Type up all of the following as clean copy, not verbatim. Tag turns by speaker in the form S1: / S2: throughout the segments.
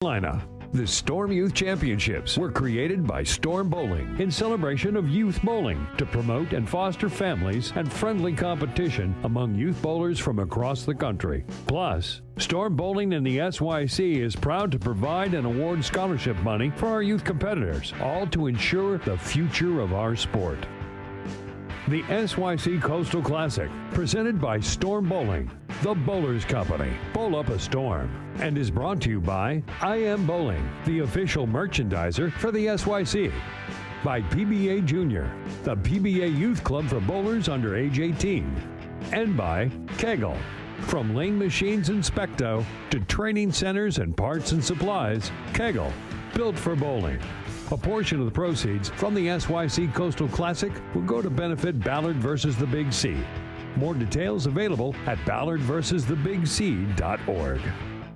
S1: Carolina. The Storm Youth Championships were created by Storm Bowling in celebration of youth bowling to promote and foster families and friendly competition among youth bowlers from across the country. Plus, Storm Bowling and the SYC is proud to provide and award scholarship money for our youth competitors, all to ensure the future of our sport. The SYC Coastal Classic, presented by Storm Bowling, the Bowlers Company. Bowl up a storm. And is brought to you by I Am Bowling, the official merchandiser for the SYC. By PBA Junior, the PBA Youth Club for bowlers under age 18. And by Kegel. From lane machines and Specto to training centers and parts and supplies, Kegel, built for bowling. A portion of the proceeds from the SYC Coastal Classic will go to benefit Ballard versus the Big C. More details available at ballardversustheBigC.org.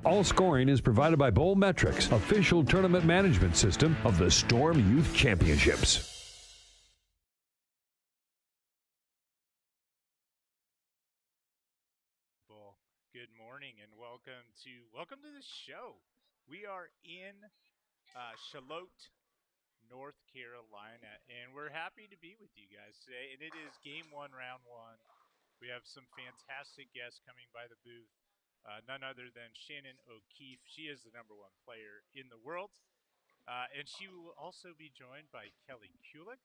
S1: All scoring is provided by Bowlmetrics, official tournament management system of the Storm Youth Championships.
S2: Good morning and welcome to the show. We are in Charlotte, North Carolina, and we're happy to be with you guys today. And it is game one, round one. We have some fantastic guests coming by the booth. None other than Shannon O'Keefe. She is the #1 player in the world. And she will also be joined by Kelly Kulik,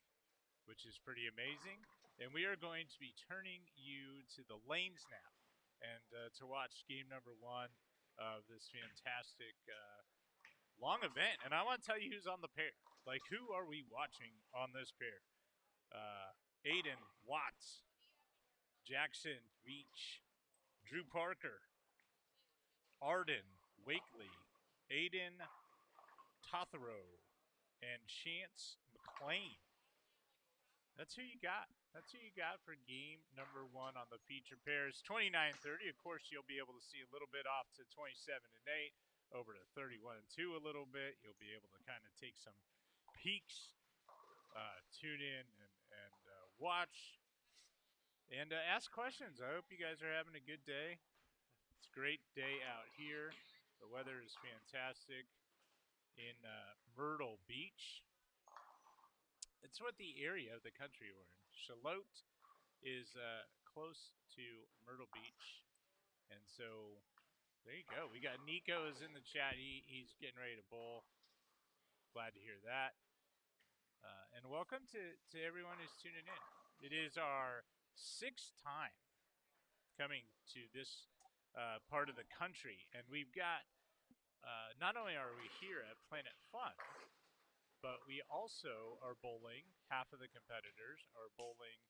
S2: which is pretty amazing. And we are going to be turning you to the lanes now and to watch game #1 of this fantastic long event. And I want to tell you who's on the pair. Like, who are we watching on this pair? Aiden Watts, Jackson Reach, Drew Parker, Arden Wakely, Aiden Tothero, and Chance McLean. That's who you got. That's who you got for game #1 on the feature pairs. 29-30. Of course, you'll be able to see a little bit off to 27-8, over to 31-2 a little bit. You'll be able to kind of take some peeks, tune in and watch, and ask questions. I hope you guys are having a good day. It's a great day out here. The weather is fantastic in Myrtle Beach. It's what the area of the country we're in. Charlotte is close to Myrtle Beach. And so there you go. We got Nico is in the chat. He's getting ready to bowl. Glad to hear that. And welcome to everyone who's tuning in. It is our 6th time coming to this part of the country. And we've got, not only are we here at Planet Fun, but we also are bowling. Half of the competitors are bowling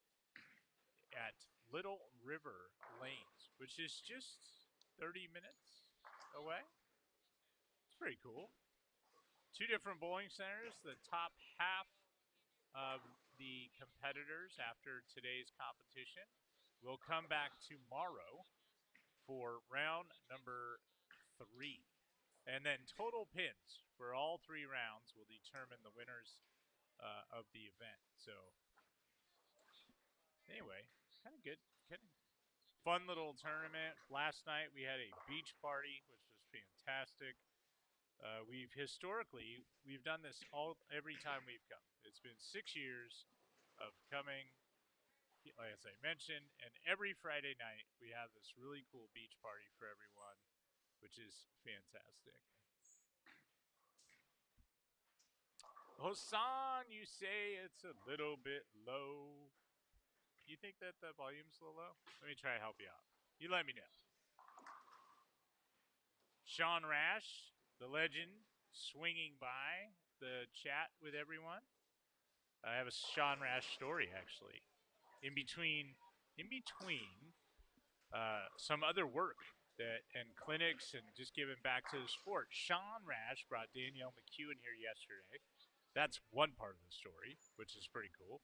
S2: at Little River Lanes, which is just 30 minutes away. It's pretty cool. 2 different bowling centers. The top half of the competitors after today's competition will come back tomorrow for round number 3. And then total pins for all 3 rounds will determine the winners of the event. So anyway, kind of good. Kind of fun little tournament. Last night we had a beach party, which was fantastic. We've done this every time we've come. It's been 6 years of coming, like as I mentioned, and every Friday night we have this really cool beach party for everyone, which is fantastic. Hosan, you say it's a little bit low. You think that the volume's a little low? Let me try to help you out. You let me know. Sean Rash, the legend, swinging by the chat with everyone. I have a Sean Rash story, actually. In between some other work and clinics and just giving back to the sport, Sean Rash brought Danielle McHugh in here yesterday. That's one part of the story, which is pretty cool.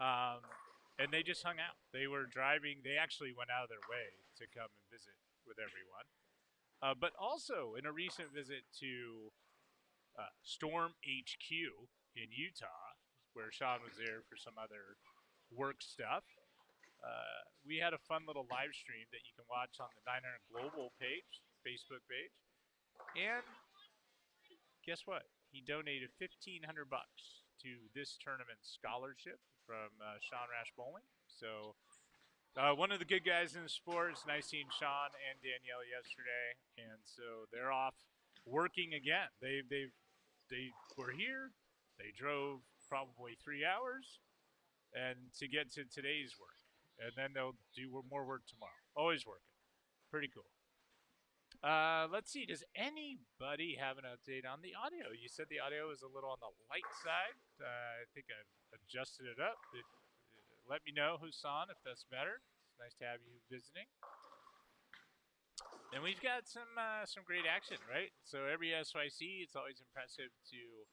S2: And they just hung out. They were driving. They actually went out of their way to come and visit with everyone. But also in a recent visit to Storm HQ in Utah, where Sean was there for some other work stuff, we had a fun little live stream that you can watch on the 900 Global page, Facebook page. And guess what? He donated $1,500 to this tournament scholarship from Sean Rash Bowling. So one of the good guys in the sport. It's nice seeing Sean and Danielle yesterday, and so they're off working again. They were here. They drove probably 3 hours, and to get to today's work, and then they'll do more work tomorrow. Always working. Pretty cool. Let's see. Does anybody have an update on the audio? You said the audio was a little on the light side. I think I've adjusted it up. Let me know, Husan, if that's better. It's nice to have you visiting. And we've got some great action, right? So every SYC, it's always impressive to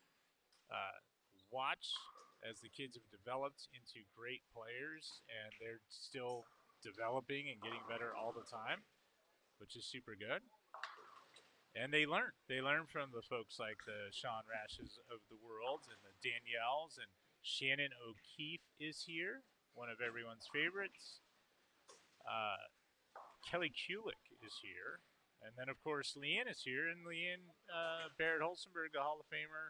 S2: watch as the kids have developed into great players, and they're still developing and getting better all the time, which is super good. And they learn. They learn from the folks like the Sean Rashes of the world and the Danielles, and Shannon O'Keefe is here, one of everyone's favorites. Kelly Kulick is here. And then, of course, Leanne is here. And Leanne Barrett-Holzenberg, the Hall of Famer,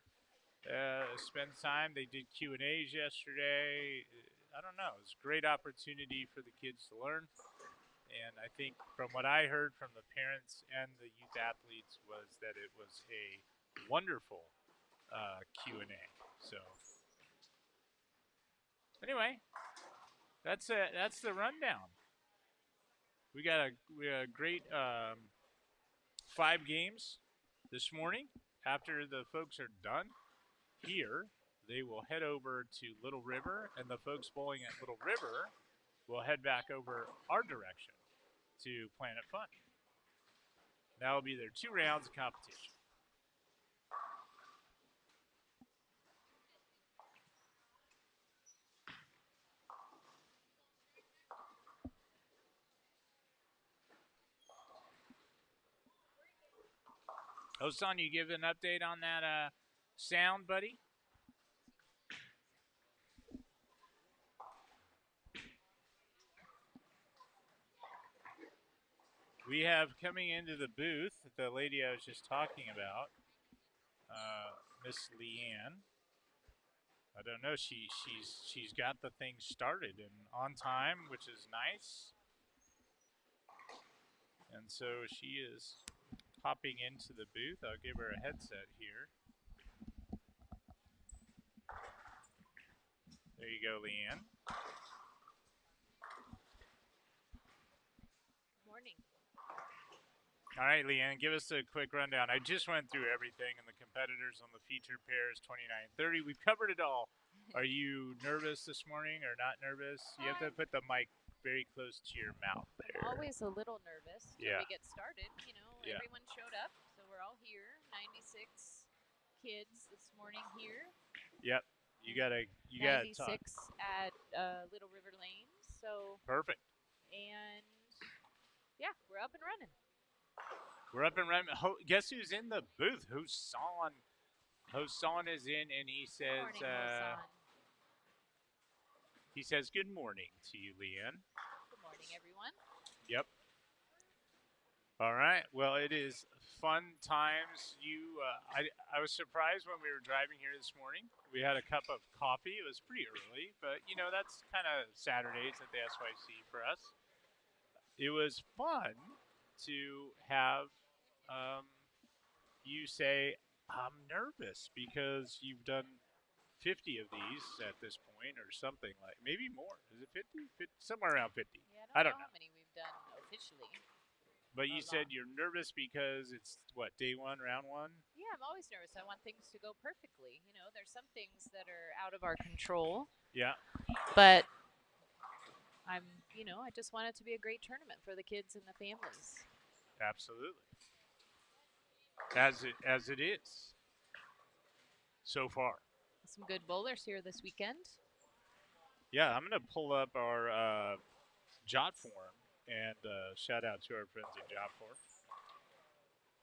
S2: spends time. They did Q&As yesterday. I don't know. It's a great opportunity for the kids to learn. And I think from what I heard from the parents and the youth athletes was that it was a wonderful Q&A. So anyway, that's the rundown. We got a great 5 games this morning. After the folks are done here, they will head over to Little River, and the folks bowling at Little River will head back over our direction to Planet Fun. That will be their 2 rounds of competition. Osan, you give an update on that sound, buddy? We have coming into the booth the lady I was just talking about, Miss Leanne. I don't know. She's got the thing started and on time, which is nice. And so she is popping into the booth. I'll give her a headset here. There you go, Leanne.
S3: Morning.
S2: All right, Leanne, give us a quick rundown. I just went through everything and the competitors on the featured pairs 29-30. We've covered it all. Are you nervous this morning or not nervous? You have to put the mic very close to your mouth there.
S3: I'm always a little nervous till we get started. You know, everyone showed up, so we're all here. 96 kids this morning here.
S2: Yep. You gotta
S3: 96
S2: talk.
S3: at Little River Lanes. So
S2: Perfect.
S3: And yeah, we're up and running.
S2: We're up and running. Guess who's in the booth? Hosan is in, and he says,
S3: Morning, Hosan.
S2: he says, "Good morning to you, Leanne."
S3: Good morning, everyone.
S2: Yep. All right. Well, it is fun times. I was surprised when we were driving here this morning. We had a cup of coffee. It was pretty early, but you know that's kind of Saturdays at the SYC for us. It was fun to have you say, "I'm nervous," because you've done 50 of these at this point, or something like, maybe more. Is it 50? Somewhere around 50.
S3: Yeah,
S2: I don't know
S3: how many we've done officially.
S2: But you said you're nervous because it's what, day 1, round 1?
S3: Yeah, I'm always nervous. I want things to go perfectly. You know, there's some things that are out of our control.
S2: Yeah.
S3: But I just want it to be a great tournament for the kids and the families.
S2: Absolutely. As it is so far.
S3: Some good bowlers here this weekend.
S2: Yeah, I'm going to pull up our Jot form and shout out to our friends at Jot form.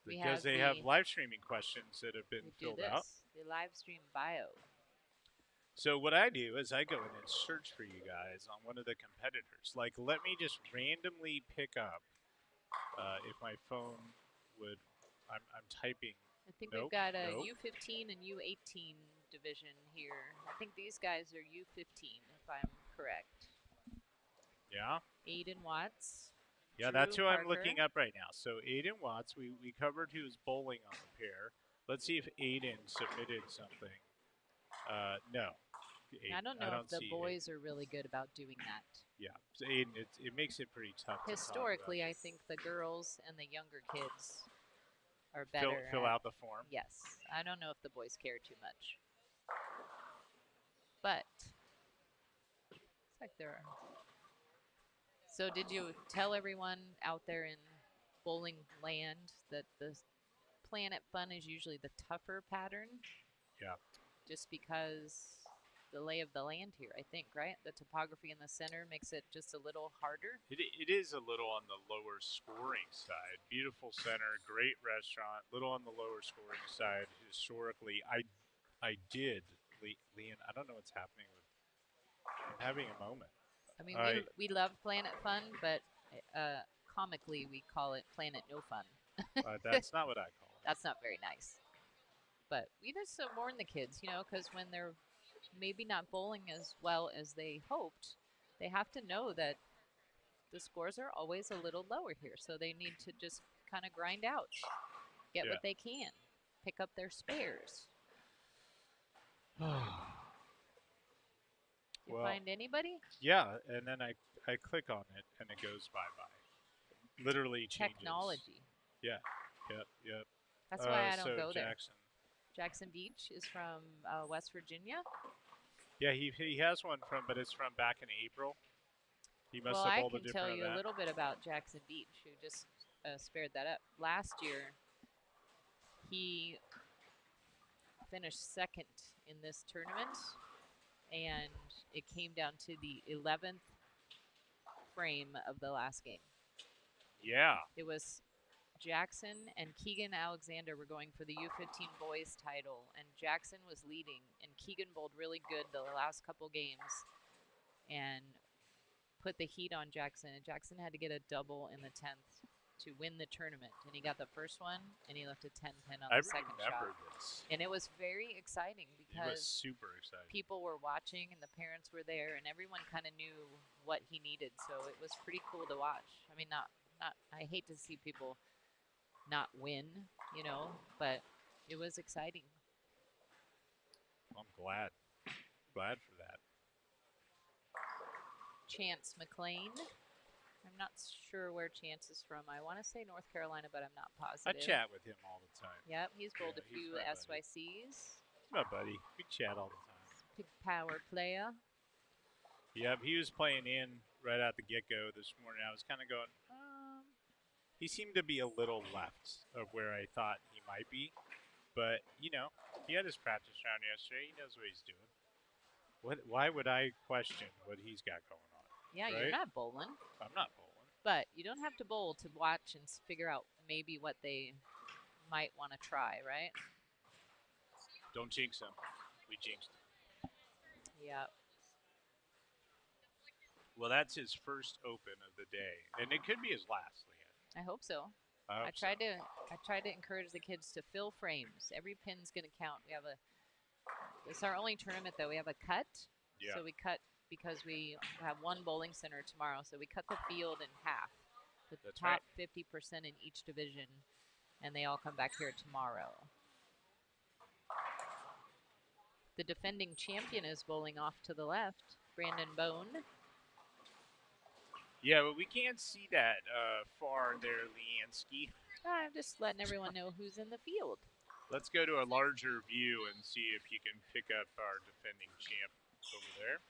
S2: Because they have live streaming questions that have been filled out.
S3: The live stream bio.
S2: So what I do is I go in and search for you guys on one of the competitors. Like, let me just randomly pick up if my phone would. I'm typing
S3: I think
S2: Nope,
S3: we've got a
S2: nope.
S3: U15 and U18 division here. I think these guys are U15, if I'm correct.
S2: Yeah.
S3: Aiden Watts.
S2: Yeah,
S3: Drew
S2: that's who
S3: Parker.
S2: I'm looking up right now. So Aiden Watts, we covered who's bowling on the pair. Let's see if Aiden submitted something. No. Aiden,
S3: I don't know if the
S2: see
S3: boys
S2: Aiden.
S3: are really good about doing that.
S2: Yeah, so Aiden, it makes it pretty tough.
S3: Historically,
S2: to
S3: I think the girls and the younger kids are better.
S2: Fill out the form.
S3: Yes, I don't know if the boys care too much, but it's like there are. So, did you tell everyone out there in bowling land that the Planet Fun is usually the tougher pattern?
S2: Yeah.
S3: Just because the lay of the land here, I think, right? The topography in the center makes it just a little harder.
S2: It is a little on the lower scoring side. Beautiful center, great restaurant. Little on the lower scoring side. Historically, I did, Leon. I don't know what's happening with. I'm having a moment.
S3: I mean, we love Planet Fun, but comically we call it Planet No Fun.
S2: That's not what I call it.
S3: That's not very nice. But we just warn the kids, because when they're maybe not bowling as well as they hoped, they have to know that the scores are always a little lower here. So they need to just kind of grind out, get what they can, pick up their spares. You find anybody?
S2: Yeah, and then I click on it and it goes bye-bye. Literally changes.
S3: Technology.
S2: Yeah. Yep.
S3: That's why I don't go
S2: Jackson.
S3: there. Jackson Beach is from West Virginia.
S2: Yeah, he has one but it's from back in April. He must have bowled a different event.
S3: Well, I can tell you a little bit about Jackson Beach, who just spared that up. Last year, he finished second in this tournament, and it came down to the 11th frame of the last game.
S2: Yeah.
S3: It was Jackson and Keegan Alexander were going for the U15 boys title, and Jackson was leading, and Keegan bowled really good the last couple games and put the heat on Jackson, and Jackson had to get a double in the 10th to win the tournament, and he got the first one, and he left a 10-pin on the second shot.
S2: I remember this.
S3: And it was very exciting because
S2: it was super exciting.
S3: People were watching, and the parents were there, and everyone kind of knew what he needed, so it was pretty cool to watch. I mean, not I hate to see people not win, but it was exciting.
S2: I'm glad for that.
S3: Chance McLean. I'm not sure where Chance is from. I want to say North Carolina, but I'm not positive.
S2: I chat with him all the time.
S3: Yep, he's bowled a few SYCs.
S2: He's my buddy. We chat all the time.
S3: Big power player.
S2: Yep, he was playing in right at the get-go this morning. I was kind of going, he seemed to be a little left of where I thought he might be. But, he had his practice round yesterday. He knows what he's doing. Why would I question what he's got going on?
S3: Yeah,
S2: right?
S3: You're not bowling.
S2: I'm not bowling.
S3: But you don't have to bowl to watch and figure out maybe what they might want to try, right?
S2: Don't jinx them. We jinxed them.
S3: Yeah.
S2: Well, that's his first open of the day, and it could be his last, Leanne.
S3: I hope so.
S2: I
S3: tried to encourage the kids to fill frames. Every pin's going to count. It's our only tournament that we have a cut.
S2: Yeah.
S3: So we cut because we have one bowling center tomorrow. So we cut the field in half. The top 50% in each division, and they all come back here tomorrow. The defending champion is bowling off to the left, Brandon Bone.
S2: Yeah, but we can't see that far there, Leansky.
S3: I'm just letting everyone know who's in the field.
S2: Let's go to a larger view and see if you can pick up our defending champ over there.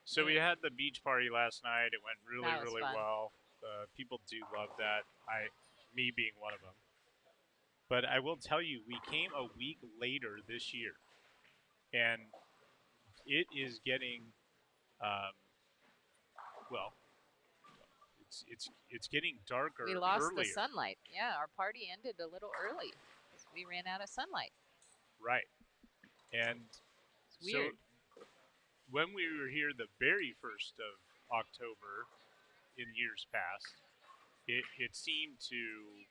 S2: So we had the beach party last night. It went really well. People do love that. Me being one of them. But I will tell you, we came a week later this year, and it is getting, it's getting darker.
S3: We lost
S2: earlier.
S3: the sunlight. Yeah, our party ended a little early because we ran out of sunlight.
S2: Right, and
S3: it's weird.
S2: So when we were here the very 1st of October in years past, it seemed to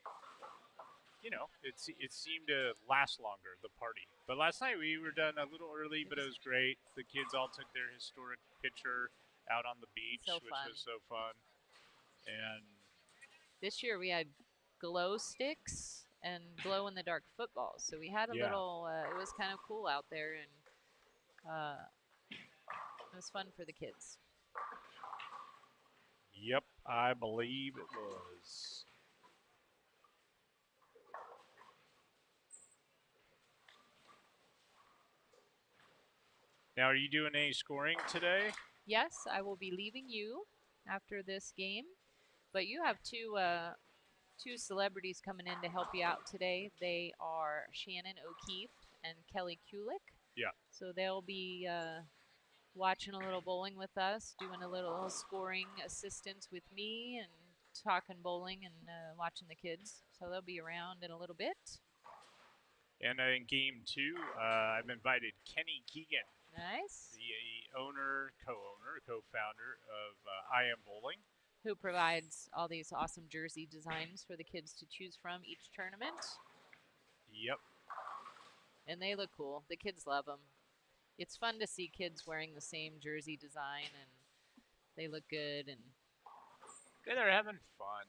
S2: it seemed to last longer, the party. But last night we were done a little early, but it was great. The kids all took their historic picture out on the beach,
S3: So
S2: which
S3: fun.
S2: was so fun. And
S3: This year we had glow sticks and glow in the dark footballs. So we had a
S2: Yeah.
S3: little. It was kind of cool out there, and it was fun for the kids.
S2: yep, I believe it was. Now, are you doing any scoring today?
S3: Yes, I will be leaving you after this game, but you have two celebrities coming in to help you out today. They are Shannon O'Keefe and Kelly Kulick.
S2: Yeah.
S3: So they'll be watching a little bowling with us, doing a little scoring assistance with me, and talking bowling and watching the kids. So they'll be around in a little bit.
S2: And in game 2, I've invited Kenny Keegan,
S3: Nice.
S2: the owner, co-founder of I Am Bowling.
S3: Who provides all these awesome jersey designs for the kids to choose from each tournament.
S2: Yep.
S3: And they look cool. The kids love them. It's fun to see kids wearing the same jersey design, and they look good. And
S2: Yeah, they're having fun.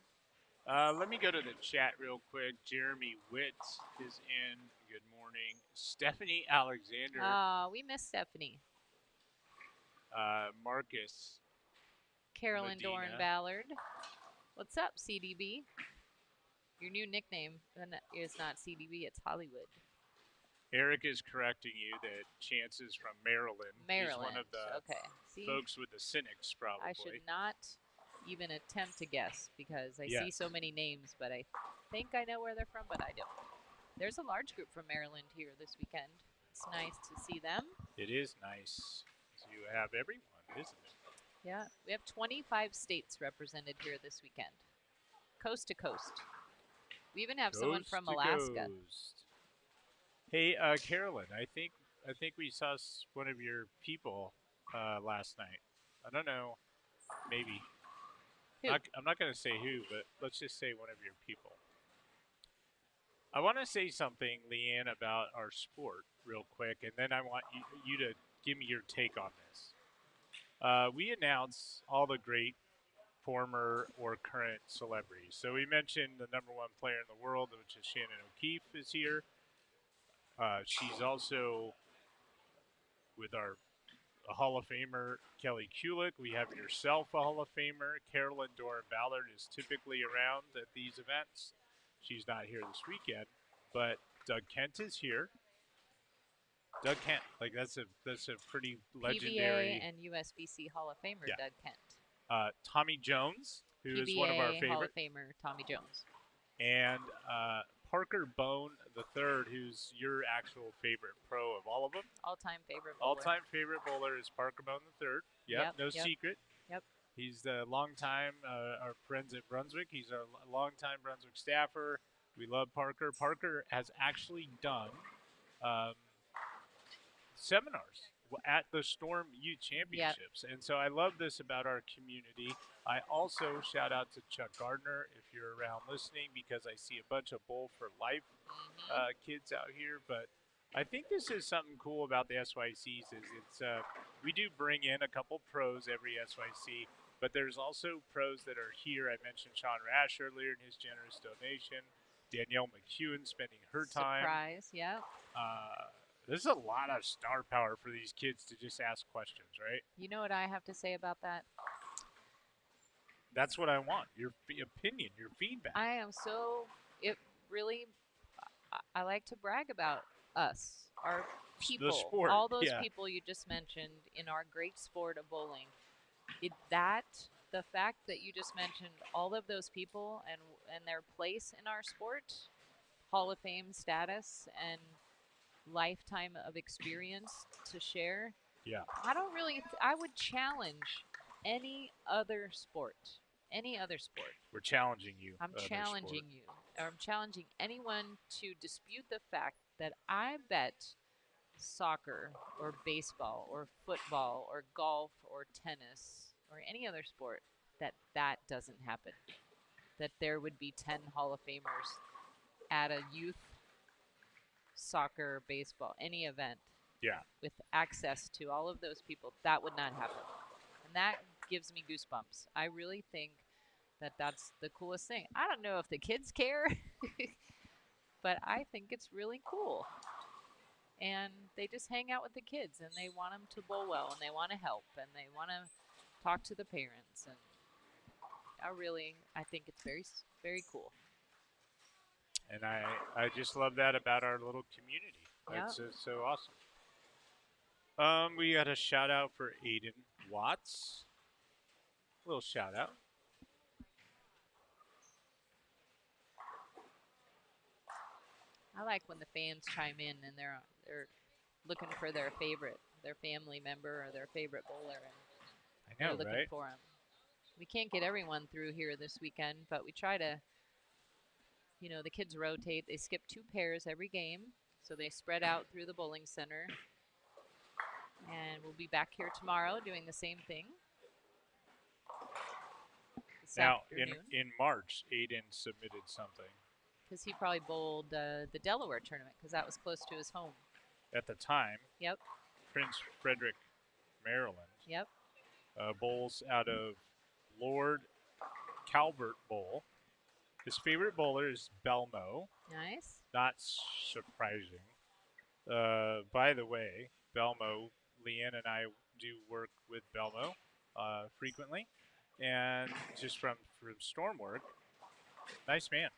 S2: Let me go to the chat real quick. Jeremy Witt is in. Good morning. Stephanie Alexander.
S3: we miss Stephanie.
S2: Marcus.
S3: Carolyn
S2: Medina.
S3: Doran Ballard. What's up, CDB? Your new nickname is not CDB, it's Hollywood.
S2: Eric is correcting you that Chance is from Maryland.
S3: Maryland.
S2: He's one of the
S3: See,
S2: folks with the cynics, probably.
S3: I should not even attempt to guess because I see so many names, but I think I know where they're from, but I don't. There's a large group from Maryland here this weekend. It's nice to see them.
S2: It is nice to have everyone, isn't it?
S3: Yeah, we have 25 states represented here this weekend, coast to coast. We even have someone from Alaska.
S2: Coast. Hey, Carolyn, I think we saw one of your people last night. I don't know, maybe.
S3: Who?
S2: I'm not going to say who, but let's just say one of your people. I want to say something, Leanne, about our sport real quick, and then I want you to give me your take on this. We announce all the great former or current celebrities. So we mentioned the number 1 player in the world, which is Shannon O'Keefe, is here. She's also with our Hall of Famer, Kelly Kulick. We have yourself, a Hall of Famer. Carolyn Doran Ballard is typically around at these events. She's not here this weekend, but Doug Kent is here. Doug Kent, like that's a pretty legendary.
S3: PBA and USBC Hall of Famer, Doug Kent.
S2: Tommy Jones, who
S3: PBA
S2: is one of our favorite.
S3: Hall of Famer, Tommy Jones.
S2: And Parker Bone III, who's your actual favorite pro of all of them.
S3: All-time favorite bowler.
S2: All-time favorite bowler is Parker Bone III. Yep, no secret.
S3: Yep.
S2: He's the longtime our friends at Brunswick. He's our longtime Brunswick staffer. We love Parker. Parker has actually done seminars at the Storm Youth Championships. And so I love this about our community. I also shout out to Chuck Gardner if you're around listening, because I see a bunch of Bowl for Life kids out here. But I think this is something cool about the SYCs is it's we do bring in a couple pros every SYC, but there's also pros that are here. I mentioned Sean Rash earlier in his generous donation. Danielle McEwen spending her time.
S3: Surprise, yeah.
S2: There's a lot of star power for these kids to just ask questions, right?
S3: You know what I have to say about that?
S2: That's what I want. Your opinion, your feedback.
S3: I am I like to brag about us, our people,
S2: the sport,
S3: all those people you just mentioned in our great sport of bowling. The fact that you just mentioned all of those people and their place in our sport, Hall of Fame status, and lifetime of experience to share.
S2: Yeah.
S3: I would challenge any other sport. Any other sport.
S2: We're challenging you.
S3: I'm challenging you. Or I'm challenging anyone to dispute the fact that I bet soccer or baseball or football or golf or tennis or any other sport that doesn't happen. That there would be 10 Hall of Famers at a youth soccer, baseball, any event
S2: Yeah.
S3: with access to all of those people, that would not happen. And that gives me goosebumps. I really think that that's the coolest thing. I don't know if the kids care, but I think it's really cool. And they just hang out with the kids, and they want them to bowl well, and they want to help, and they want to talk to the parents. And I think it's very, very cool.
S2: And I just love that about our little community.
S3: Yeah.
S2: It's just so awesome. We got a shout out for Aiden Watts. Little shout out.
S3: I like when the fans chime in and they're looking for their family member or their favorite bowler, and
S2: I
S3: they're
S2: know,
S3: looking
S2: right?
S3: for them. We can't get everyone through here this weekend, but we try to. The kids rotate. They skip 2 pairs every game, so they spread out through the bowling center. And we'll be back here tomorrow doing the same thing. This
S2: Now,
S3: afternoon.
S2: in March, Aiden submitted something.
S3: Because he probably bowled the Delaware tournament, because that was close to his home.
S2: At the time,
S3: Yep.
S2: Prince Frederick, Maryland.
S3: Yep.
S2: Bowls out of Lord Calvert Bowl. His favorite bowler is Belmo.
S3: Nice.
S2: Not surprising. By the way, Belmo, Leanne and I do work with Belmo frequently, and just from storm work. Nice man.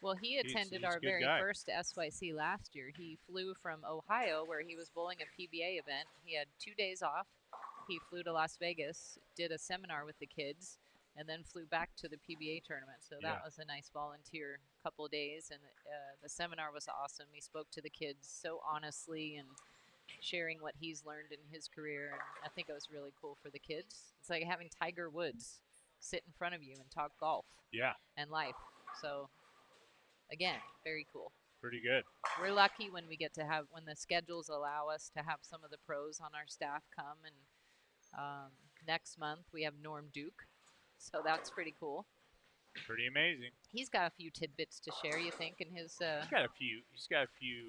S3: Well, he attended
S2: he's a
S3: our
S2: good
S3: very
S2: guy.
S3: first SYC last year. He flew from Ohio, where he was bowling a PBA event. He had 2 days off. He flew to Las Vegas, did a seminar with the kids, and then flew back to the PBA tournament. So that was a nice volunteer couple of days, and the seminar was awesome. He spoke to the kids so honestly and sharing what he's learned in his career, and I think it was really cool for the kids. It's like having Tiger Woods sit in front of you and talk golf and life. So again, very cool.
S2: Pretty good.
S3: We're lucky when we get to have, when the schedules allow us to have some of the pros on our staff come. And next month we have Norm Duke, so that's pretty cool.
S2: Pretty amazing.
S3: He's got a few tidbits to share, you think, in his
S2: He's got a few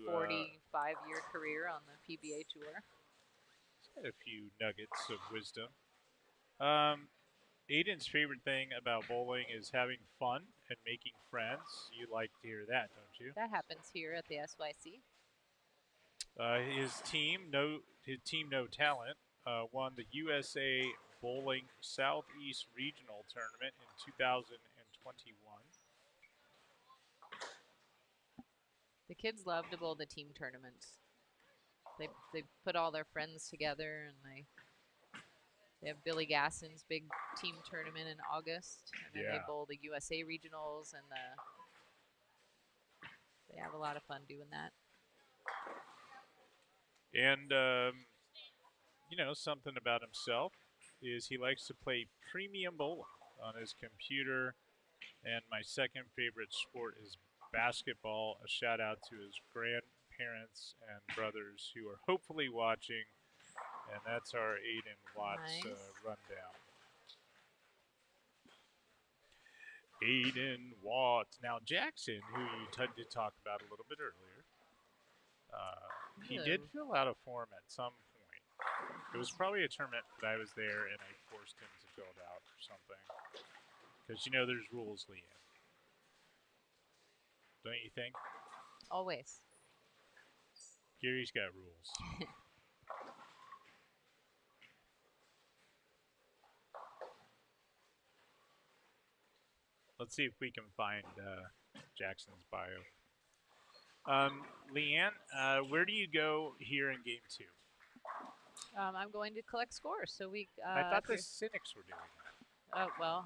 S3: 45-year career on the PBA tour.
S2: He's got a few nuggets of wisdom. Aiden's favorite thing about bowling is having fun and making friends. You like to hear that, don't you?
S3: That happens here at the SYC.
S2: His team, No Talent, won the USA Bowling Southeast Regional Tournament in 2021.
S3: The kids love to bowl the team tournaments. They put all their friends together, and they have Billy Gasson's big team tournament in August, and then they bowl the USA Regionals, and they have a lot of fun doing that.
S2: And something about himself is he likes to play premium bowling on his computer. And my second favorite sport is basketball. A shout out to his grandparents and brothers who are hopefully watching. And that's our Aiden Watts rundown. Aiden Watts. Now, Jackson, who you did talk about a little bit earlier, he did fill out a form at some point. It was probably a tournament that I was there, and I forced him to fill it out or something. Because, there's rules, Leanne. Don't you think?
S3: Always.
S2: Gary's got rules. Let's see if we can find Jackson's bio. Leanne, where do you go here in Game 2?
S3: I'm going to collect scores. So
S2: I thought the Cynics were doing that.
S3: Oh, well,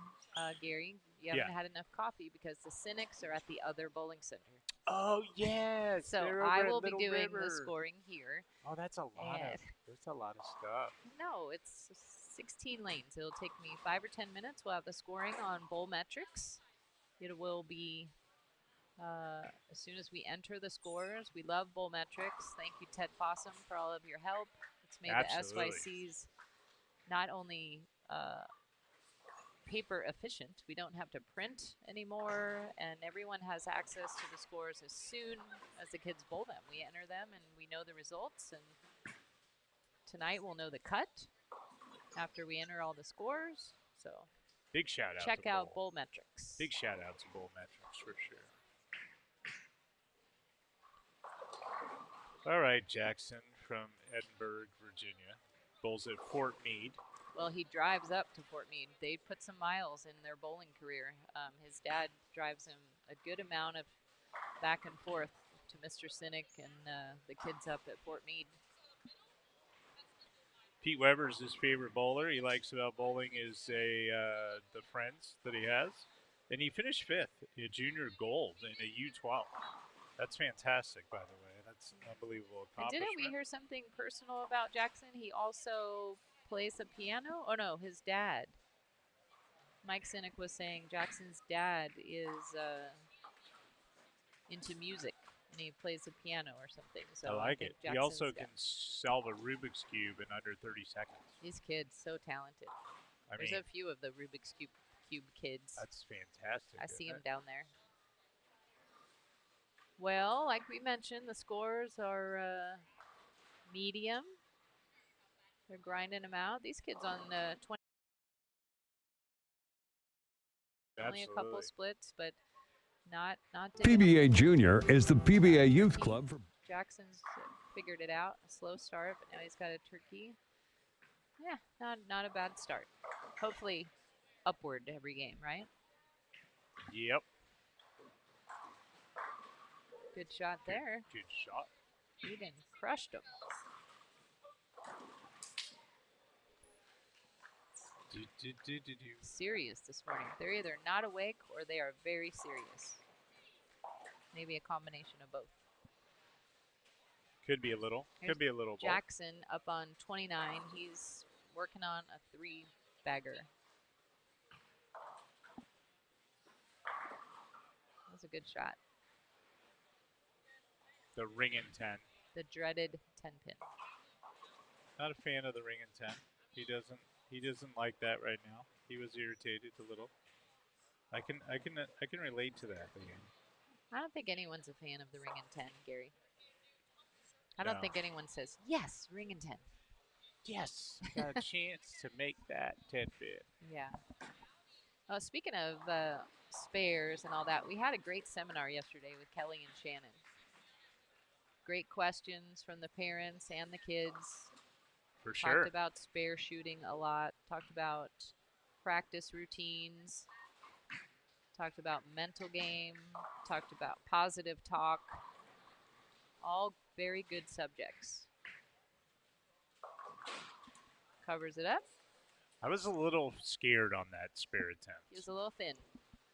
S3: Gary, you haven't had enough coffee because the Cynics are at the other bowling center.
S2: Oh, yes.
S3: So I will be doing the scoring here.
S2: Oh, that's a lot there's a lot of stuff.
S3: No, it's 16 lanes. It'll take me 5 or 10 minutes. We'll have the scoring on bowl metrics. It will be as soon as we enter the scores. We love bowl metrics. Thank you, Ted Fossum, for all of your help. It's made the SYCs not only paper efficient. We don't have to print anymore, and everyone has access to the scores as soon as the kids bowl them. We enter them, and we know the results. And tonight we'll know the cut after we enter all the scores. So
S2: Big shout out.
S3: check
S2: to
S3: out
S2: Bowl.
S3: Bowl Metrics.
S2: Big shout out to Bowl Metrics for sure. All right, Jackson from Edinburgh, Virginia, bowls at Fort Meade.
S3: Well, he drives up to Fort Meade. They put some miles in their bowling career. His dad drives him a good amount of back and forth to Mr. Cynic and the kids up at Fort Meade.
S2: Pete Weber's his favorite bowler. He likes about bowling is the friends that he has. And he finished 5th in junior gold in a U12. That's fantastic, by the way. That's an unbelievable
S3: And
S2: accomplishment.
S3: didn't we hear something personal about Jackson? He also plays the piano? Oh, no, his dad. Mike Cynic was saying Jackson's dad is into music, and he plays the piano or something. So
S2: I like
S3: think
S2: it. He also
S3: Jackson's
S2: can solve a Rubik's Cube in under 30 seconds.
S3: These kids, so talented. There's a few of the Rubik's Cube kids.
S2: That's fantastic.
S3: I see them down there. Well, like we mentioned, the scores are medium. They're grinding them out. These kids on 20. Only a couple splits, but not
S1: PBA Junior is the PBA Youth Club for
S3: Jackson's figured it out. A slow start, but now he's got a turkey. Yeah, not a bad start. Hopefully upward every game, right?
S2: Yep.
S3: Good shot there.
S2: Good shot.
S3: Aiden crushed him. Serious this morning. They're either not awake or they are very serious. Maybe a combination of both.
S2: Could be a little. Could be a little.
S3: Jackson up on 29. He's working on a 3-bagger. That's a good shot.
S2: The ring and 10.
S3: The dreaded 10-pin.
S2: Not a fan of the ring and 10. He doesn't like that right now. He was irritated a little. I can relate to that again.
S3: I don't think anyone's a fan of the ring and 10, Gary. I don't think anyone says, yes, ring and 10.
S2: Yes, got a chance to make that 10-bit.
S3: Yeah. Oh, speaking of spares and all that, we had a great seminar yesterday with Kelly and Shannon. Great questions from the parents and the kids.
S2: For sure.
S3: Talked about spare shooting a lot. Talked about practice routines. Talked about mental game. Talked about positive talk. All very good subjects. Covers it up.
S2: I was a little scared on that spare attempt.
S3: He was a little thin.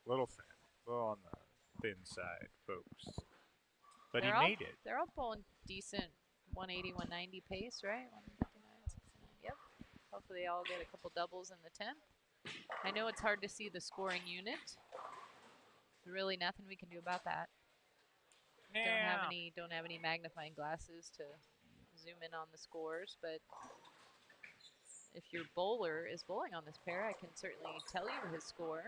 S2: Little thin. A little on the thin side, folks. But he made it.
S3: They're all pulling decent 180, 190 pace, right? 159, 69. Yep. Hopefully they all get a couple doubles in the 10th. I know it's hard to see the scoring unit. Really nothing we can do about that.
S2: Yeah.
S3: Don't have any magnifying glasses to zoom in on the scores, but if your bowler is bowling on this pair, I can certainly tell you his score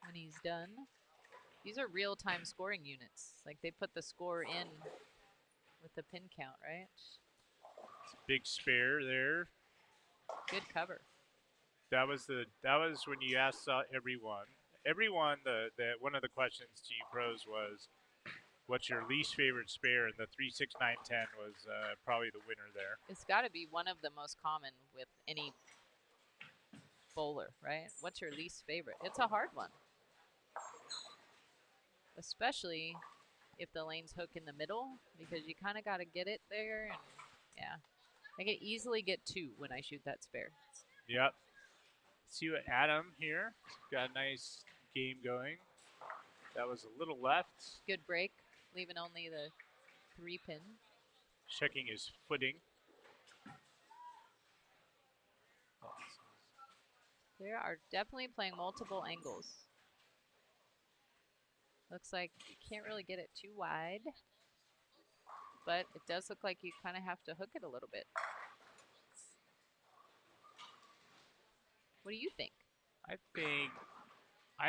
S3: when he's done. These are real-time scoring units. Like they put the score in with the pin count, right?
S2: Big spare there.
S3: Good cover.
S2: That was when you asked everyone. Everyone, one of the questions to you pros was, what's your least favorite spare? And the 3, 6, 9, 10 was probably the winner there.
S3: It's got to be one of the most common with any bowler, right? What's your least favorite? It's a hard one. Especially if the lanes hook in the middle, because you kind of got to get it there. And yeah, I can easily get 2 when I shoot that spare.
S2: Yep. See what Adam here got a nice game going. That was a little left.
S3: Good break, leaving only the 3-pin.
S2: Checking his footing.
S3: They are definitely playing multiple angles. Looks like you can't really get it too wide, but it does look like you kind of have to hook it a little bit. What do you think?
S2: I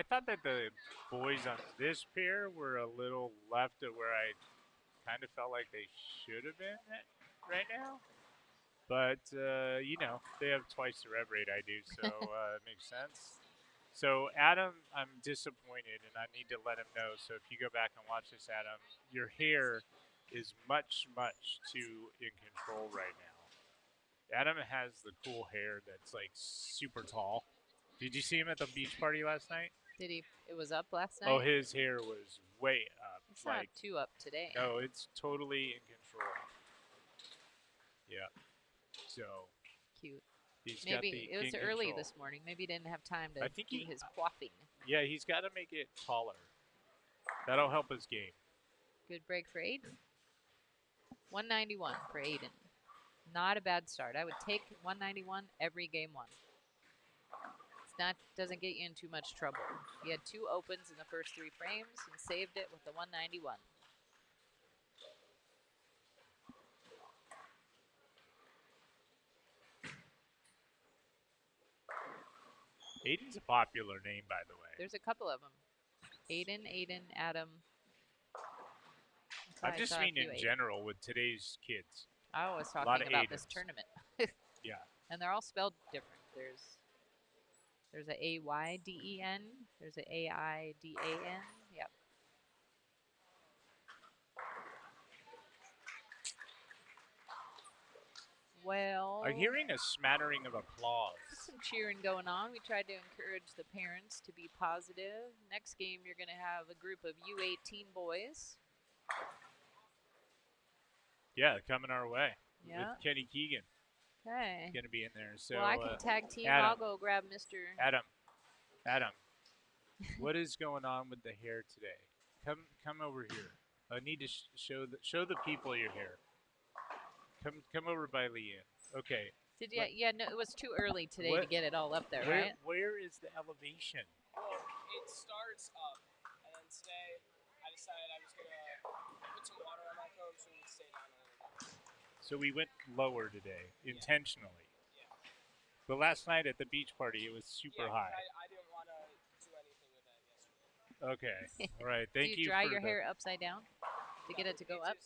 S2: thought that the boys on this pair were a little left of where I kind of felt like they should have been right now. But they have twice the rev rate I do, so it makes sense. So Adam, I'm disappointed, and I need to let him know. So if you go back and watch this, Adam, your hair is much, much too in control right now. Adam has the cool hair that's like super tall. Did you see him at the beach party last night?
S3: Did he? It was up last night.
S2: Oh, his hair was way up.
S3: It's not too up today.
S2: No, it's totally in control. Yeah. So
S3: cute.
S2: He's
S3: Maybe
S2: got the
S3: it was
S2: king
S3: early
S2: control.
S3: this morning. Maybe he didn't have time to
S2: I think
S3: do his coiffing.
S2: Yeah, he's got to make it taller. That'll help his game.
S3: Good break for Aiden. 191 for Aiden. Not a bad start. I would take 191 every game one. Doesn't get you in too much trouble. He had 2 opens in the first 3 frames and saved it with the 191.
S2: Aiden's a popular name, by the way.
S3: There's a couple of them. Aiden, Adam.
S2: I just mean in general with today's kids.
S3: I was talking about this tournament.
S2: Yeah.
S3: And they're all spelled different. There's a A-Y-D-E-N. There's a A-I-D-A-N. Yep. Well,
S2: I'm hearing a smattering of applause.
S3: Some cheering going on. We tried to encourage the parents to be positive. Next game, you're going to have a group of U18 boys.
S2: Yeah, coming our way.
S3: Yeah.
S2: With Kenny Keegan.
S3: Okay.
S2: Going to be in there. So,
S3: well, I can tag team.
S2: Adam,
S3: I'll go grab Mr.
S2: Adam, what is going on with the hair today? Come over here. I need to show the people your hair. Come over by Leanne. Okay.
S3: Did you? Yeah, no, it was too early today to get it all up there, right?
S2: Where is the elevation?
S4: Well, it starts up, and then today I decided I was gonna put some water on my comb so it would stay down a little bit.
S2: So we went lower today intentionally.
S4: Yeah.
S2: But last night at the beach party, it was super high.
S4: I didn't want to do anything with that yesterday.
S2: Okay. All right. Thank
S3: you. Do you dry your hair upside down to get it to go up?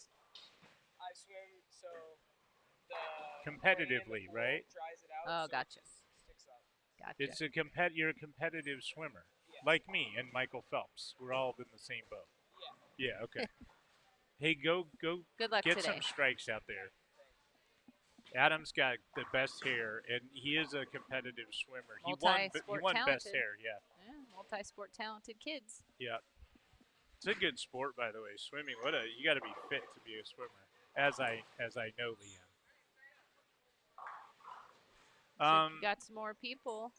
S4: I swim so the
S2: competitively, right?
S4: Dries it out,
S3: oh,
S4: so
S3: gotcha.
S4: It sticks up.
S3: Gotcha.
S2: It's you're a competitive swimmer, like me and Michael Phelps. We're all in the same boat. Yeah. Yeah. Okay. Hey, go.
S3: Good luck
S2: get
S3: today.
S2: some strikes out there. Adam's got the best hair, and he is a competitive swimmer. He won best hair. Yeah.
S3: Multi-sport talented kids.
S2: Yeah. It's a good sport, by the way. Swimming. You got to be fit to be a swimmer, as I know, Leanne.
S3: Got some more people.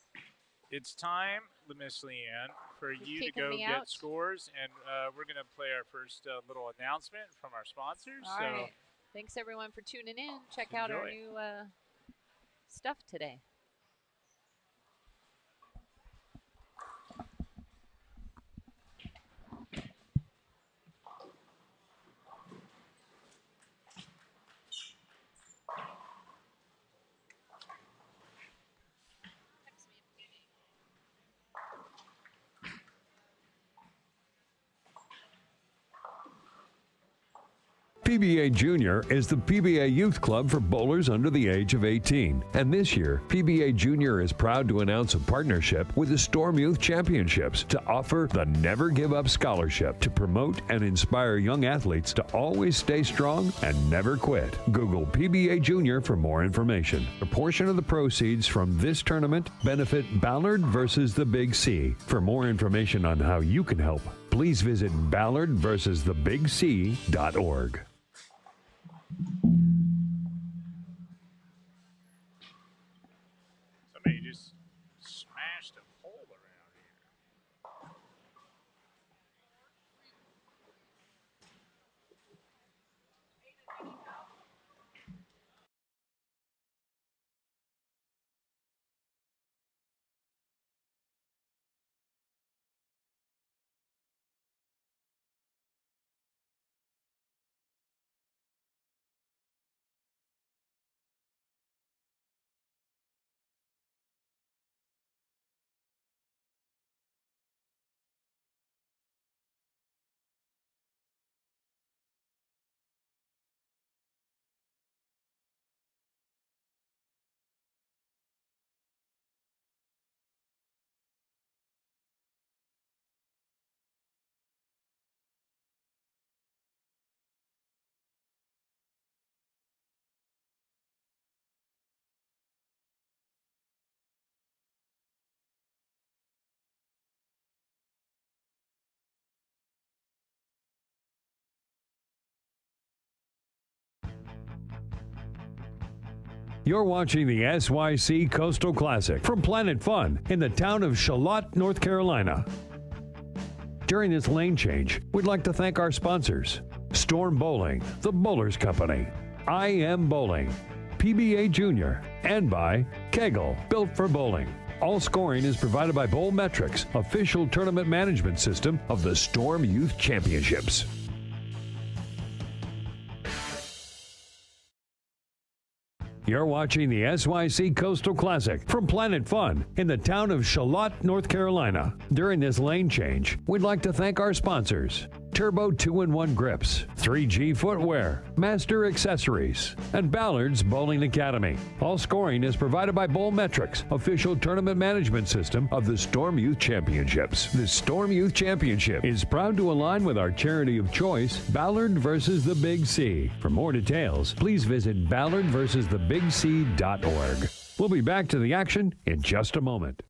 S2: It's time, Miss Leanne, for you to go get
S3: out.
S2: scores, and we're going to play our first little announcement from our sponsors.
S3: All right. Thanks, everyone, for tuning in. Check out our new stuff today.
S1: PBA Junior is the PBA Youth Club for bowlers under the age of 18. And this year, PBA Junior is proud to announce a partnership with the Storm Youth Championships to offer the Never Give Up Scholarship to promote and inspire young athletes to always stay strong and never quit. Google PBA Junior for more information. A portion of the proceeds from this tournament benefit Ballard versus the Big C. For more information on how you can help, please visit ballardversustheBigC.org.
S2: Somebody just smashed a pole around here.
S1: You're watching the SYC Coastal Classic from Planet Fun in the town of Charlotte, North Carolina. During this lane change, we'd like to thank our sponsors: Storm Bowling, the Bowlers Company, I Am Bowling, PBA Junior, and by Kegel, built for bowling. All scoring is provided by Bowl Metrics, official tournament management system of the Storm Youth Championships. You're watching the SYC Coastal Classic from Planet Fun in the town of Charlotte, North Carolina. During this lane change, we'd like to thank our sponsors: Turbo 2-in-1 Grips, 3G Footwear, Master Accessories, and Ballard's Bowling Academy. All scoring is provided by Bowl Metrics, official tournament management system of the Storm Youth Championships. The Storm Youth Championship is proud to align with our charity of choice, Ballard versus the Big C. For more details, please visit ballardversustheBigC.org. We'll be back to the action in just a moment.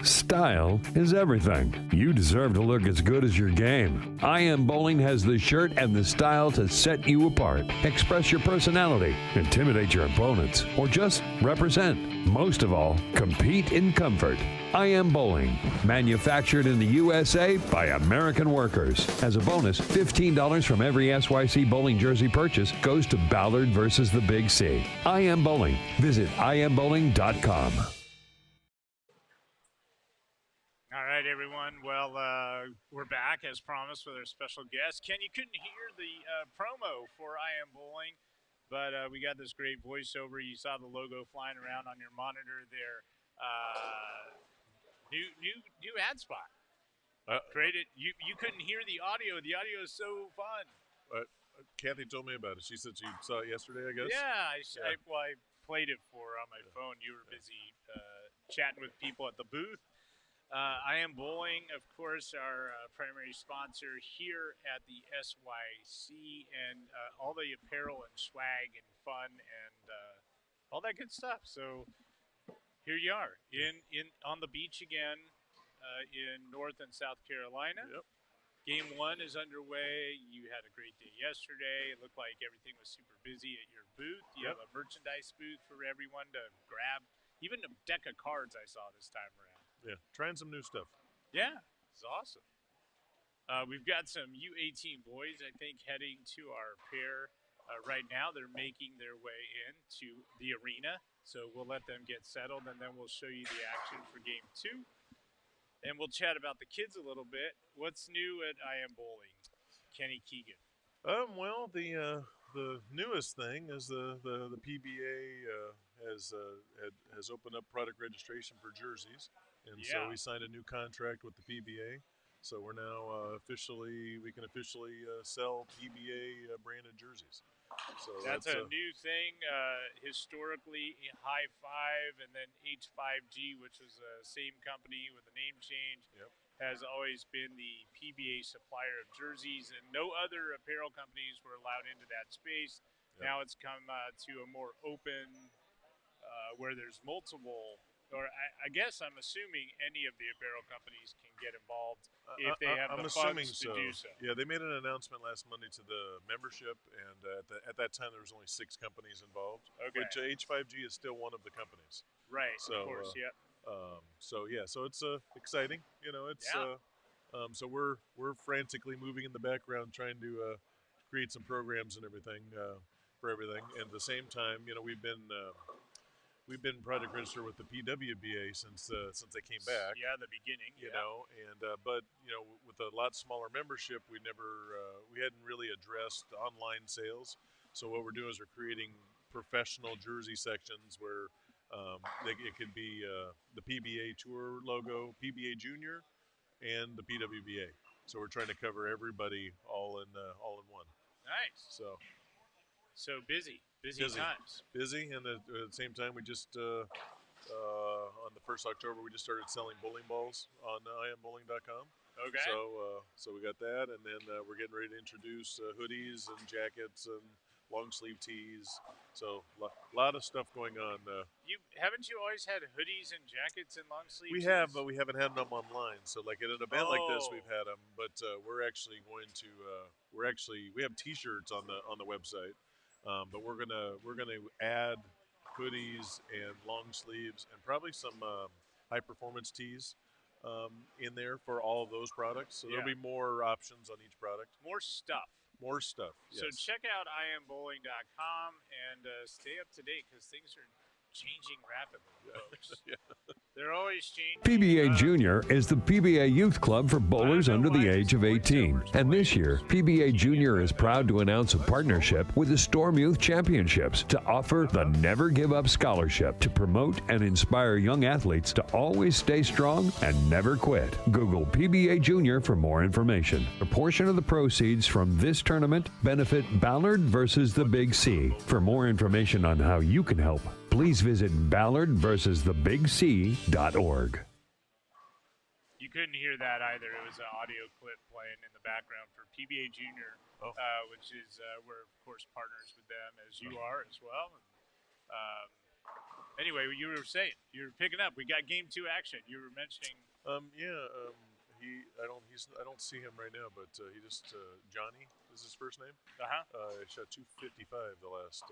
S1: Style is everything. You deserve to look as good as your game. I Am Bowling has the shirt and the style to set you apart. Express your personality, intimidate your opponents, or just represent. Most of all, compete in comfort. I Am Bowling, manufactured in the USA by American workers. As a bonus, $15 from every SYC Bowling jersey purchase goes to Ballard versus the Big C. I Am Bowling. Visit IamBowling.com.
S2: All right, everyone. Well, we're back as promised with our special guest. Ken, you couldn't hear the promo for I Am Bowling, but we got this great voiceover. You saw the logo flying around on your monitor there. New ad spot. Created. You couldn't hear the audio. The audio is so fun.
S5: Kathy told me about it. She said she saw it yesterday, I guess.
S2: Yeah, I played it for her on my phone. You were busy chatting with people at the booth. I Am Bowling, of course, our primary sponsor here at the SYC, and all the apparel and swag and fun and all that good stuff. So here you are on the beach again in North and South Carolina.
S5: Yep.
S2: Game 1 is underway. You had a great day yesterday. It looked like everything was super busy at your booth. You have a merchandise booth for everyone to grab. Even a deck of cards I saw this time around.
S5: Yeah, trying some new stuff.
S2: Yeah, it's awesome. We've got some U18 boys, I think, heading to our pair right now. They're making their way into the arena, so we'll let them get settled, and then we'll show you the action for Game 2. And we'll chat about the kids a little bit. What's new at I Am Bowling, Kenny Keegan?
S5: Well, the newest thing is the PBA has opened up product registration for jerseys, and so we signed a new contract with the PBA. So we're now we can officially sell PBA branded jerseys. So
S2: that's a new thing. Historically, High Five and then H5G, which is the same company with a name change, has always been the PBA supplier of jerseys, and no other apparel companies were allowed into that space. Now it's come to a more open, where there's multiple. Or I guess I'm assuming any of the apparel companies can get involved if they have the funds to do so.
S5: Yeah, they made an announcement last Monday to the membership, and at that time there was only 6 companies involved.
S2: Okay.
S5: Which H5G is still one of the companies.
S2: Right.
S5: So,
S2: of course.
S5: So it's exciting. You know, it's so we're frantically moving in the background trying to create some programs and everything for everything. And at the same time, you know, we've been product registered with the PWBA since they came back.
S2: Yeah, the beginning.
S5: You know, and but you know, with a lot smaller membership, we hadn't really addressed online sales. So what we're doing is we're creating professional jersey sections where it could be the PBA Tour logo, PBA Junior, and the PWBA. So we're trying to cover everybody all in one.
S2: Nice. So busy times.
S5: Busy, and at the same time, we just on the 1st October we just started selling bowling balls on IamBowling.com.
S2: Okay.
S5: So we got that, and then we're getting ready to introduce hoodies and jackets and long sleeve tees. So a lot of stuff going on.
S2: Haven't you always had hoodies and jackets and long sleeves?
S5: We have, but we haven't had them online. So like at an event like this, we've
S2: Oh.
S5: had them. But we're actually going to we have T-shirts on the website, but we're gonna add hoodies and long sleeves and probably some high performance tees in there for all of those products. So
S2: Yeah.
S5: there'll be more options on each product.
S2: More stuff.
S5: More stuff.
S2: So
S5: Yes.
S2: check out iambowling.com and stay up to date because things are changing rapidly, folks.
S5: Yeah.
S2: They're always changing.
S1: PBA Junior is the PBA Youth Club for bowlers under the age of 18. And this year, PBA Junior is proud to announce a partnership with the Storm Youth Championships to offer the Never Give Up Scholarship to promote and inspire young athletes to always stay strong and never quit. Google PBA Junior for more information. A portion of the proceeds from this tournament benefit Ballard versus the Big C. For more information on how you can help, please visit ballardversusthebigc.org.
S2: You couldn't hear that either. It was an audio clip playing in the background for PBA Junior, which is we're of course partners with them as you are as well. And, anyway, you were saying you were picking up. We got game 2 action. You were mentioning.
S5: I don't see him right now, but he just Johnny is his first name. He shot 255 the last.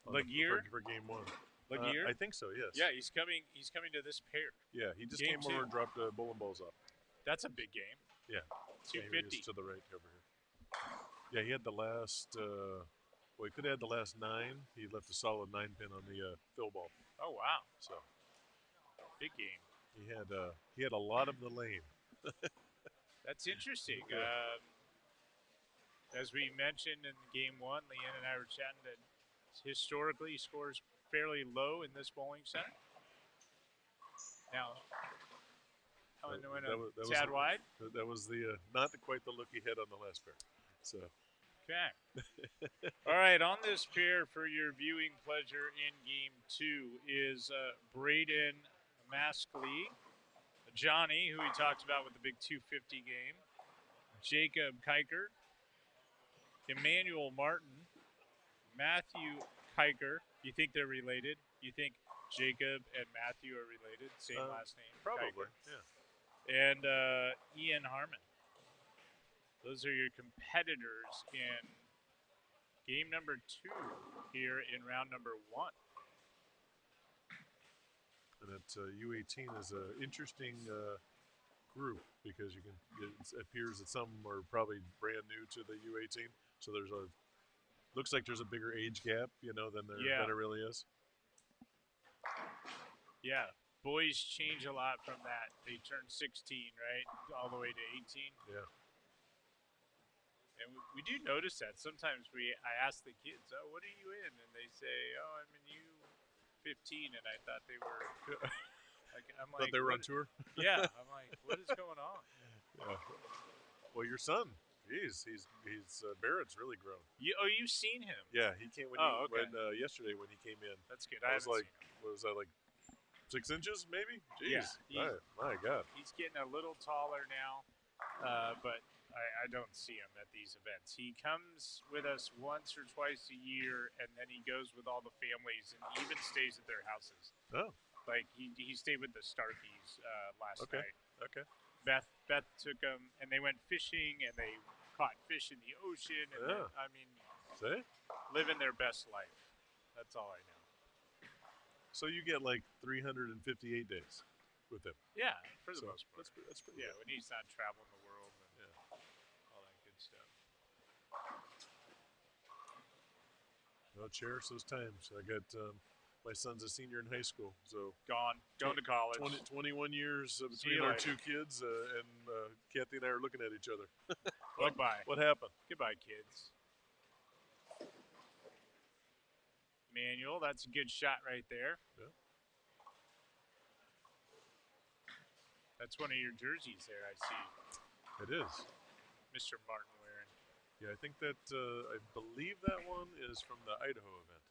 S2: Laguerre
S5: for game 1.
S2: Laguerre?
S5: I think so. Yes.
S2: Yeah, he's coming. He's coming to this pair.
S5: Yeah, he just
S2: Game
S5: came over
S2: 2.
S5: and dropped bowling balls off.
S2: That's a big game.
S5: Yeah.
S2: 250.
S5: He's to the right over here. Yeah, he had the last. He could have had the last 9. He left a solid 9-pin on the fill ball.
S2: Oh wow!
S5: So
S2: big game.
S5: He had a lot of the lane.
S2: That's interesting.
S5: Yeah.
S2: As we mentioned in game 1, Leanne and I were chatting that historically he scores fairly low in this bowling center. Now, tad wide.
S5: That was the not quite the look he had on the last pair. So.
S2: Okay. All right, on this pair for your viewing pleasure in game 2 is Braden Maskley, Johnny, who we talked about with the big 250 game, Jacob Kiker, Emmanuel Martin, Matthew Kiker. You think they're related? You think Jacob and Matthew are related? Same last name?
S5: Probably,
S2: Kiker.
S5: yeah.
S2: And Ian Harmon. Those are your competitors in game number 2 here in round number 1.
S5: And that U18 is an interesting group because it appears that some are probably brand new to the U18. So looks like there's a bigger age gap, than it really is.
S2: Yeah, boys change a lot from that. They turn 16, right, all the way to 18.
S5: Yeah.
S2: And we do notice that. Sometimes I ask the kids, "Oh, what are you in?" And they say, "Oh, I'm in U15." And I thought they were.
S5: Thought they were on tour.
S2: Yeah, I'm like, what is going on?
S5: Yeah. Well, your son, he's Barrett's really grown.
S2: You've seen him?
S5: Yeah, he came yesterday when he came in.
S2: That's good.
S5: I was like, what was that, like 6 inches maybe? Jeez.
S2: Yeah,
S5: my God.
S2: He's getting a little taller now, but I don't see him at these events. He comes with us once or twice a year, and then he goes with all the families and even stays at their houses.
S5: Oh.
S2: Like he stayed with the Starkeys last night.
S5: Okay.
S2: Beth took him, and they went fishing, and they caught fish in the ocean. And
S5: See?
S2: Living their best life. That's all I know.
S5: So you get like 358 days with him.
S2: Yeah, for the most part.
S5: That's pretty good.
S2: When he's not traveling the world and all that good stuff.
S5: Well, cherish those times. I got my son's a senior in high school, so
S2: going to college.
S5: 21 years between our 2 kids, and Kathy and I are looking at each other.
S2: Goodbye.
S5: What happened?
S2: Goodbye, kids. Manuel, that's a good shot right there.
S5: Yeah.
S2: That's one of your jerseys there, I see.
S5: It is.
S2: Mr. Martin wearing.
S5: Yeah, I think that, I believe that one is from the Idaho event.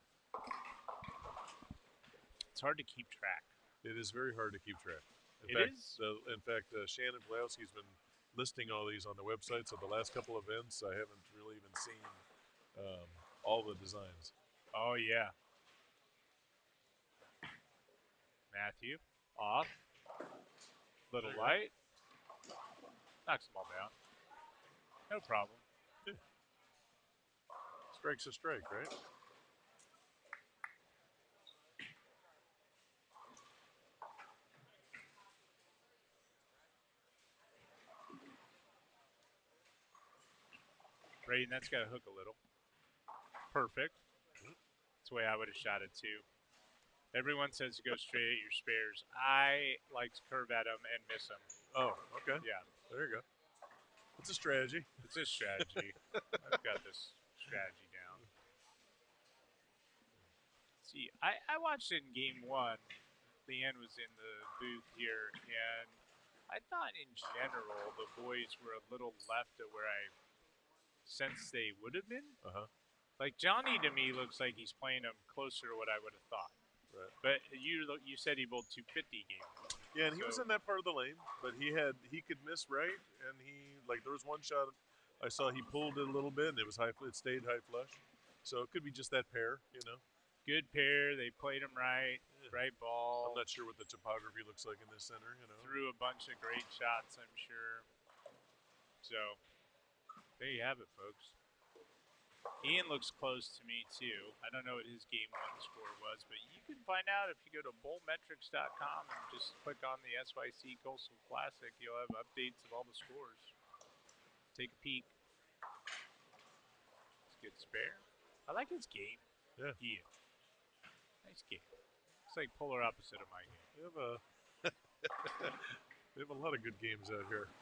S2: It's hard to keep track.
S5: It is very hard to keep track. In fact, Shannon Pulowski's been listing all these on the website, so the last couple events I haven't really even seen all the designs.
S2: Oh, yeah. Matthew, off. Little light. Knocks them all down. No problem.
S5: Yeah. Strike's a strike, right?
S2: Braden, that's got to hook a little. Perfect. That's the way I would have shot it, too. Everyone says to go straight at your spares. I like to curve at them and miss them.
S5: Oh, okay.
S2: Yeah.
S5: There you go. It's a strategy.
S2: It's a strategy. I've got this strategy down. See, I watched it in game one. Leanne was in the booth here, and I thought in general the boys were a little left of where I sensed they would have been.
S5: Uh-huh.
S2: Like Johnny to me looks like he's playing them closer to what I would have thought.
S5: Right.
S2: But you said he bowled 250 game one.
S5: Yeah, and he was in that part of the lane, but he could miss right, and there was one shot I saw he pulled it a little bit, and it stayed high flush, so it could be just that pair,
S2: Good pair. They played him right. Yeah. Right ball.
S5: I'm not sure what the topography looks like in this center.
S2: Threw a bunch of great shots, I'm sure. So there you have it, folks. Ian looks close to me, too. I don't know what his game one score was, but you can find out if you go to bowlmetrics.com and just click on the SYC Coastal Classic. You'll have updates of all the scores. Take a peek. It's a good spare. I like his game.
S5: Yeah.
S2: Nice game. It's like polar opposite of my game.
S5: We have a lot of good games out here.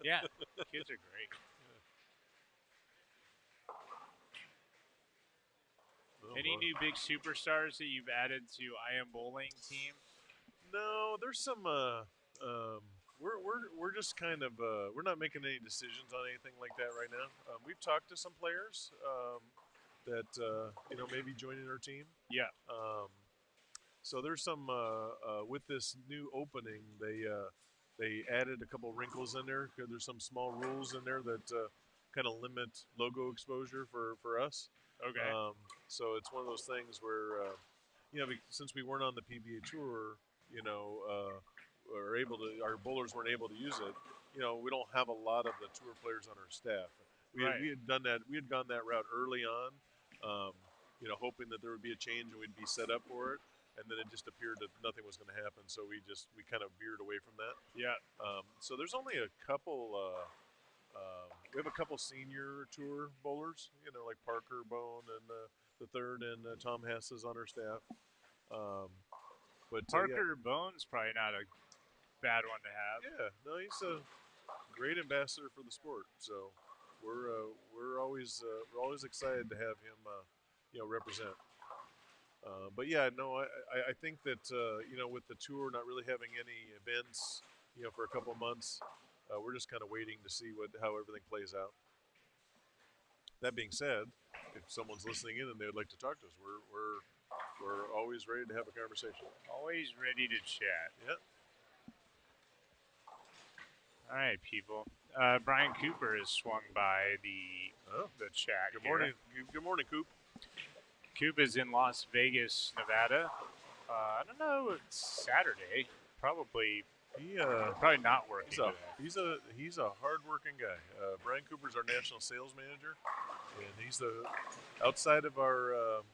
S2: Yeah, kids are great. Any new big superstars that you've added to I Am Bowling team?
S5: No, there's some. We're just kind of we're not making any decisions on anything like that right now. We've talked to some players that maybe joining our team.
S2: Yeah.
S5: So there's some with this new opening, they added a couple wrinkles in there. There's some small rules in there that kind of limit logo exposure for us.
S2: Okay.
S5: So it's one of those things where, since we weren't on the PBA tour, our bowlers weren't able to use it. We don't have a lot of the tour players on our staff. We had done that. We had gone that route early on, hoping that there would be a change and we'd be set up for it. And then it just appeared that nothing was going to happen. So we kind of veered away from that.
S2: Yeah.
S5: So there's only a couple. We have a couple senior tour bowlers, like Parker Bone and the third, and Tom Hess is on our staff. But
S2: Parker Bone's probably not a bad one to have.
S5: Yeah, no, he's a great ambassador for the sport. So we're always excited to have him, represent. But yeah, no, I think that with the tour not really having any events, for a couple of months. We're just kind of waiting to see how everything plays out. That being said, if someone's listening in and they would like to talk to us, we're always ready to have a conversation.
S2: Always ready to chat.
S5: Yeah.
S2: All right, people. Brian Cooper has swung by the chat.
S5: Good morning. Good morning, Coop.
S2: Coop is in Las Vegas, Nevada. I don't know. It's Saturday. Probably not working.
S5: He's a hardworking guy. Brian Cooper's our national sales manager, and he's outside of our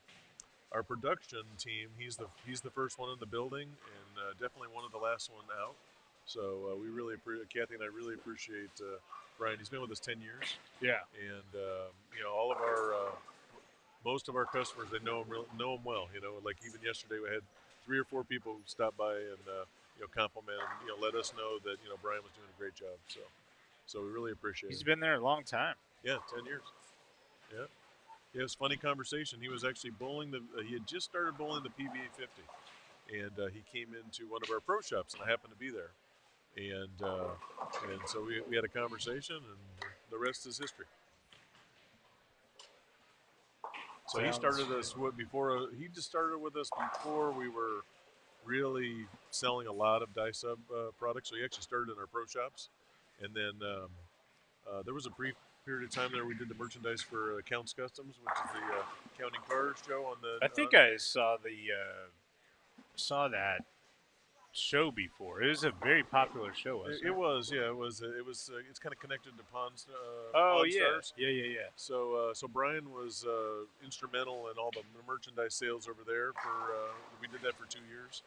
S5: production team. He's the first one in the building, and definitely one of the last one out. So we really appreciate Kathy and I really appreciate Brian. He's been with us 10 years.
S2: Yeah,
S5: and all of our most of our customers, they know him well. Like even yesterday we had 3 or 4 people stop by and compliment and let us know that Brian was doing a great job. So we really appreciate it.
S2: He's been there a long time.
S5: Yeah, 10 years. Yeah. It was a funny conversation. He was actually bowling he had just started bowling the PBA 50, and he came into one of our pro shops, and I happened to be there, and so we had a conversation, and the rest is history. So he started us before. He just started with us before we were really selling a lot of dye sub products. So he actually started in our pro shops, and then there was a brief period of time there, we did the merchandise for Counts Customs, which is the counting cars show on the.
S2: I think I saw saw that show before. It was a very popular show, wasn't it?
S5: It was, yeah, it was. It's kind of connected to Pawn
S2: Oh yeah,
S5: Stars.
S2: yeah.
S5: So Brian was instrumental in all the merchandise sales over there. We did that for 2 years,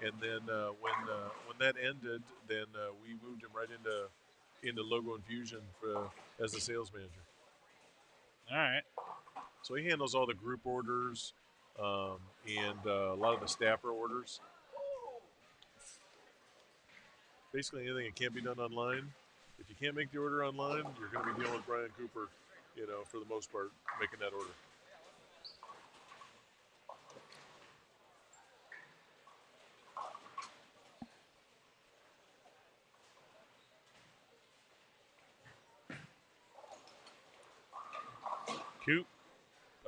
S5: and then when that ended, then we moved him right into Logo Infusion as the sales manager.
S2: All right.
S5: So he handles all the group orders and a lot of the staffer orders. Basically anything that can't be done online. If you can't make the order online, you're going to be dealing with Brian Cooper, for the most part, making that order.
S2: Coop,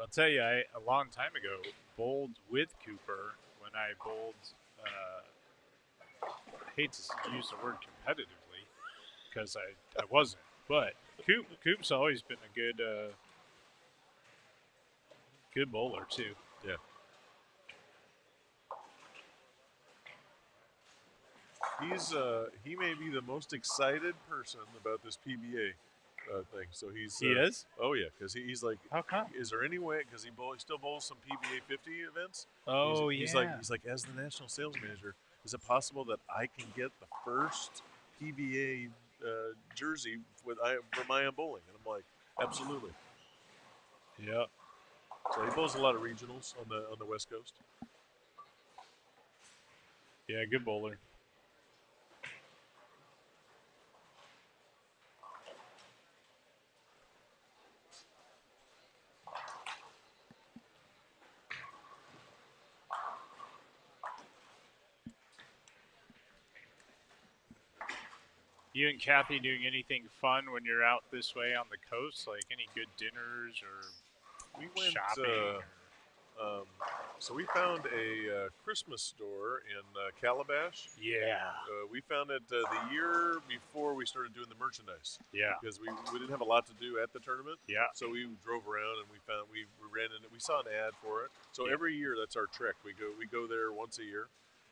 S2: I'll tell you, a long time ago, bowled with Cooper when I bowled. I hate to use the word competitively because I wasn't, but Coop's always been a good bowler too.
S5: Yeah. He may be the most excited person about this PBA thing. So
S2: He is?
S5: Oh yeah, because he's like,
S2: How come?
S5: is there any way? Because he still bowls some PBA 50 events.
S2: Oh
S5: he's
S2: yeah.
S5: He's like, as the national sales manager, is it possible that I can get the first PBA jersey for my own bowling? And I'm like, absolutely.
S2: Yeah.
S5: So he bowls a lot of regionals on the West Coast.
S2: Yeah, good bowler. You and Kathy doing anything fun when you're out this way on the coast? Like any good dinners or
S5: We went
S2: shopping?
S5: so we found a Christmas store in Calabash.
S2: Yeah.
S5: We found it the year before we started doing the merchandise.
S2: Yeah.
S5: Because we didn't have a lot to do at the tournament.
S2: Yeah.
S5: So we drove around and we ran into, we saw an ad for it. So
S2: Yeah.
S5: every year that's our trek. We go there once a year.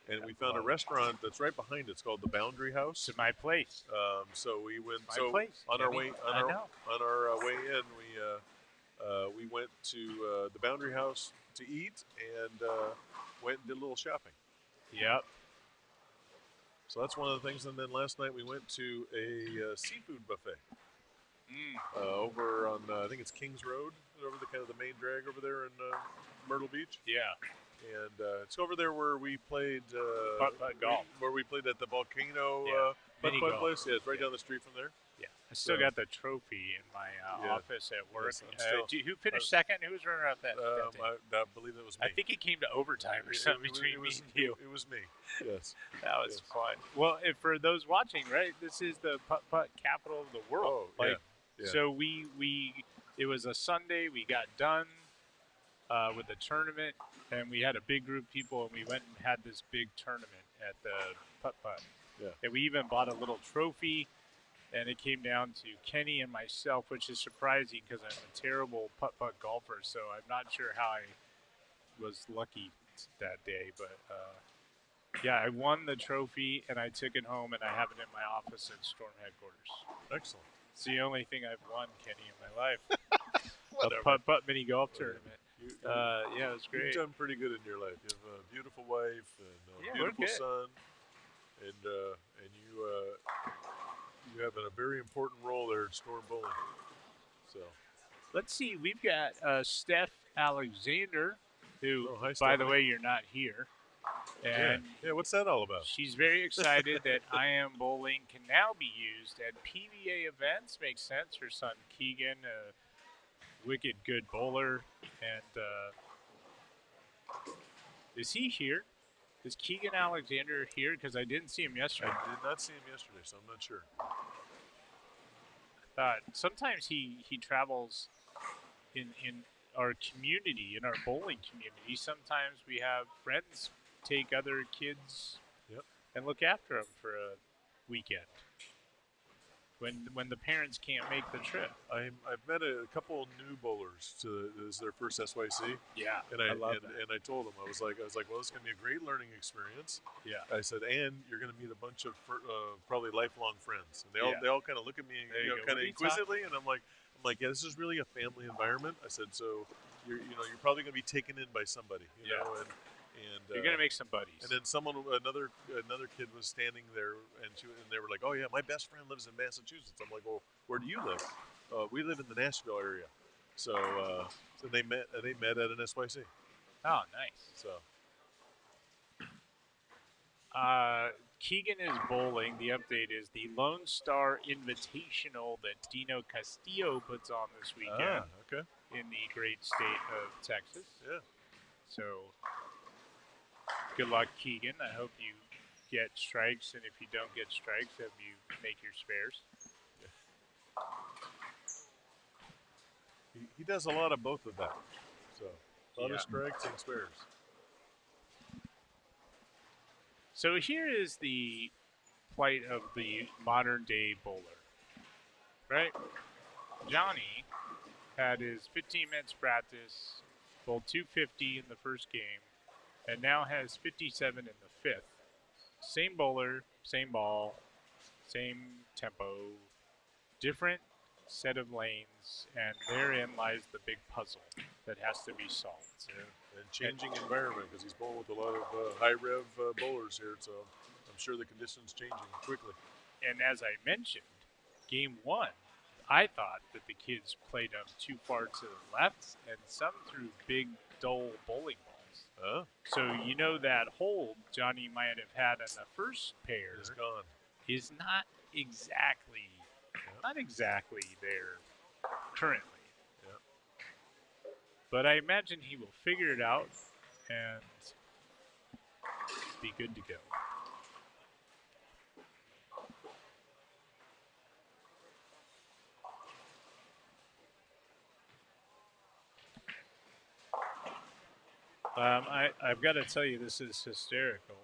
S5: And we found a restaurant that's right behind it. It's called the Boundary House.
S2: To my place.
S5: So we went.
S2: My place.
S5: On our way
S2: I
S5: way in, we went to the Boundary House to eat and went and did a little shopping.
S2: Yep.
S5: So that's one of the things. And then last night we went to a seafood buffet over on I think it's Kings Road, over the kind of the main drag over there in Myrtle Beach.
S2: Yeah.
S5: And it's over there where we played
S2: putt golf.
S5: Where we played at the Volcano putt place. Yeah, it's right down the street from there.
S2: Yeah, I still got the trophy in my office at work.
S5: Yes,
S2: who finished second? Who was runner up that day?
S5: I believe it was me.
S2: I think it came to overtime or something between me and you.
S5: It was me. Yes.
S2: That was fun. Well, and for those watching, right, this is the putt capital of the world.
S5: Oh, yeah.
S2: So it was a Sunday. We got done with the tournament, and we had a big group of people, and we went and had this big tournament at the putt.
S5: Yeah.
S2: And we even bought a little trophy. And it came down to Kenny and myself, which is surprising because I'm a terrible putt golfer. So I'm not sure how I was lucky that day. But, yeah, I won the trophy, and I took it home, and I have it in my office at Storm headquarters.
S5: Excellent.
S2: It's the only thing I've won, Kenny, in my life. A putt mini golf tournament. Yeah, it was great.
S5: You've done pretty good in your life. You have a beautiful wife and a beautiful son. And you have a very important role there at Storm Bowling. So,
S2: let's see. We've got Steph Alexander, who,
S5: hi,
S2: by the way, you're not here. And
S5: yeah, what's that all about?
S2: She's very excited that I Am Bowling can now be used at PBA events. Makes sense. Her son Keegan, a wicked good bowler, and is he here? Is Keegan Alexander here? Because I didn't see him yesterday.
S5: I did not see him yesterday, so I'm not sure.
S2: Sometimes he travels in our community, in our bowling community. Sometimes we have friends take other kids and look after them for a weekend. when the parents can't make the trip.
S5: I've met a couple new bowlers to this is their first SYC.
S2: Yeah,
S5: And I
S2: love
S5: and,
S2: that.
S5: and I told them I was like, well, it's going to be a great learning experience.
S2: Yeah.
S5: I said, and you're going to meet a bunch of probably lifelong friends. And
S2: Yeah.
S5: they all kind of look at me,
S2: There you go.
S5: kind of
S2: What are you
S5: inquisitively, and I'm like, yeah, this is really a family environment. I said, so you're probably going to be taken in by somebody, you know, and
S2: you're gonna make some buddies.
S5: And then another kid was standing there, and they were like, "Oh yeah, my best friend lives in Massachusetts." I'm like, "Well, where do you live?" We live in the Nashville area. So they met at an SYC.
S2: Oh, nice.
S5: So
S2: Keegan is bowling. The update is the Lone Star Invitational that Dino Castillo puts on this weekend
S5: okay.
S2: in the great state of Texas.
S5: Yeah.
S2: So good luck, Keegan. I hope you get strikes, and if you don't get strikes, I hope you make your spares.
S5: He does a lot of both of that. So a lot
S2: Yeah.
S5: of strikes and spares.
S2: So here is the plight of the modern day bowler, right? Johnny had his 15 minutes practice, bowled 250 in the first game, and now has 57 in the fifth. Same bowler, same ball, same tempo, different set of lanes, and therein lies the big puzzle that has to be solved.
S5: Yeah. And changing environment because he's bowling with a lot of high rev bowlers here, so I'm sure the conditions changing quickly.
S2: And as I mentioned, game one, I thought that the kids played them too far to the left, and some threw big, dull bowling balls. So that hold Johnny might have had in the first pair
S5: is gone.
S2: Is not exactly there currently.
S5: Yep.
S2: But I imagine he will figure it out and be good to go. I've got to tell you, this is hysterical.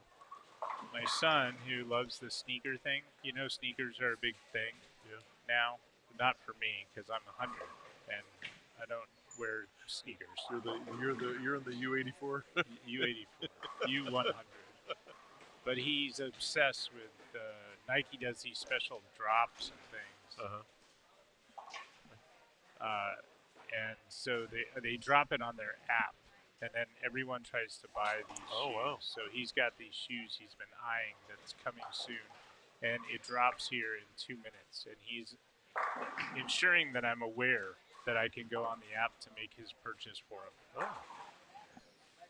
S2: My son, who loves the sneaker thing, sneakers are a big thing now. Not for me, because I'm 100 and I don't wear sneakers.
S5: You're in the U84.
S2: U84, U100. But he's obsessed with Nike. Does these special drops and things. And so they drop it on their app. And then everyone tries to buy these shoes.
S5: Wow.
S2: So he's got these shoes he's been eyeing that's coming soon. And it drops here in 2 minutes. And he's ensuring that I'm aware that I can go on the app to make his purchase for him.
S5: Oh.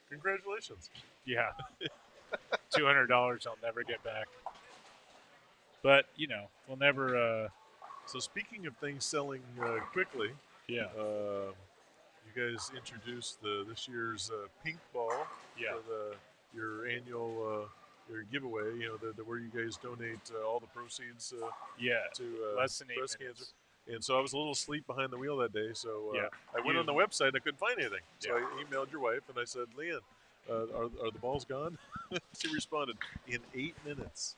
S5: Congratulations.
S2: Yeah. $200 I'll never get back. But, we'll never...
S5: So speaking of things selling quickly...
S2: Yeah.
S5: You guys introduced this year's pink ball for your annual your giveaway. Where you guys donate all the proceeds to
S2: less than 8
S5: breast
S2: minutes.
S5: cancer. And so I was a little asleep behind the wheel that day. So I went
S2: You-
S5: on the website and I couldn't find anything. So
S2: Yeah.
S5: I emailed your wife and I said, Leanne, are the balls gone? She responded in 8 minutes.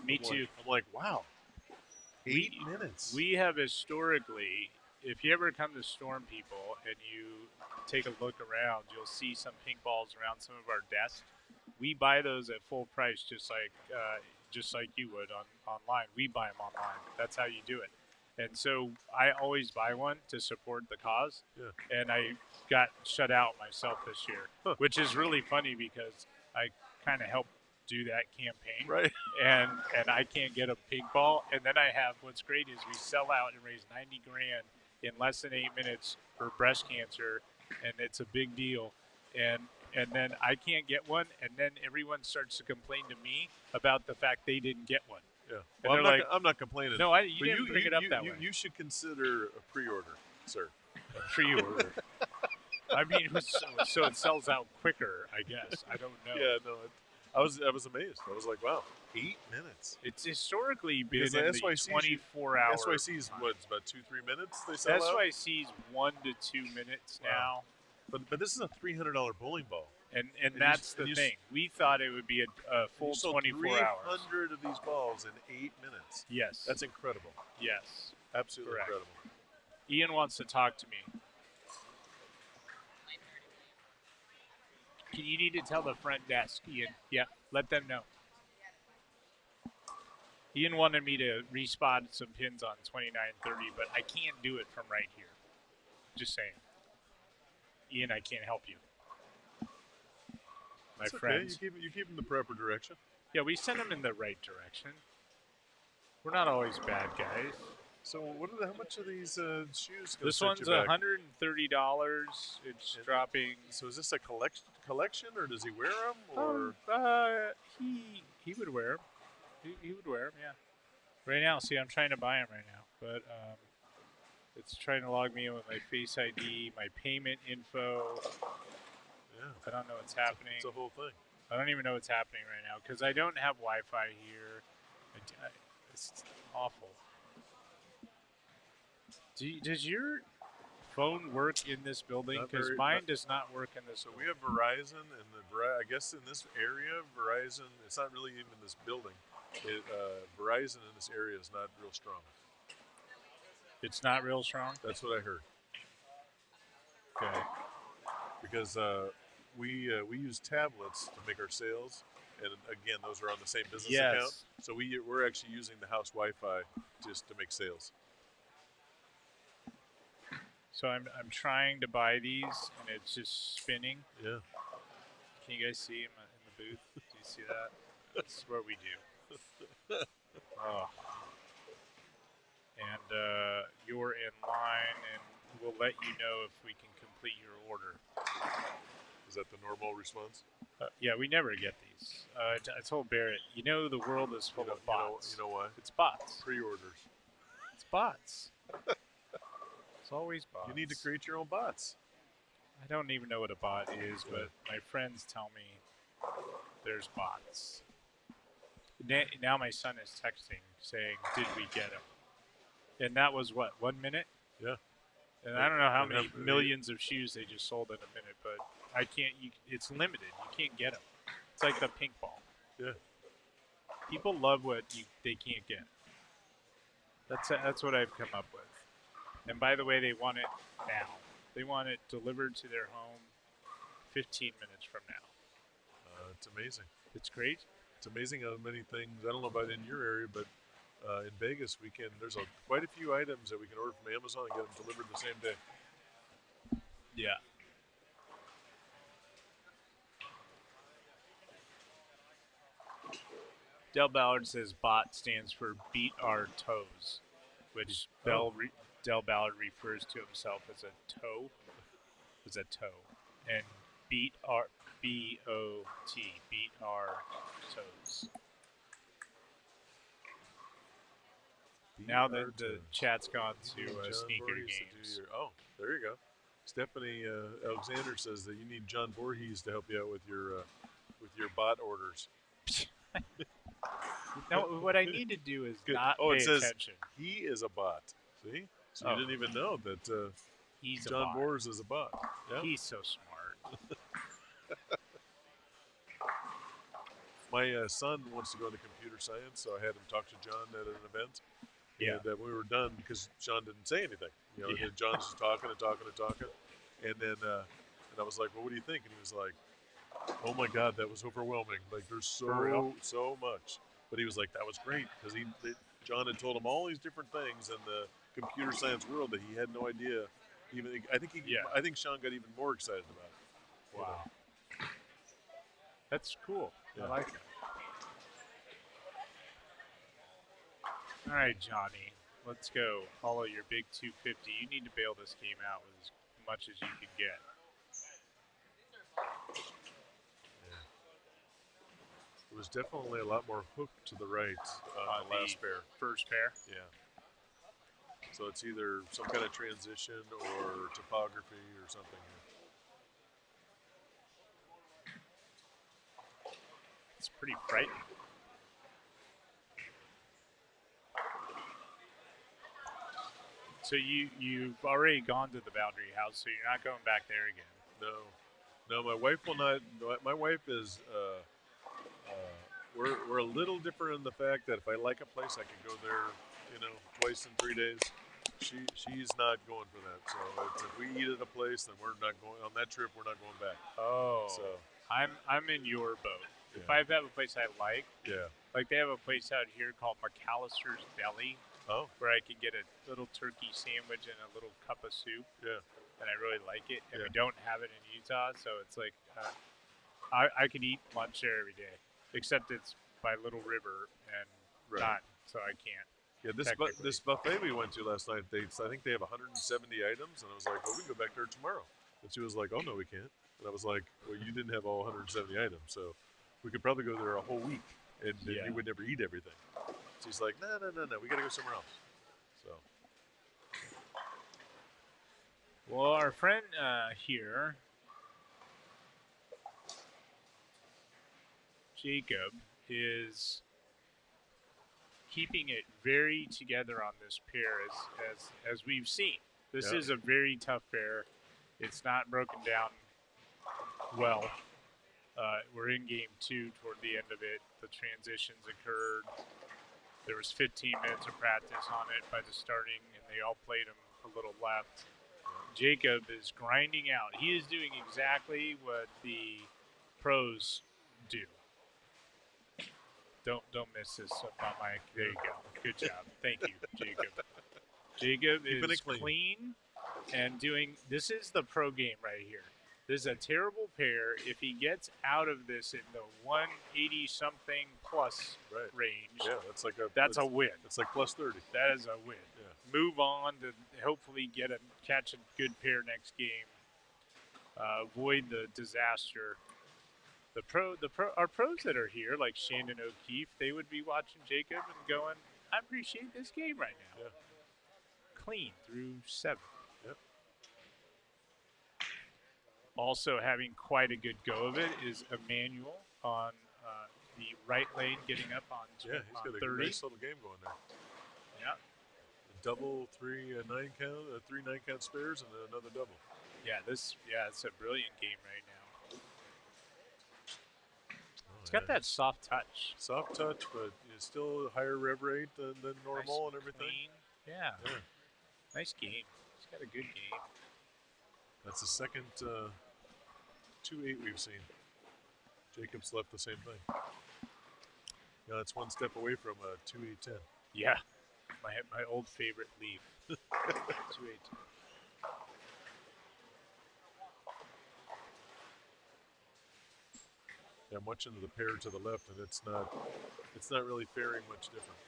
S2: Me too.
S5: I'm like, wow, 8 minutes.
S2: We have historically, if you ever come to Storm People and you take a look around, you'll see some pink balls around some of our desks. We buy those at full price, just like you would online. We buy them online. That's how you do it. And so I always buy one to support the cause.
S5: Yeah.
S2: And I got shut out myself this year, which is really funny because I kind of helped do that campaign.
S5: Right.
S2: And I can't get a pink ball. And then I have, what's great is we sell out and raise $90,000 in less than 8 minutes for breast cancer, and it's a big deal. And then I can't get one, and then everyone starts to complain to me about the fact they didn't get one.
S5: Yeah.
S2: And
S5: Well,
S2: they're
S5: I'm not complaining.
S2: No, you
S5: But
S2: didn't bring it up that way.
S5: You should consider a pre-order, sir.
S2: A pre-order. I mean, so it sells out quicker, I guess. I don't know.
S5: Yeah, no. I was amazed. I was like, wow, 8 minutes.
S2: It's historically been
S5: Because
S2: in
S5: the
S2: the
S5: SYC
S2: 24-hour.
S5: SYC's what, about 2-3 minutes they sell out?
S2: SYC's 1 to 2 minutes now.
S5: But this is a $300 bowling ball.
S2: And
S5: you-
S2: that's
S5: and
S2: the
S5: you s-
S2: thing. We thought it would be a
S5: And
S2: full
S5: you sold
S2: 24 hours.
S5: 300 of these balls in 8 minutes.
S2: Yes.
S5: That's incredible.
S2: Yes.
S5: Absolutely
S2: Correct.
S5: incredible.
S2: Ian wants to talk to me. You need to tell the front desk, Ian. Yeah, let them know. Ian wanted me to respot some pins on 2930, but I can't do it from right here. Just saying. Ian, I can't help you. My
S5: It's
S2: friends.
S5: okay. You keep in the proper direction.
S2: Yeah, we send them in the right direction. We're not always bad guys.
S5: So how much are these shoes going to
S2: This
S5: set
S2: one's
S5: you back?
S2: $130. It's dropping.
S5: So is this a collection, or does he wear them? Or
S2: He would wear them. He would wear them, yeah. Right now, see, I'm trying to buy them right now, but it's trying to log me in with my Face ID, my payment info.
S5: yeah,
S2: I don't know what's happening.
S5: it's a whole thing.
S2: I don't even know what's happening right now because I don't have Wi-Fi here. It's awful. Does your phone work in this building?
S5: Not
S2: Because
S5: very-
S2: mine
S5: not-
S2: does not work in this.
S5: So we have Verizon, and I guess in this area, Verizon. It's not really even this building. Verizon in this area is not real strong.
S2: It's not real strong.
S5: That's what I heard.
S2: Okay.
S5: Because we use tablets to make our sales, and again, those are on the same business
S2: Yes.
S5: account. So we're actually using the house Wi-Fi just to make sales.
S2: So I'm trying to buy these and it's just spinning.
S5: Yeah.
S2: Can you guys see in the booth? Do you see that? That's what we do. Oh. And you're in line, and we'll let you know if we can complete your order.
S5: Is that the normal response?
S2: Yeah, we never get these. I told Barrett, the world is full of bots.
S5: You know why?
S2: It's bots.
S5: Pre-orders.
S2: It's bots. It's always bots.
S5: You need to create your own bots.
S2: I don't even know what a bot is,
S5: Yeah.
S2: but my friends tell me there's bots. Now my son is texting saying, "Did we get him?" And that was what, 1 minute?
S5: Yeah.
S2: And I don't know how
S5: And
S2: many
S5: have-
S2: millions of shoes they just sold in a minute, but I can't. It's limited. You can't get them. It's like the pink ball.
S5: Yeah.
S2: People love what they can't get. That's what I've come up with. And by the way, they want it now. They want it delivered to their home 15 minutes from now.
S5: It's amazing.
S2: It's great.
S5: It's amazing how many things. I don't know about in your area, but in Vegas, there's quite a few items that we can order from Amazon and get them delivered the same day.
S2: Yeah. Del Ballard says bot stands for beat our toes, which Del Ballard refers to himself as a toe. And beat our B-O-T, beat our toes. Now that the chat's gone to
S5: John
S2: sneaker
S5: Voorhees to do
S2: games.
S5: there you go. Stephanie Alexander says that you need John Voorhees to help you out with your bot orders.
S2: No, what I need to do is
S5: Good.
S2: not
S5: Oh,
S2: pay
S5: it says
S2: attention.
S5: he is a bot. See? So
S2: Oh.
S5: you didn't even know that
S2: He's a
S5: John
S2: bot.
S5: Voorhees is a bot. Yeah.
S2: He's so smart.
S5: My son wants to go into computer science, so I had him talk to John at an event.
S2: Yeah.
S5: And we were done because John didn't say anything.
S2: Yeah.
S5: And John was talking. And then and I was like, well, what do you think? And he was like, oh my God, that was overwhelming. Like there's so much. But he was like, that was great because John had told him all these different things in the computer science world that he had no idea. I think Sean got even more excited about it.
S2: Wow. That's cool.
S5: Yeah.
S2: I like it. All right, Johnny. Let's go. Follow your big 250. You need to bail this game out with as much as you can get.
S5: It was definitely a lot more hooked to the right
S2: On
S5: the last
S2: the
S5: pair.
S2: First pair.
S5: Yeah. So it's either some kind of transition or topography or something.
S2: It's pretty frightening. So you've already gone to the Boundary House, so you're not going back there again.
S5: No, my wife will not. My wife is. We're a little different in the fact that if I like a place, I can go there, twice in 3 days. She's not going for that. So if we eat at a place, then we're not going on that trip. We're not going back.
S2: Oh,
S5: So
S2: I'm in your boat. If
S5: Yeah.
S2: I have a place I
S5: yeah.
S2: like they have a place out here called McAllister's Deli,
S5: Oh
S2: where I can get a little turkey sandwich and a little cup of soup,
S5: yeah.
S2: and I really like it. And
S5: Yeah.
S2: we don't have it in Utah, so it's like I could eat lunch there every day, except it's by Little River and
S5: Right.
S2: not, so I can't.
S5: Yeah,
S2: Technically.
S5: this buffet we went to last night, I think they have 170 items, and I was like, well, we can go back there tomorrow. And she was like, oh no, we can't. And I was like, well, you didn't have all 170 items, so we could probably go there a whole week, and
S2: Yeah.
S5: you would never eat everything. She's like, no, we got to go somewhere else. So
S2: Well, our friend here, Jacob, is keeping it very together on this pair as we've seen. This
S5: Yeah.
S2: is a very tough pair. It's not broken down well. We're in game 2 toward the end of it. The transitions occurred. There was 15 minutes of practice on it by the starting, and they all played him a little left. Jacob is grinding out. He is doing exactly what the pros do. Don't miss this about my. There you go. Good job. Thank you, Jacob. Jacob
S5: Keeping
S2: is
S5: it clean.
S2: clean and doing. This is the pro game right here. This is a terrible pair. If he gets out of this in the 180 something plus
S5: Right.
S2: range,
S5: yeah, that's
S2: a win.
S5: It's like plus 30.
S2: That is a win.
S5: Yeah.
S2: Move on to hopefully catch a good pair next game. Avoid the disaster. Our pros that are here, like Shandon O'Keefe, they would be watching Jacob and going, I appreciate this game right now.
S5: Yeah.
S2: Clean through 7.
S5: Yep.
S2: Also having quite a good go of it is Emmanuel on the right lane, getting up on,
S5: Yeah, he's
S2: on
S5: got a
S2: 30.
S5: nice little game going there.
S2: Yeah.
S5: Double, 3 9 count, 3 9 count spares, and then another double.
S2: Yeah, it's a brilliant game right now.
S5: Oh,
S2: It's got that soft touch.
S5: soft touch, but it's still a higher rev rate than normal
S2: Nice,
S5: and everything.
S2: clean. Yeah.
S5: Yeah.
S2: Nice game. He's got a good game.
S5: That's the second 2-8 we've seen. Jacob's left the same thing. Yeah, that's one step away from a 2-8-10.
S2: Yeah. My old favorite leaf. 2-8.
S5: Yeah, I'm watching the pair to the left, and it's not really faring much different.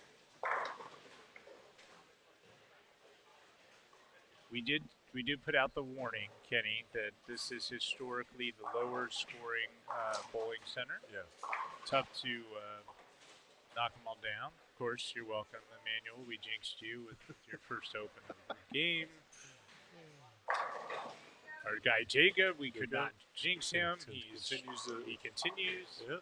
S2: We did put out the warning, Kenny, that this is historically the lower scoring bowling center.
S5: Yeah. Tough
S2: Tough to knock them all down. Of course, you're welcome, Emmanuel. We jinxed you with your first open of the game. Our guy Jacob, we could not jinx him. He continues.
S5: Yeah.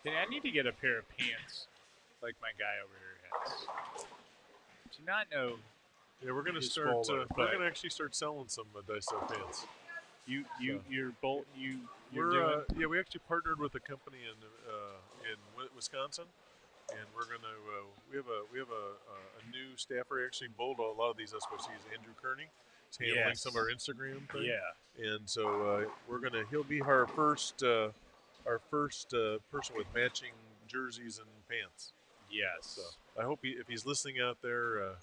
S2: Kenny, I need to get a pair of pants like my guy over here has. Do not know.
S5: Yeah, we're gonna
S2: His
S5: start.
S2: bowler,
S5: We're
S2: but-
S5: gonna actually start selling some Daiso pants.
S2: You're
S5: We're
S2: doing.
S5: yeah, we actually partnered with a company in Wisconsin, and we're gonna we have a new staffer actually bowled a lot of these SYCs. Andrew Kearney, he's handling
S2: Yes.
S5: some of our Instagram thing.
S2: Yeah.
S5: And so he'll be our first person with matching jerseys and pants.
S2: Yes.
S5: So I hope if he's listening out there,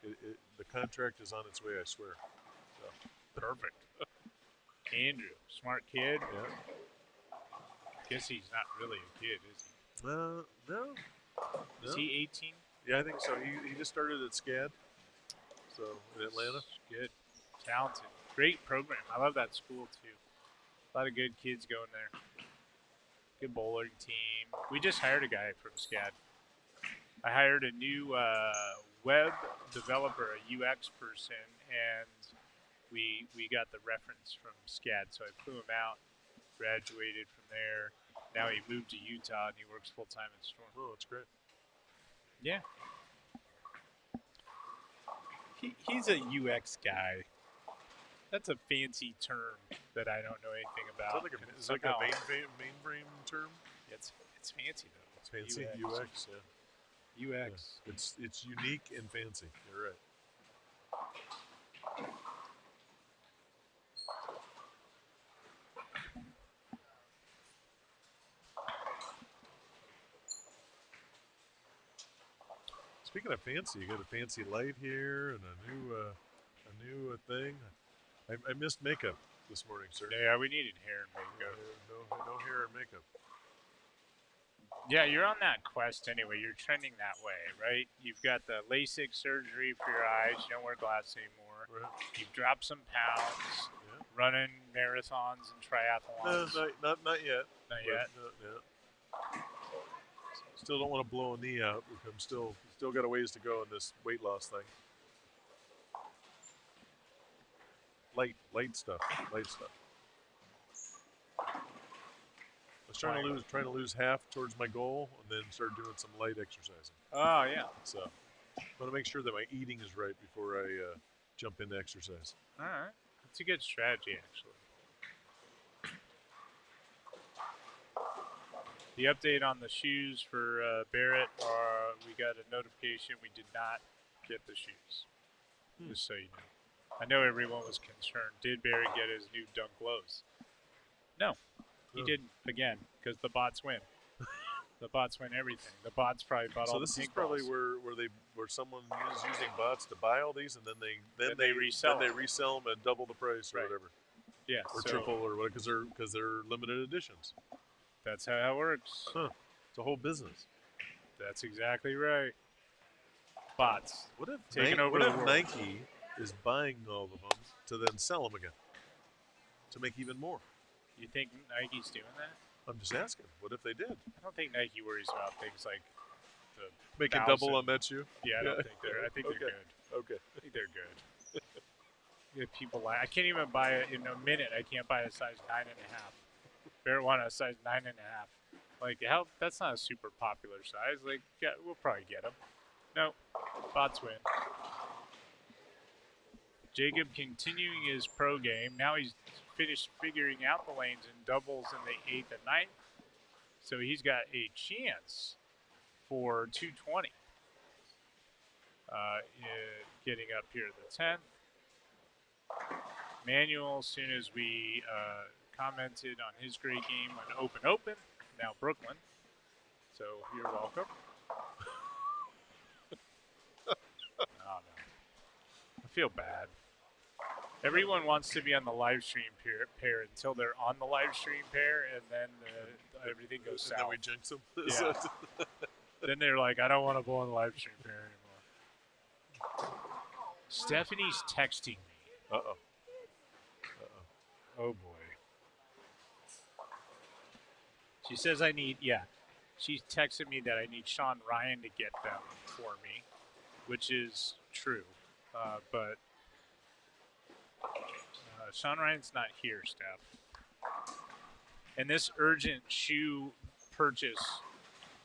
S5: the contract is on its way. I swear. So,
S2: Perfect. Andrew, smart kid.
S5: yeah.
S2: Guess he's not really a kid, is he?
S5: No.
S2: Is he 18?
S5: Yeah, I think so. He just started at SCAD, so in Atlanta.
S2: Good. Talented. Great program. I love that school, too. A lot of good kids going there. Good bowling team. We just hired a guy from SCAD. I hired a new web developer, a UX person, and we got the reference from SCAD. So I flew him out, graduated from there. Now he moved to Utah and he works full time at Storm.
S5: Oh, that's great.
S2: Yeah. He's a UX guy. That's a fancy term that I don't know anything about.
S5: Is that like a mainframe term?
S2: It's fancy though.
S5: It's fancy. UX, yeah.
S2: UX.
S5: Yeah. It's unique and fancy. You're right. Speaking of fancy, you got a fancy light here and a new thing. I missed makeup this morning, sir.
S2: Yeah, we needed hair and makeup.
S5: No hair and makeup.
S2: Yeah, you're on that quest anyway. You're trending that way, right? You've got the LASIK surgery for your eyes. You don't wear glasses anymore.
S5: Right.
S2: You've dropped some pounds, running marathons and triathlons.
S5: No, not yet.
S2: Not yet?
S5: No. Still don't want to blow a knee out. I'm still got a ways to go in this weight loss thing. Light stuff. I was trying to lose half towards my goal, and then start doing some light exercising.
S2: Oh yeah.
S5: So I want to make sure that my eating is right before I jump into exercise.
S2: All right. That's a good strategy, actually. The update on the shoes for Barrett we got a notification we did not get the shoes. Just so you know. I know everyone was concerned. Did Barrett get his new Dunk lows? No, he didn't. Again, because the bots win. The bots win everything. The bots probably bought all the pink
S5: So this is probably
S2: balls.
S5: where someone is using bots to buy all these, and then they
S2: resell
S5: them at double the price or whatever.
S2: Yeah,
S5: or triple or whatever, because they're limited editions.
S2: That's how it works.
S5: Huh. It's a whole business.
S2: That's exactly right. Bots.
S5: What if
S2: world.
S5: Nike is buying all of them to then sell them again to make even more?
S2: You think Nike's doing that?
S5: I'm just asking. What if they did?
S2: I don't think Nike worries about things like the
S5: Make it double on that shoe?
S2: Yeah, I don't think they're. I think they're good.
S5: Okay.
S2: I think they're good. If people I can't even buy it in a minute. I can't buy a size 9.5. Barrett wanted a size 9.5. Like, how? That's not a super popular size. Like, yeah, we'll probably get them. No, bots win. Jacob continuing his pro game. Now he's finished figuring out the lanes in doubles in the 8th and 9th. So he's got a chance for 220. Getting up here to the 10th. Manuel, as soon as we commented on his great game on Open, now Brooklyn. So you're welcome. Oh, no. I feel bad. Everyone wants to be on the live stream pair until they're on the live stream pair, and then everything goes south.
S5: And then we jinx them.
S2: Yeah. Then they're like, I don't want to go on the live stream pair anymore. Stephanie's texting me.
S5: Uh-oh.
S2: Oh, boy. She says she texted me that I need Sean Ryan to get them for me, which is true. But Sean Ryan's not here, Steph. And this urgent shoe purchase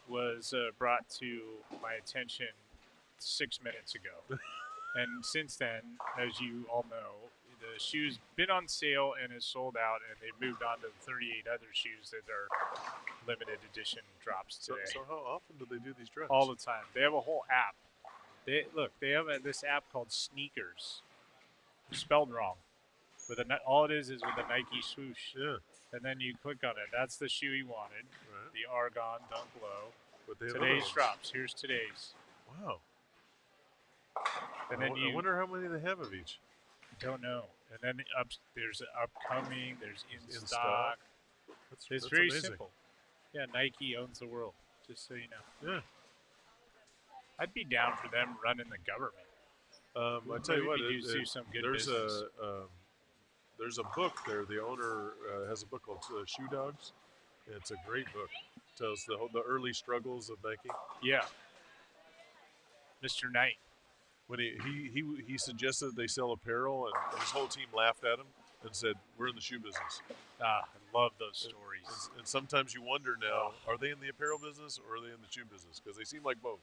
S2: was brought to my attention 6 minutes ago. And since then, as you all know, the shoe's been on sale and is sold out, and they've moved on to 38 other shoes that are limited edition drops today.
S5: So how often do they do these drops?
S2: All the time. They have a whole app. They have this app called Sneakers, spelled wrong. All it is with a Nike swoosh.
S5: Yeah.
S2: And then you click on it. That's the shoe he wanted,
S5: right.
S2: The Argon Dunk Low.
S5: But they have
S2: today's drops. Here's today's.
S5: Wow.
S2: And then
S5: I wonder how many they have of each.
S2: Don't know. And then there's upcoming. There's in stock. It's
S5: that's
S2: very
S5: amazing.
S2: simple. Yeah, Nike owns the world. Just so you know.
S5: Yeah.
S2: I'd be down for them running the government.
S5: I tell you what,
S2: do some good business.
S5: There's a book there. The owner has a book called Shoe Dogs. It's a great book. It tells the early struggles of Nike.
S2: Yeah. Mr. Knight.
S5: When he suggested they sell apparel, and his whole team laughed at him and said, "We're in the shoe business."
S2: Ah, I love those stories.
S5: And sometimes you wonder now, are they in the apparel business or are they in the shoe business? Because they seem like both.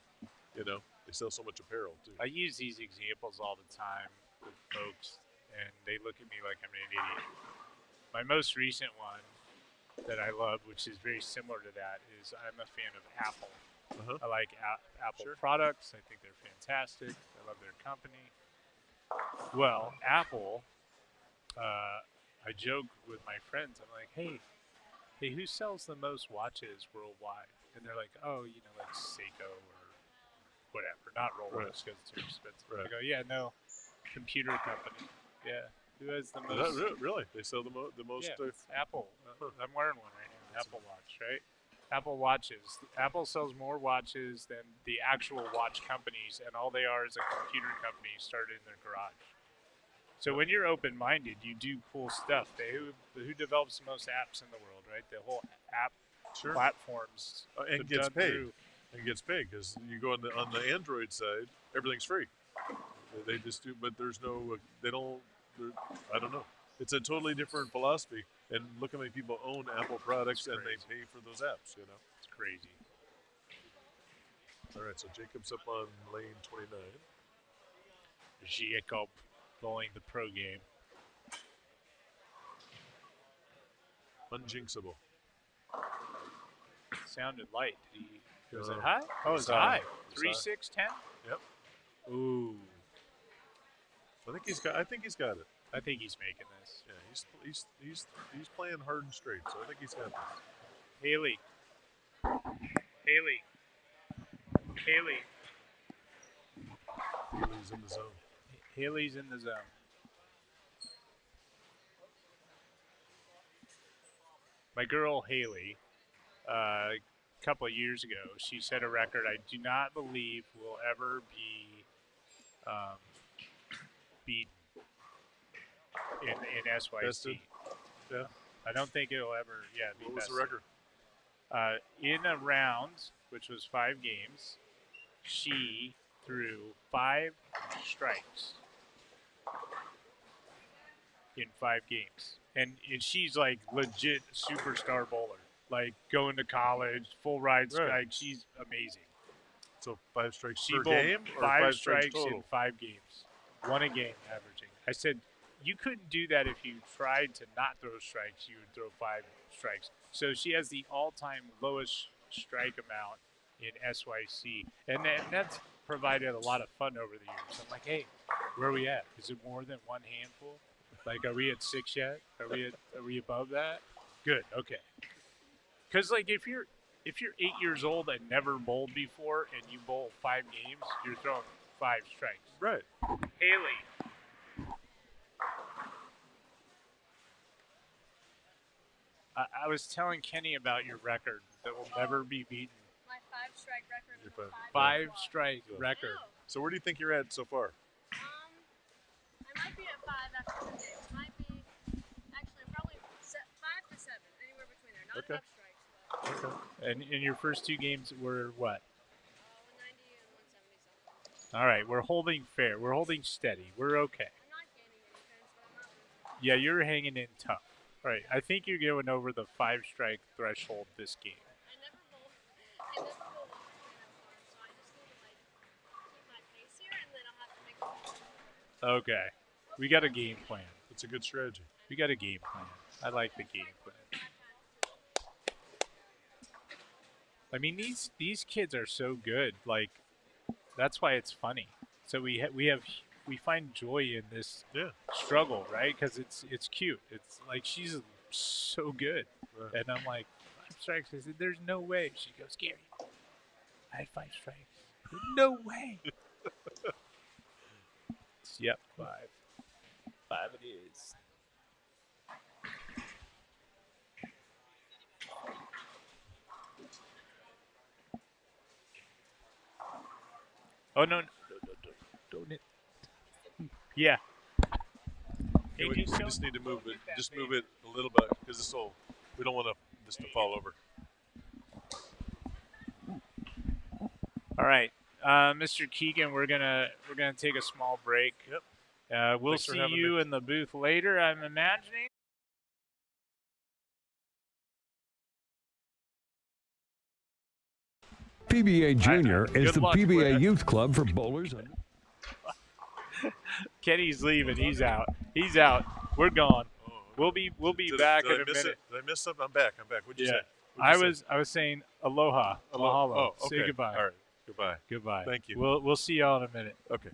S5: They sell so much apparel too.
S2: I use these examples all the time with folks, and they look at me like I'm an idiot. My most recent one that I love, which is very similar to that, is I'm a fan of Apple. I like Apple products. I think they're fantastic. I love their company. Well, Apple, I joke with my friends. I'm like, hey, who sells the most watches worldwide? And they're like, oh, like Seiko or whatever, not Rolex because it's too expensive. I go, yeah, no, computer company. Yeah, who has the most?
S5: Really? They sell the most?
S2: Yeah, it's Apple. I'm wearing one right now. Apple Watch, right? Apple watches. Apple sells more watches than the actual watch companies, and all they are is a computer company started in their garage. So when you're open-minded, you do cool stuff. Who develops the most apps in the world, right? The whole app platforms
S5: and gets paid. And gets paid because you go on the Android side, everything's free. They just do, but there's no. They don't. I don't know. It's a totally different philosophy. And look how many people own Apple products and they pay for those apps.
S2: It's crazy.
S5: All right, so Jacob's up on lane 29.
S2: Jacob bowling the pro game.
S5: Unjinxable.
S2: Sounded light. Was it high? Oh, it's high. 3-6-10.
S5: Yep.
S2: Ooh.
S5: I think he's got it.
S2: I think he's making this.
S5: Yeah, he's playing hard and straight, so I think he's got this.
S2: Haley.
S5: Haley's in the zone.
S2: Haley's in the zone. My girl Haley, a couple of years ago, she set a record I do not believe will ever be beaten in SYC.
S5: Bested? Yeah.
S2: I don't think it'll ever, be
S5: What was
S2: bested.
S5: the record?
S2: In a round, which was 5 games, she threw 5 strikes in 5 games. And she's like legit superstar bowler. Like going to college, full ride strike. She's amazing.
S5: So 5 strikes
S2: She
S5: per
S2: bowled
S5: game or
S2: 5
S5: strikes
S2: strikes
S5: total?
S2: in 5 games. 1 a game averaging. I said, you couldn't do that if you tried to not throw strikes. You would throw 5 strikes. So she has the all-time lowest strike amount in SYC. And that's provided a lot of fun over the years. I'm like, hey, where are we at? Is it more than 1 handful? Like, are we at 6 yet? Are we above that? Good. Okay. Because like if you're 8 years old and never bowled before and you bowl 5 games, you're throwing 5 strikes.
S5: Right.
S2: Haley. I was telling Kenny about your record that will never be beaten.
S6: My 5-strike record.
S5: Your
S2: 5-strike record.
S5: So where do you think you're at so far?
S6: I might be at 5 after 2 games. Might be, actually, probably 5 to 7, anywhere between there. Not enough strikes. But,
S2: And in your first 2 games were what?
S6: 190 and 170 something.
S2: All right, we're holding fair. We're holding steady. We're okay.
S6: I'm not gaining any pins, but I'm not losing.
S2: Yeah, you're hanging in tough. All right, I think you're going over the 5-strike threshold this game.
S6: I never bowl over 3 that far, so I just need to, keep my pace here, and then I'll have to make a move.
S2: Okay, we got a game plan.
S5: It's a good strategy.
S2: We got a game plan. I like the game plan. I mean, these kids are so good. Like, that's why it's funny. So we find joy in this struggle, right? Because it's cute. It's like she's so good, and I'm like 5 strikes. I said, "There's no way." She goes, "Gary, I had 5 strikes. No way." Yep, 5. 5 it is. Oh no! Don't hit. Yeah. Hey,
S5: we just need to move it. Just move it a little bit because we don't want this to fall over.
S2: All right, Mr. Keegan, we're gonna take a small break.
S5: Yep.
S2: We'll
S5: Thanks for
S2: see
S5: having
S2: you
S5: me.
S2: in the booth later, I'm imagining.
S1: PBA Junior is
S2: good
S1: the
S2: luck,
S1: PBA
S2: Brad.
S1: youth club for bowlers.
S2: Kenny's leaving. He's out. He's out. We're gone.
S5: Oh,
S2: We'll be
S5: did
S2: back
S5: did
S2: in
S5: I
S2: a
S5: miss
S2: minute.
S5: It? Did I miss something? I'm back. What'd you
S2: Yeah.
S5: say? What'd you say?
S2: I was saying aloha, mahalo.
S5: Oh, okay.
S2: Say goodbye.
S5: All right. Goodbye.
S2: Goodbye.
S5: Thank you.
S2: We'll see y'all in a minute.
S5: Okay.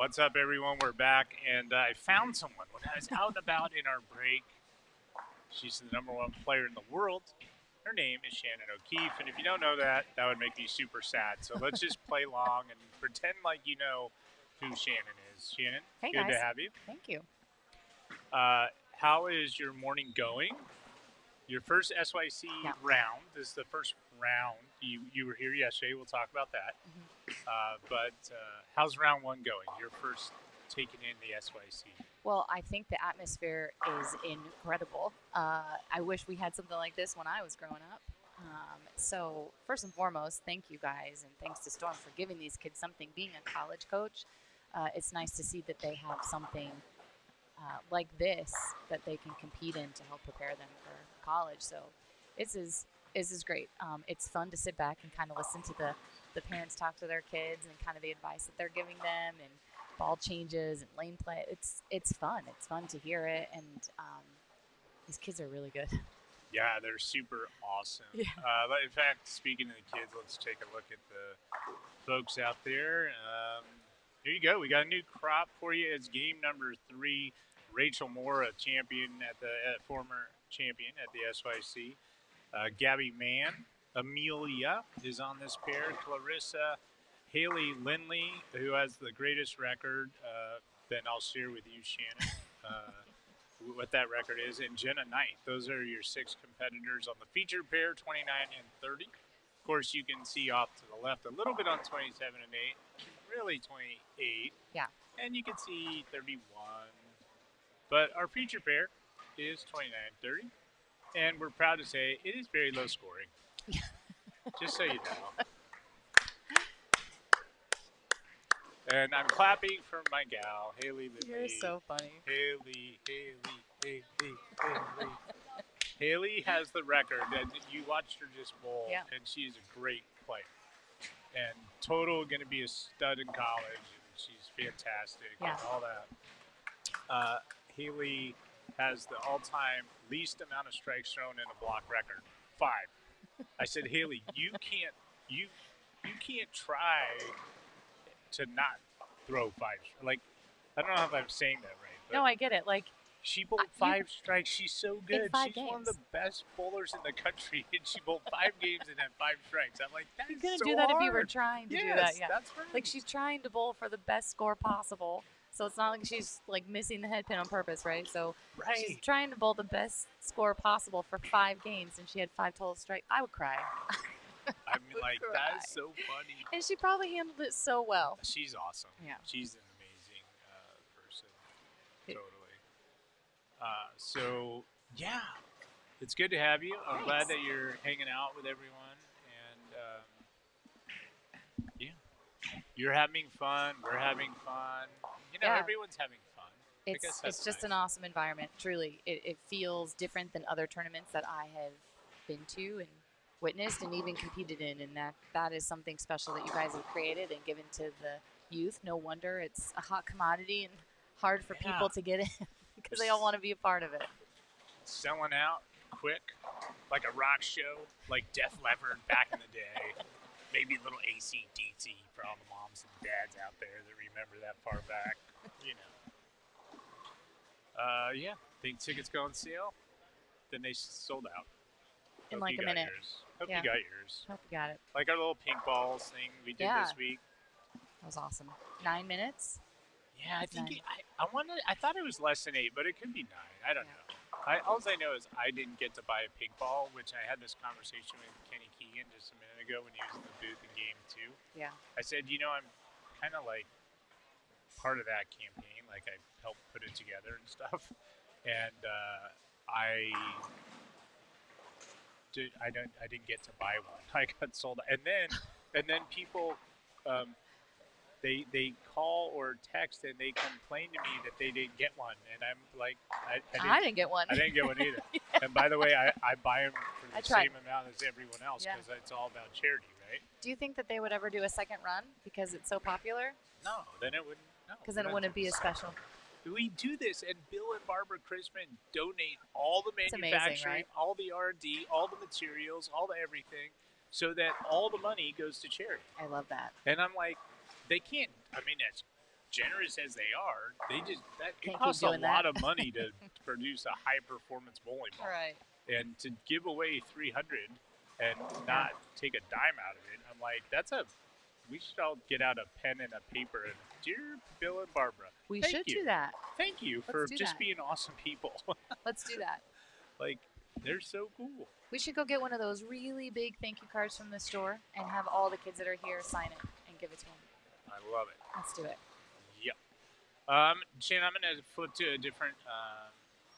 S2: What's up, everyone? We're back, and I found someone when I was out and about in our break. She's the #1 player in the world. Her name is Shannon O'Keefe, and if you don't know that, that would make me super sad. So let's just play along and pretend like you know who Shannon is. Shannon,
S3: Hey,
S2: good
S3: guys.
S2: to have you.
S3: Thank you.
S2: How is your morning going? Your first SYC round. This is the first round. You were here yesterday. We'll talk about that. But how's round 1 going? Your first taking in the SYC.
S3: Well, I think the atmosphere is incredible. I wish we had something like this when I was growing up. So first and foremost, thank you guys, and thanks to Storm for giving these kids something. Being a college coach, it's nice to see that they have something like this that they can compete in to help prepare them for college. So this is great. It's fun to sit back and kind of listen to the parents talk to their kids and kind of the advice that they're giving them and ball changes and lane play. It's fun. It's fun to hear it, and these kids are really good.
S2: Yeah, they're super awesome.
S3: Yeah.
S2: In fact, speaking of the kids, let's take a look at the folks out there. Here you go. We got a new crop for you. It's game number 3. Rachel Moore, a champion former champion at the SYC. Gabby Mann, Amelia is on this pair. Clarissa, Haley Lindley, who has the greatest record that I'll share with you, Shannon, what that record is, and Jenna Knight. Those are your 6 competitors on the featured pair, 29 and 30. Of course, you can see off to the left a little bit on 27 and 8, really 28.
S3: Yeah.
S2: And you can see 31. But our featured pair is 29 and 30. And we're proud to say it is very low scoring. Just so you know. And I'm clapping for my gal, Haley Lindley.
S3: You're so funny.
S2: Haley. Haley has the record. And you watched her just bowl, and she's a great player. And total going to be a stud in college, and she's fantastic and all that. Haley has the all-time least amount of strikes thrown in a block record, 5. I said, Haley, you can't try to not throw 5. Like, I don't know if I'm saying that right. But
S3: No, I get it. Like,
S2: she bowled 5 strikes. She's so good. She's
S3: games.
S2: one of the best bowlers in the country, and she bowled 5 games and had 5 strikes. I'm like, that
S3: you
S2: is
S3: couldn't
S2: so
S3: do that
S2: hard.
S3: if you were trying to do that. Yeah,
S2: that's right.
S3: Like, she's trying to bowl for the best score possible. So it's not like she's like missing the head pin on purpose, right? So she's trying to bowl the best score possible for 5 games, and she had 5 total strikes. I would cry.
S2: I mean, like, that is so funny.
S3: And she probably handled it so well.
S2: She's awesome.
S3: Yeah.
S2: She's an amazing person. Totally. So, yeah. It's good to have you. I'm glad that you're hanging out with everyone. And, yeah. You're having fun. We're having fun. You know, everyone's having fun.
S3: It's just an awesome environment. Truly, it feels different than other tournaments that I have been to and witnessed and even competed in, and that is something special that you guys have created and given to the youth. No wonder it's a hot commodity and hard for people to get in because they all want to be a part of it.
S2: Selling out quick, like a rock show, like Def Leppard back in the day. Maybe a little AC/DC for all the moms and dads out there that remember that far back. You know. Yeah. Think tickets go on sale? Then they sold out.
S3: In
S2: Hope
S3: like
S2: you
S3: a
S2: got
S3: minute.
S2: Yours. Hope you got yours.
S3: Hope you got it.
S2: Like our little pink balls thing we did this week.
S3: That was awesome. 9 minutes?
S2: Yeah, I think I thought it was less than 8, but it could be 9. I don't know. All I know is I didn't get to buy a pink ball, which I had this conversation with Kenny Keegan just a minute ago when he was in the booth in game 2.
S3: Yeah.
S2: I said, I'm kind of like part of that campaign. Like I helped put it together and stuff. And I didn't get to buy one. I got sold. And then people they call or text and they complain to me that they didn't get one, and I'm like, I
S3: didn't get one.
S2: I didn't get one either. And by the way, I buy them for the same amount as everyone else because it's all about charity, right?
S3: Do you think that they would ever do a second run because it's so popular?
S2: No, then it wouldn't. No,
S3: because then it wouldn't be as special.
S2: We do this, and Bill and Barbara Chrisman donate all the manufacturing, all the R&D, all the materials, all the everything, so that all the money goes to charity.
S3: I love that.
S2: And I'm like, they can't. I mean, generous as they are, it
S3: Can't keep
S2: costs a
S3: doing
S2: lot
S3: that.
S2: of money to produce a high performance bowling ball.
S3: Right.
S2: And to give away 300 and not take a dime out of it, I'm like, we should all get out a pen and a paper and, dear Bill and Barbara,
S3: We
S2: thank
S3: should
S2: you.
S3: do that.
S2: Thank you
S3: Let's
S2: for
S3: do
S2: just
S3: that.
S2: being awesome people.
S3: Let's do that.
S2: Like, they're so cool.
S3: We should go get one of those really big thank you cards from the store and have all the kids that are here sign it and give it to them.
S2: I love it.
S3: Let's do it.
S2: Yep. Shane, I'm going to flip to a different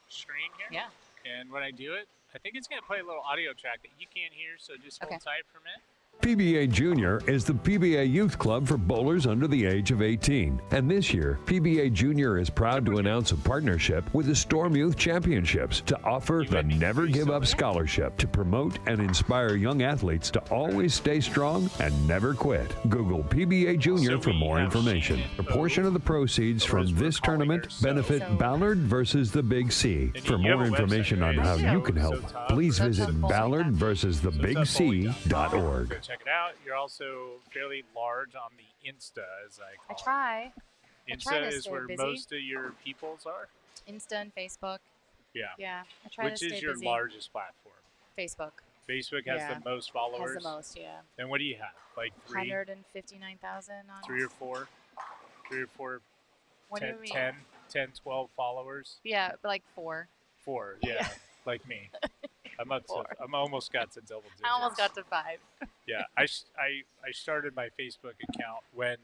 S2: screen here.
S3: Yeah.
S2: And when I do it, I think it's going to play a little audio track that you can't hear, so just hold tight for a minute.
S1: PBA Junior is the PBA Youth Club for bowlers under the age of 18. And this year, PBA Junior is proud to announce a partnership with the Storm Youth Championships to offer the Never Give Up Scholarship to promote and inspire young athletes to always stay strong and never quit. Google PBA Junior for more information. A portion of the proceeds from this tournament benefit Ballard versus the Big C. For more information on how you can help, please visit ballardversusthebigc.org.
S2: Check it out. You're also fairly large on the Insta, as I call
S3: I try.
S2: it.
S3: I try
S2: Insta
S3: to
S2: is
S3: stay
S2: where
S3: busy.
S2: most of your peoples are.
S3: Insta and Facebook.
S2: Yeah.
S3: Yeah. I try
S2: Which
S3: to stay
S2: is your
S3: busy.
S2: largest platform?
S3: Facebook.
S2: Facebook has
S3: Yeah.
S2: the most followers.
S3: Has the most, yeah.
S2: And what do you have? Like
S3: 159,000 on
S2: three or four,
S3: What
S2: 10,
S3: do you mean?
S2: 10, 12 followers?
S3: Yeah, but like 4.
S2: 4, yeah, like me. I'm almost got to double digits.
S3: I almost got to 5.
S2: Yeah, I started my Facebook account when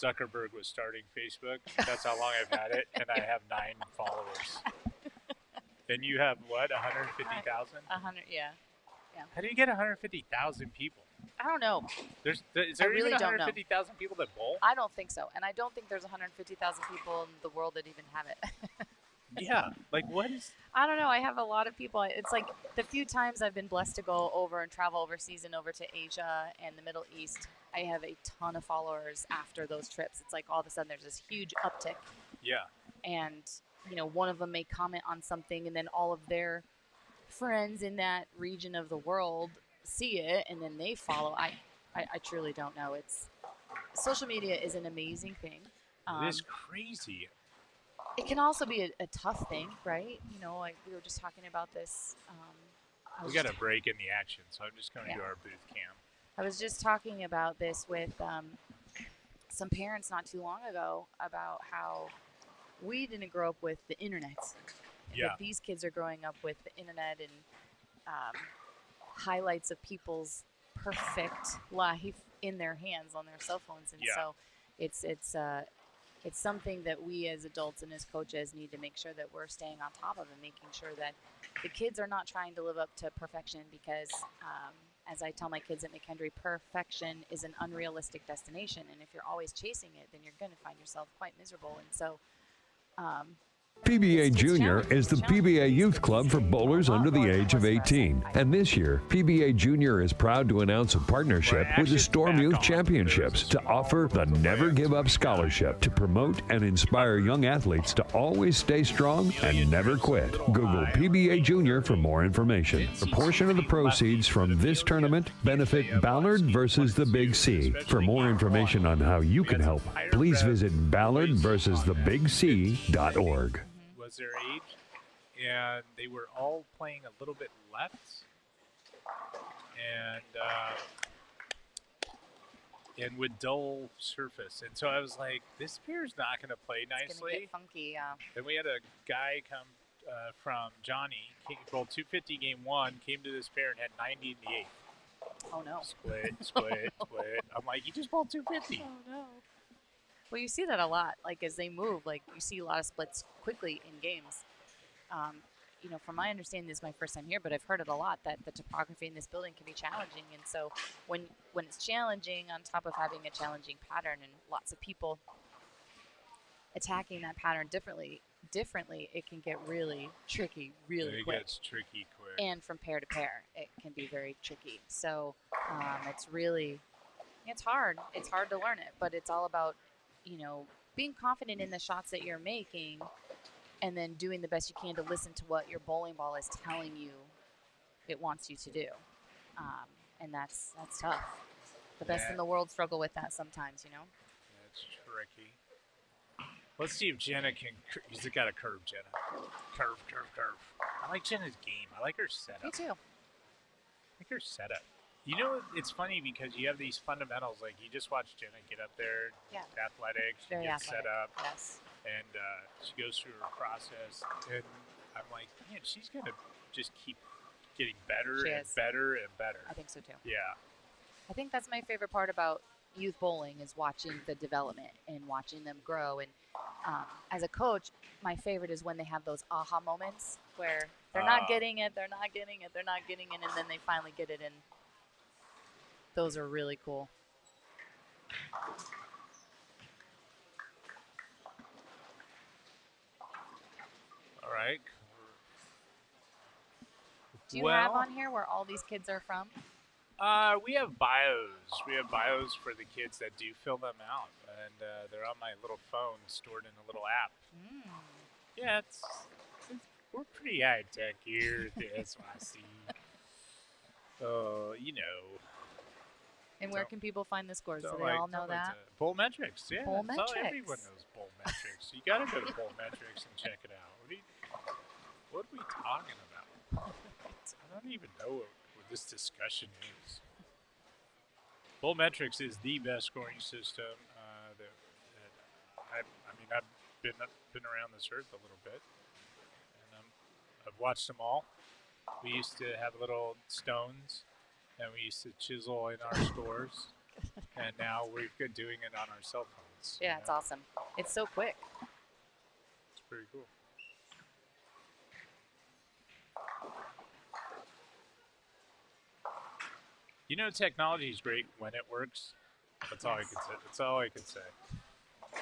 S2: Zuckerberg was starting Facebook. That's how long I've had it, and I have 9 followers. Then you have what? 150,000?
S3: 100, yeah.
S2: How do you get 150,000 people?
S3: I don't know.
S2: Is
S3: I
S2: there
S3: really
S2: even
S3: don't know.
S2: 150,000 people that bowl?
S3: I don't think so, and I don't think there's 150,000 people in the world that even have it.
S2: Yeah, like what is?
S3: I don't know. I have a lot of people. It's like the few times I've been blessed to go over and travel overseas and over to Asia and the Middle East, I have a ton of followers after those trips. It's like all of a sudden there's this huge uptick.
S2: Yeah.
S3: And, one of them may comment on something and then all of their friends in that region of the world see it and then they follow. I truly don't know. Social media is an amazing thing.
S2: It is crazy.
S3: It can also be a tough thing, right? Like we were just talking about this.
S2: We got a break in the action, so I'm just going to do our booth cam.
S3: I was just talking about this with some parents not too long ago about how we didn't grow up with the internet.
S2: Yeah.
S3: But these kids are growing up with the internet and highlights of people's perfect life in their hands on their cell phones, and so it's something that we as adults and as coaches need to make sure that we're staying on top of and making sure that the kids are not trying to live up to perfection because, as I tell my kids at McHenry, perfection is an unrealistic destination. And if you're always chasing it, then you're going to find yourself quite miserable. And so
S1: PBA Junior is the PBA Youth Club for bowlers under the age of 18. And this year, PBA Junior is proud to announce a partnership with the Storm Youth Championships to offer the Never Give Up Scholarship to promote and inspire young athletes to always stay strong and never quit. Google PBA Junior for more information. A portion of the proceeds from this tournament benefit Ballard versus the Big C. For more information on how you can help, please visit ballardversusthebigc.org.
S2: Was their age, and they were all playing a little bit left, and with dull surface, and so I was like, this pair's not going to play nicely.
S3: it's going to get funky, yeah.
S2: Then we had a guy come from Johnny, bowled 250 game 1, came to this pair and had 90 in the 8th.
S3: Oh, no.
S2: Split. I'm like, he just bowled 250.
S3: Oh, no. Well, you see that a lot. Like, as they move, like, you see a lot of splits quickly in games. From my understanding, this is my first time here, but I've heard it a lot, that the topography in this building can be challenging. And so when it's challenging, on top of having a challenging pattern and lots of people attacking that pattern differently, it can get really tricky really quick.
S2: It gets tricky quick.
S3: And from pair to pair, it can be very tricky. So it's hard. It's hard to learn it, but it's all about being confident in the shots that you're making and then doing the best you can to listen to what your bowling ball is telling you it wants you to do. And that's tough. The best in the world struggle with that sometimes,
S2: That's tricky. Let's see if Jenna can. He's got a curve, Jenna. Curve. I like Jenna's game. I like her setup.
S3: Me too.
S2: I like her setup. You know, it's funny because you have these fundamentals. Like you just watch Jenna get up there,
S3: Yeah.
S2: athletic, she
S3: Very
S2: gets
S3: athletic.
S2: set up,
S3: Yes.
S2: and she goes through her process. And I'm like, man, she's gonna just keep getting better
S3: She
S2: and
S3: is.
S2: better and better.
S3: I think so too.
S2: Yeah.
S3: I think that's my favorite part about youth bowling is watching the development and watching them grow. And as a coach, my favorite is when they have those aha moments where they're not getting it, and then they finally get it. And those are really cool.
S2: All right.
S3: Do you have on here where all these kids are from?
S2: We have bios. We have bios for the kids that do fill them out, and they're on my little phone, stored in a little app. Yeah, we're pretty high tech here at the SYC. You know.
S3: And where can people find the scores? Do
S2: Don't
S3: they all know that?
S2: Bowlmetrics, yeah.
S3: Bowlmetrics.
S2: Everyone knows Bowlmetrics. You got to go to Bowlmetrics and check it out. What are we talking about? I don't even know what this discussion is. Bowlmetrics is the best scoring system that I've been around this earth a little bit, and I've watched them all. We used to have little stones, and we used to chisel in our scores, and now we're good doing it on our cell phones.
S3: Yeah, it's awesome. It's so quick.
S2: It's pretty cool. You know, technology is great when it works. That's all I can say. That's all I can say.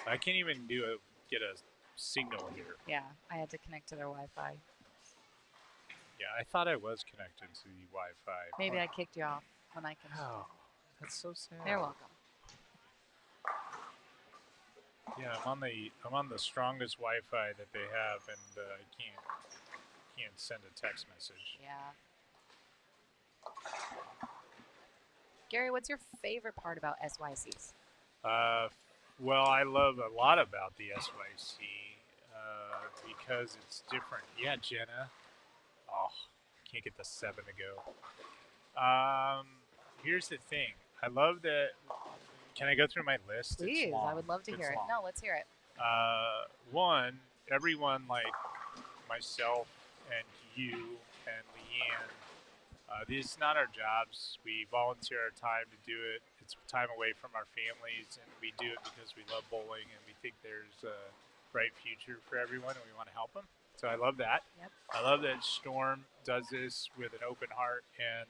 S2: I can't even get a signal here.
S3: Yeah, I had to connect to their Wi-Fi.
S2: Yeah, I thought I was connected to the Wi-Fi.
S3: Maybe I kicked you off when I connected.
S2: Oh, that's so sad.
S3: You're welcome.
S2: Yeah, I'm on the strongest Wi-Fi that they have, and I can't send a text message.
S3: Yeah. Gary, what's your favorite part about SYCs?
S2: Well, I love a lot about the SYC because it's different. Yeah, Jenna. Oh, can't get the 7 to go. Here's the thing. I love that. Can I go through my list?
S3: Please, I would love to hear it.
S2: long.
S3: No, let's hear it.
S2: One, everyone like myself and you and Leanne, this is not our jobs. We volunteer our time to do it. It's time away from our families, and we do it because we love bowling and we think there's a bright future for everyone, and we want to help them. So I love that.
S3: Yep.
S2: I love that Storm does this with an open heart, and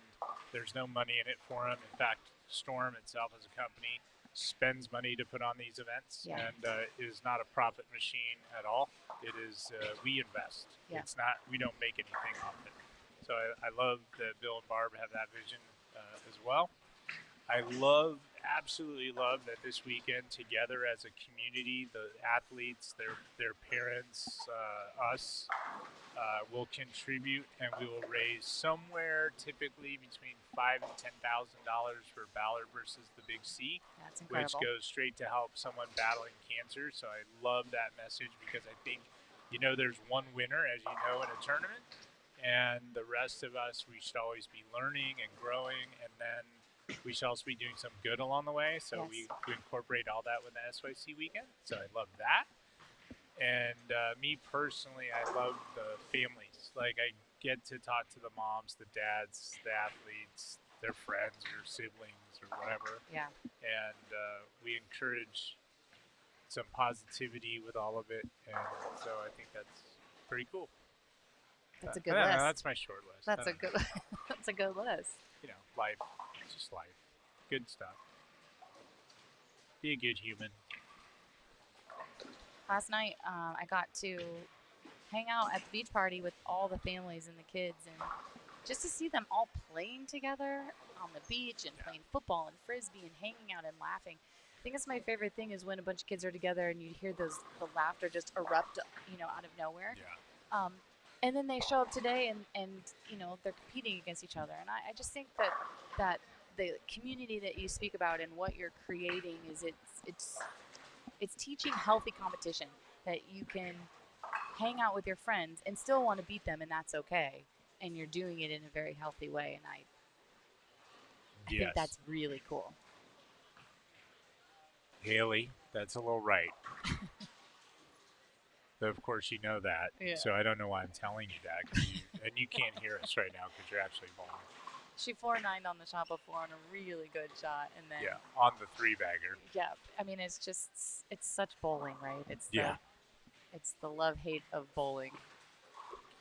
S2: there's no money in it for them. In fact, Storm itself as a company spends money to put on these events,
S3: Yeah.
S2: and is not a profit machine at all. It is we invest.
S3: Yeah.
S2: It's not, we don't make anything off it. So I love that Bill and Barb have that vision as well. I absolutely love that this weekend together as a community, the athletes, their parents, us, will contribute, and we will raise somewhere typically between $5,000 and $10,000 for Ballard versus the Big C,
S3: That's
S2: which
S3: incredible.
S2: goes straight to help someone battling cancer. So I love that message because I think, there's one winner, as you know, in a tournament, and the rest of us, we should always be learning and growing, and then we should also be doing some good along the way. So
S3: Yes.
S2: we incorporate all that with the SYC weekend. So I love that. And me personally, I love the families. Like, I get to talk to the moms, the dads, the athletes, their friends or siblings or whatever.
S3: Yeah.
S2: And we encourage some positivity with all of it. And so I think that's pretty cool.
S3: That's a good
S2: I don't
S3: list.
S2: know, that's my short list.
S3: That's
S2: I
S3: a
S2: don't
S3: good.
S2: know.
S3: That's a good list.
S2: Life. It's just life. Good stuff. Be a good human.
S3: Last night, I got to hang out at the beach party with all the families and the kids, and just to see them all playing together on the beach and playing football and frisbee and hanging out and laughing. I think that's my favorite thing is when a bunch of kids are together and you hear the laughter just erupt, out of nowhere.
S2: Yeah.
S3: And then they show up today and they're competing against each other. And I just think that the community that you speak about and what you're creating is it's teaching healthy competition.
S7: that you can hang out with your friends and still want to beat them, and that's okay. And you're doing it in a very healthy way, and I think that's really cool.
S2: Haley, that's a little right. But of course, you know that.
S7: Yeah.
S2: So I don't know why I'm telling you that. 'Cause and you can't hear us right now because you're actually bowling.
S7: She 4-9'd on the shot before on a really good shot, and then
S2: Yeah, on the 3-bagger.
S7: yeah. I mean, it's just it's such bowling, right? It's it's the love-hate of bowling.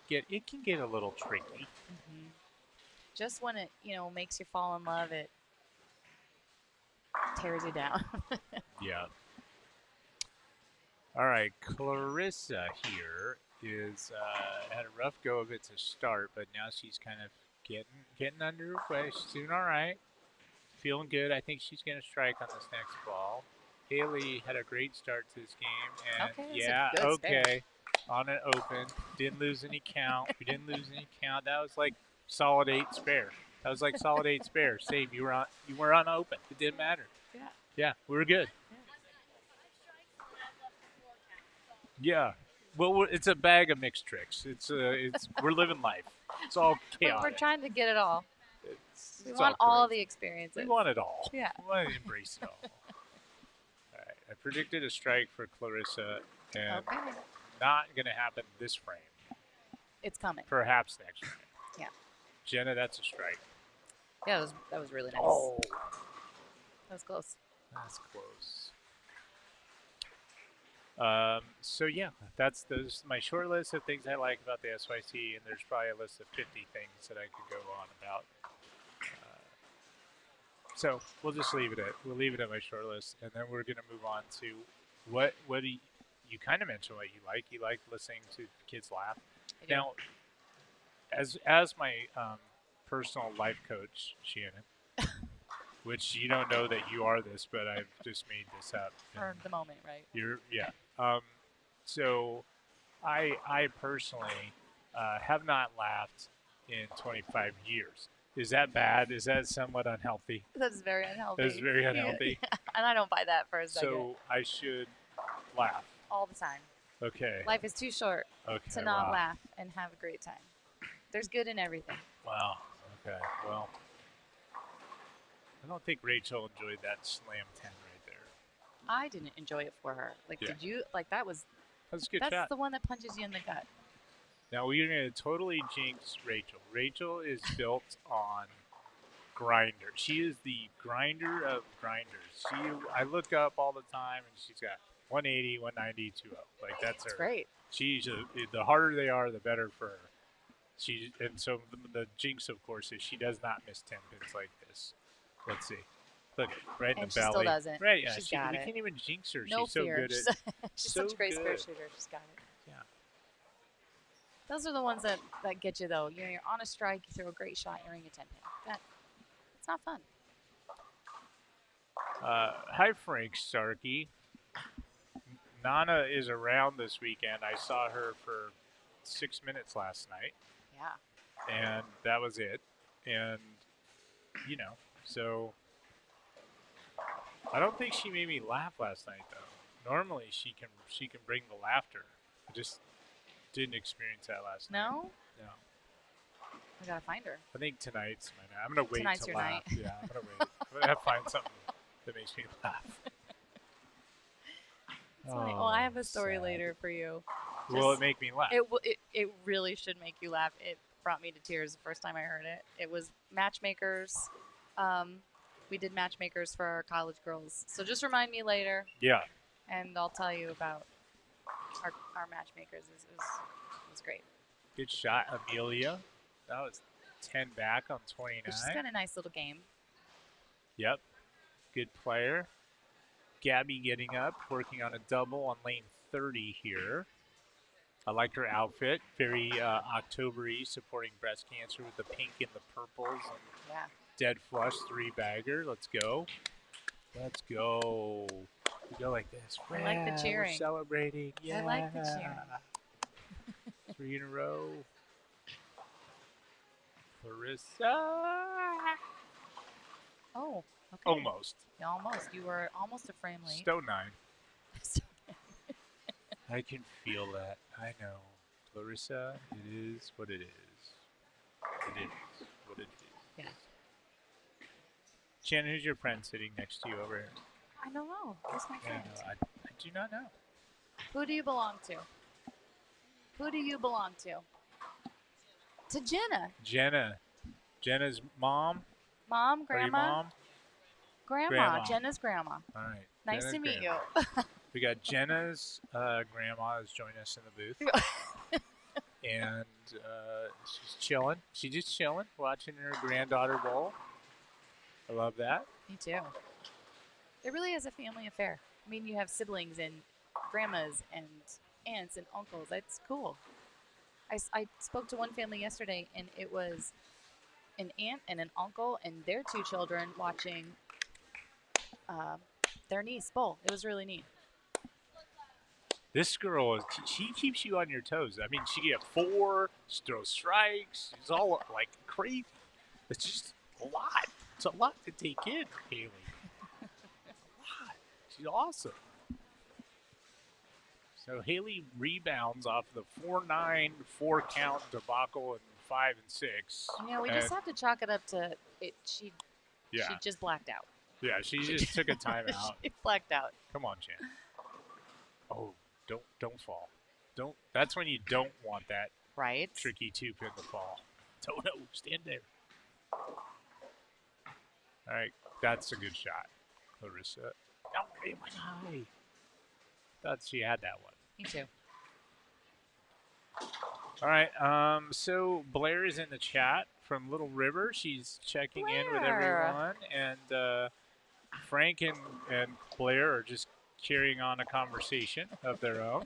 S2: It can get a little tricky.
S7: Mm-hmm. Just when it makes you fall in love, it tears you down.
S2: Yeah. All right, Clarissa here is had a rough go of it to start, but now she's kind of getting under her way. She's doing all right, feeling good. I think she's gonna strike on this next ball. Haley had a great start to this game, and
S7: okay,
S2: on an open, didn't lose any count. We didn't lose any count. That was like solid 8 spare. Save. You were on open. It didn't matter. Yeah, we were good. Yeah. Well, it's a bag of mixed tricks. It's we're living life. It's all chaotic.
S7: We're trying to get it all. We
S2: It's
S7: want
S2: all
S7: all the experiences.
S2: We want it all.
S7: Yeah.
S2: We want to embrace it all. All right. I predicted a strike for Clarissa, and not going to happen this frame.
S7: It's coming.
S2: Perhaps next frame.
S7: Yeah.
S2: Jenna, that's a strike.
S7: Yeah, that was really nice.
S2: Oh.
S7: That was close.
S2: That's close. So yeah, that's my short list of things I like about the SYC, and there's probably a list of 50 things that I could go on about. So we'll just leave it at my short list, and then we're gonna move on to what do you kind of mentioned what you like. You like listening to kids laugh. Now, as my personal life coach, Shannon. Which you don't know that you are this, but I've just made this up.
S7: For the moment, right?
S2: So I personally have not laughed in 25 years. Is that bad? Is that somewhat unhealthy?
S7: That's very unhealthy.
S2: That's very unhealthy.
S7: Yeah. And I don't buy that for a second.
S2: So I should laugh.
S7: All the time.
S2: Okay.
S7: Life is too short to not laugh and have a great time. There's good in everything.
S2: Wow. Okay. Well, I don't think Rachel enjoyed that slam 10 right there.
S7: I didn't enjoy it for her. Did you? That was
S2: a good shot.
S7: That's the one that punches you in the gut.
S2: Now we're going to totally jinx Rachel. Rachel is built on grinder. She is the grinder of grinders. I look up all the time, and she's got 180, 190, 2-0. That's her.
S7: Great.
S2: She's the harder they are, the better for her. And so the jinx, of course, is she does not miss 10 pins like this. Let's see. Look, right in the belly.
S7: She still doesn't.
S2: Right, yeah.
S7: She's got
S2: we
S7: it.
S2: can't even jinx her.
S7: No
S2: she's so
S7: fear.
S2: good at
S7: She's
S2: so
S7: such a great
S2: good.
S7: spare shooter. She's got it.
S2: Yeah.
S7: Those are the ones that get you, though. You're on a strike, you throw a great shot, you're in a 10 pin. It's not fun.
S2: Hi, Frank Starkey. Nana is around this weekend. I saw her for 6 minutes last night.
S7: Yeah.
S2: And that was it. And, so I don't think she made me laugh last night, though. Normally she can bring the laughter. I just didn't experience that last night.
S7: No?
S2: No.
S7: I gotta find her.
S2: I think tonight's my night. I'm gonna wait
S7: Tonight's
S2: to
S7: your
S2: laugh.
S7: night.
S2: Yeah, I'm gonna wait. I'm gonna have to find something that makes me laugh.
S7: It's funny. Well, I have a story later for you.
S2: Will it make me laugh?
S7: It really should make you laugh. It brought me to tears the first time I heard it. It was matchmakers. We did matchmakers for our college girls. So just remind me later.
S2: Yeah.
S7: And I'll tell you about our matchmakers. It was great.
S2: Good shot, Amelia. That was 10 back on 29.
S7: She's got a nice little game.
S2: Yep. Good player. Gabby getting up, working on a double on lane 30 here. I liked her outfit. Very October-y, supporting breast cancer with the pink and the purples. And dead flush 3-bagger. Let's go. Let's go. We go like this.
S7: I like the cheering.
S2: We're celebrating. Yeah.
S7: I like the cheering.
S2: 3 in a row. Clarissa.
S7: Oh, okay.
S2: Almost.
S7: Yeah, almost. You were almost a frame late.
S2: Stowe 9. I can feel that. I know. Clarissa, it is what it is. It is what it is.
S7: Yeah.
S2: Shannon, who's your friend sitting next to you over here?
S7: I don't know. Who's my
S2: Yeah,
S7: friend?
S2: no, I do not know.
S7: Who do you belong to? Who do you belong to? To Jenna.
S2: Jenna. Jenna's mom?
S7: Mom,
S2: Are you
S7: grandma?
S2: mom?
S7: Grandma.
S2: Grandma.
S7: Jenna's grandma.
S2: All right.
S7: Nice
S2: Jenna's
S7: to meet
S2: grandma.
S7: you.
S2: We got Jenna's grandma is joining us in the booth. And she's chilling. She's just chilling, watching her granddaughter bowl. I love that.
S7: Me too. It really is a family affair. I mean, you have siblings and grandmas and aunts and uncles. That's cool. I spoke to one family yesterday, and it was an aunt and an uncle and their two children watching their niece bowl. It was really neat.
S2: This girl, she keeps you on your toes. I mean, she get 4, she throws strikes. She's all like crazy. It's just a lot. It's a lot to take in, Haley. A lot. She's awesome. So Haley rebounds off the 4-9, 4-count debacle in 5 and 6.
S7: You know, we just have to chalk it up to it. She
S2: Yeah.
S7: just blacked out.
S2: Yeah, she just took a timeout.
S7: She blacked out.
S2: Come on, Jan. Oh, don't fall. Don't. That's when you don't want that
S7: Right.
S2: tricky 2-pin to fall. Don't know. Stand there. All right, that's a good shot, Clarissa. Oh, it went high. Thought she had that one.
S7: Me too.
S2: All right. So Blair is in the chat from Little River. She's checking in with
S7: Blair.
S2: everyone, and Frank and Blair are just carrying on a conversation of their own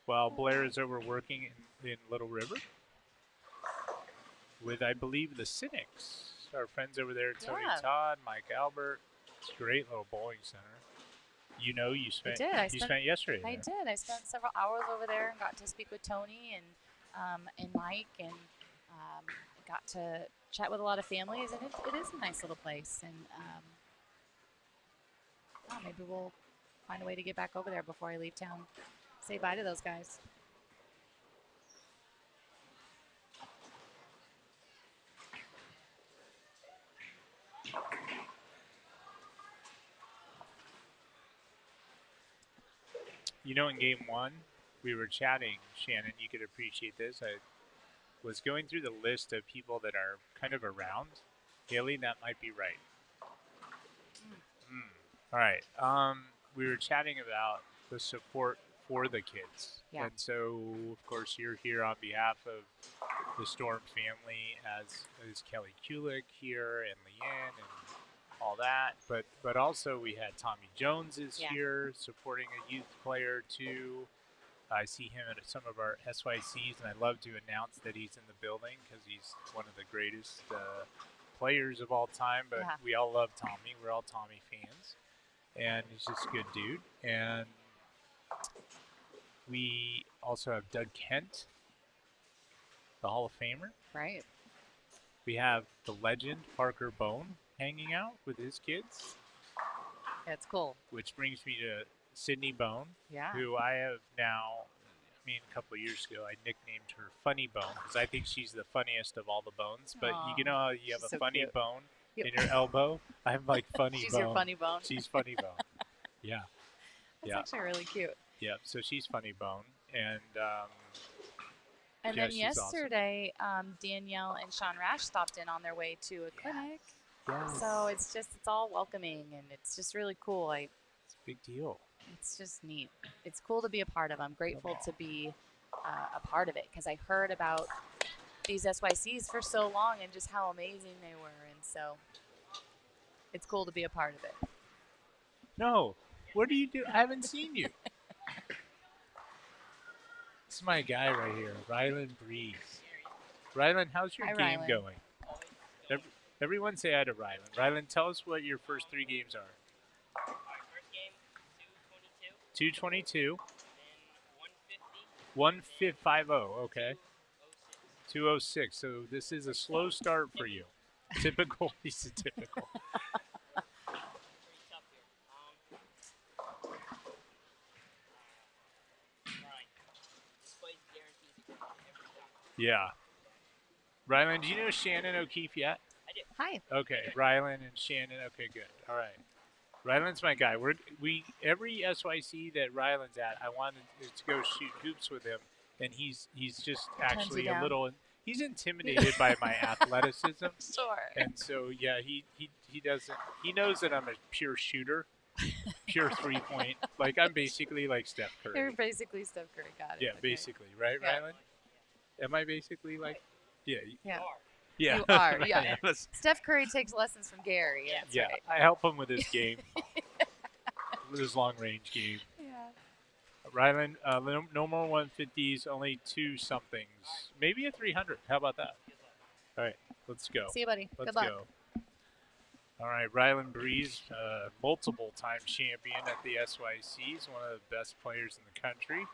S2: while Blair is over working in Little River with, I believe, the Cynics. Our friends over there, Tony
S7: Yeah.
S2: Todd, Mike Albert. It's a great little bowling center. You know, you spent
S7: did.
S2: you spent yesterday
S7: I
S2: there.
S7: did. I spent several hours over there and got to speak with Tony and Mike and got to chat with a lot of families. And it is a nice little place. And maybe we'll find a way to get back over there before I leave town. Say bye to those guys.
S2: You know, in game 1, we were chatting, Shannon, you could appreciate this. I was going through the list of people that are kind of around. Haley, that might be right. All right. We were chatting about the support for the kids.
S7: Yeah.
S2: And so, of course, you're here on behalf of the Storm family, as is Kelly Kulik here and Leanne and all that. But also we had Tommy Jones is here supporting a youth player too. I see him at some of our SYCs, and I love to announce that he's in the building because he's one of the greatest players of all time. But we all love Tommy. We're all Tommy fans. And he's just a good dude. And we also have Doug Kent, the Hall of Famer.
S7: Right.
S2: We have the legend Parker Bone hanging out with his kids.
S7: That's cool.
S2: Which brings me to Sydney Bone,
S7: Yeah.
S2: who I have now, a couple of years ago, I nicknamed her Funny Bone because I think she's the funniest of all the bones. But you know how you have a
S7: so
S2: funny
S7: cute.
S2: bone
S7: Yep.
S2: in your elbow? I'm like Funny
S7: She's
S2: Bone.
S7: your funny bone.
S2: She's Funny Bone. Yeah.
S7: That's actually really cute.
S2: Yeah, so she's Funny Bone. And
S7: And
S2: yeah,
S7: then
S2: she's awesome.
S7: yesterday, Danielle and Sean Rash stopped in on their way to a clinic.
S2: Yes.
S7: So it's all welcoming, and it's just really cool.
S2: It's a big deal.
S7: It's just neat. It's cool to be a part of. I'm grateful to be a part of it because I heard about these SYCs for so long and just how amazing they were. And so it's cool to be a part of it.
S2: No. What do you do? I haven't seen you. This is my guy right here, Rylan Breeze. Rylan, how's your
S7: Hi,
S2: game
S7: Rylan.
S2: going? Everyone say hi to Rylan. Rylan, tell us what your first 3 games are.
S4: Our first game,
S2: 222.
S4: 222, then 150,
S2: 150, okay.
S4: 206.
S2: 206. So this is a slow start for you. Typical. He's a typical.
S4: Pretty tough here.
S2: Yeah. Rylan, do you know Shannon O'Keefe yet?
S7: Hi.
S2: Okay, Rylan and Shannon. Okay, good. All right. Rylan's my guy. We every SYC that Rylan's at, I wanted to go shoot hoops with him, and he's just
S7: Turns you
S2: actually a
S7: down.
S2: little. He's intimidated by my athleticism,
S7: Sure.
S2: and so yeah, he doesn't. He knows that I'm a pure shooter, pure 3-point. Like I'm basically like Steph Curry.
S7: You're basically Steph Curry. Got it.
S2: Yeah,
S7: Okay.
S2: basically, right,
S7: Yeah.
S2: Rylan? Am I basically like? Yeah.
S7: Yeah.
S2: Yeah.
S7: You are. Yeah.
S2: That's-
S7: Steph Curry takes lessons from Gary. That's
S2: yeah.
S7: right.
S2: I help him with his game, with his long range game.
S7: Yeah.
S2: Rylan, no more 150s, only 2 somethings. Maybe a 300. How about that? All right, let's go.
S7: See you, buddy.
S2: Let's
S7: Good luck.
S2: go. All right, Rylan Breeze, multiple-time champion at the SYCs, one of the best players in the country.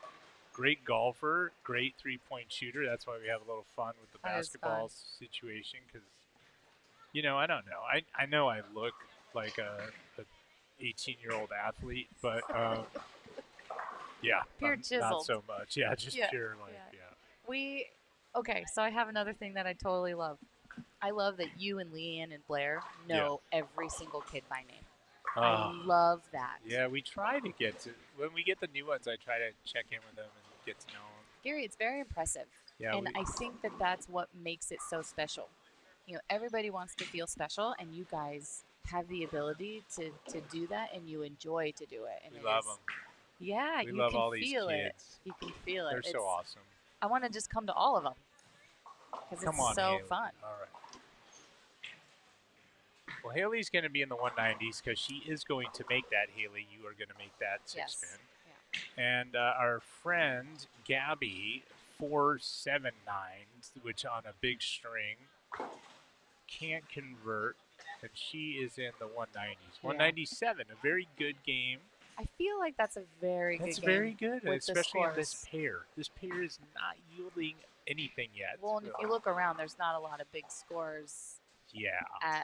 S2: Great golfer, great 3-point shooter. That's why we have a little fun with the
S7: That is
S2: basketball
S7: fun.
S2: situation because, I don't know. I know I look like a 18-year-old athlete, but yeah,
S7: Pure
S2: not
S7: chiseled.
S2: so much. Yeah, just
S7: Yeah,
S2: pure like
S7: yeah. Okay, so I have another thing that I totally love. I love that you and Leanne and Blair know every single kid by name. I love that.
S2: Yeah, we try to get to when we get the new ones. I try to check in with them and get to know them.
S7: Gary, it's very impressive.
S2: Yeah,
S7: and I think that that's what makes it so special. Everybody wants to feel special, and you guys have the ability to do that, and you enjoy to do it. And
S2: we
S7: it
S2: love
S7: is-
S2: them.
S7: Yeah,
S2: We
S7: you
S2: love
S7: can
S2: all these
S7: feel it.
S2: kids.
S7: You can feel it.
S2: They're
S7: It's-
S2: so awesome.
S7: I want to just come to all of them because
S2: Come
S7: it's
S2: on,
S7: so
S2: Haley.
S7: fun.
S2: All right. Well, Haley's going to be in the 190s because she is going to make that. Haley, you are going to make that
S7: Yes.
S2: 6-pin.
S7: Yeah.
S2: And our friend Gabby, 479, which on a big string, can't convert, and she is in the 190s.
S7: Yeah.
S2: 197, a very good game.
S7: I feel like that's a very
S2: That's
S7: good game.
S2: very good,
S7: with the
S2: especially in this
S7: scores.
S2: pair. This pair is not yielding anything yet.
S7: Well, and if you look around, there's not a lot of big scores
S2: yeah.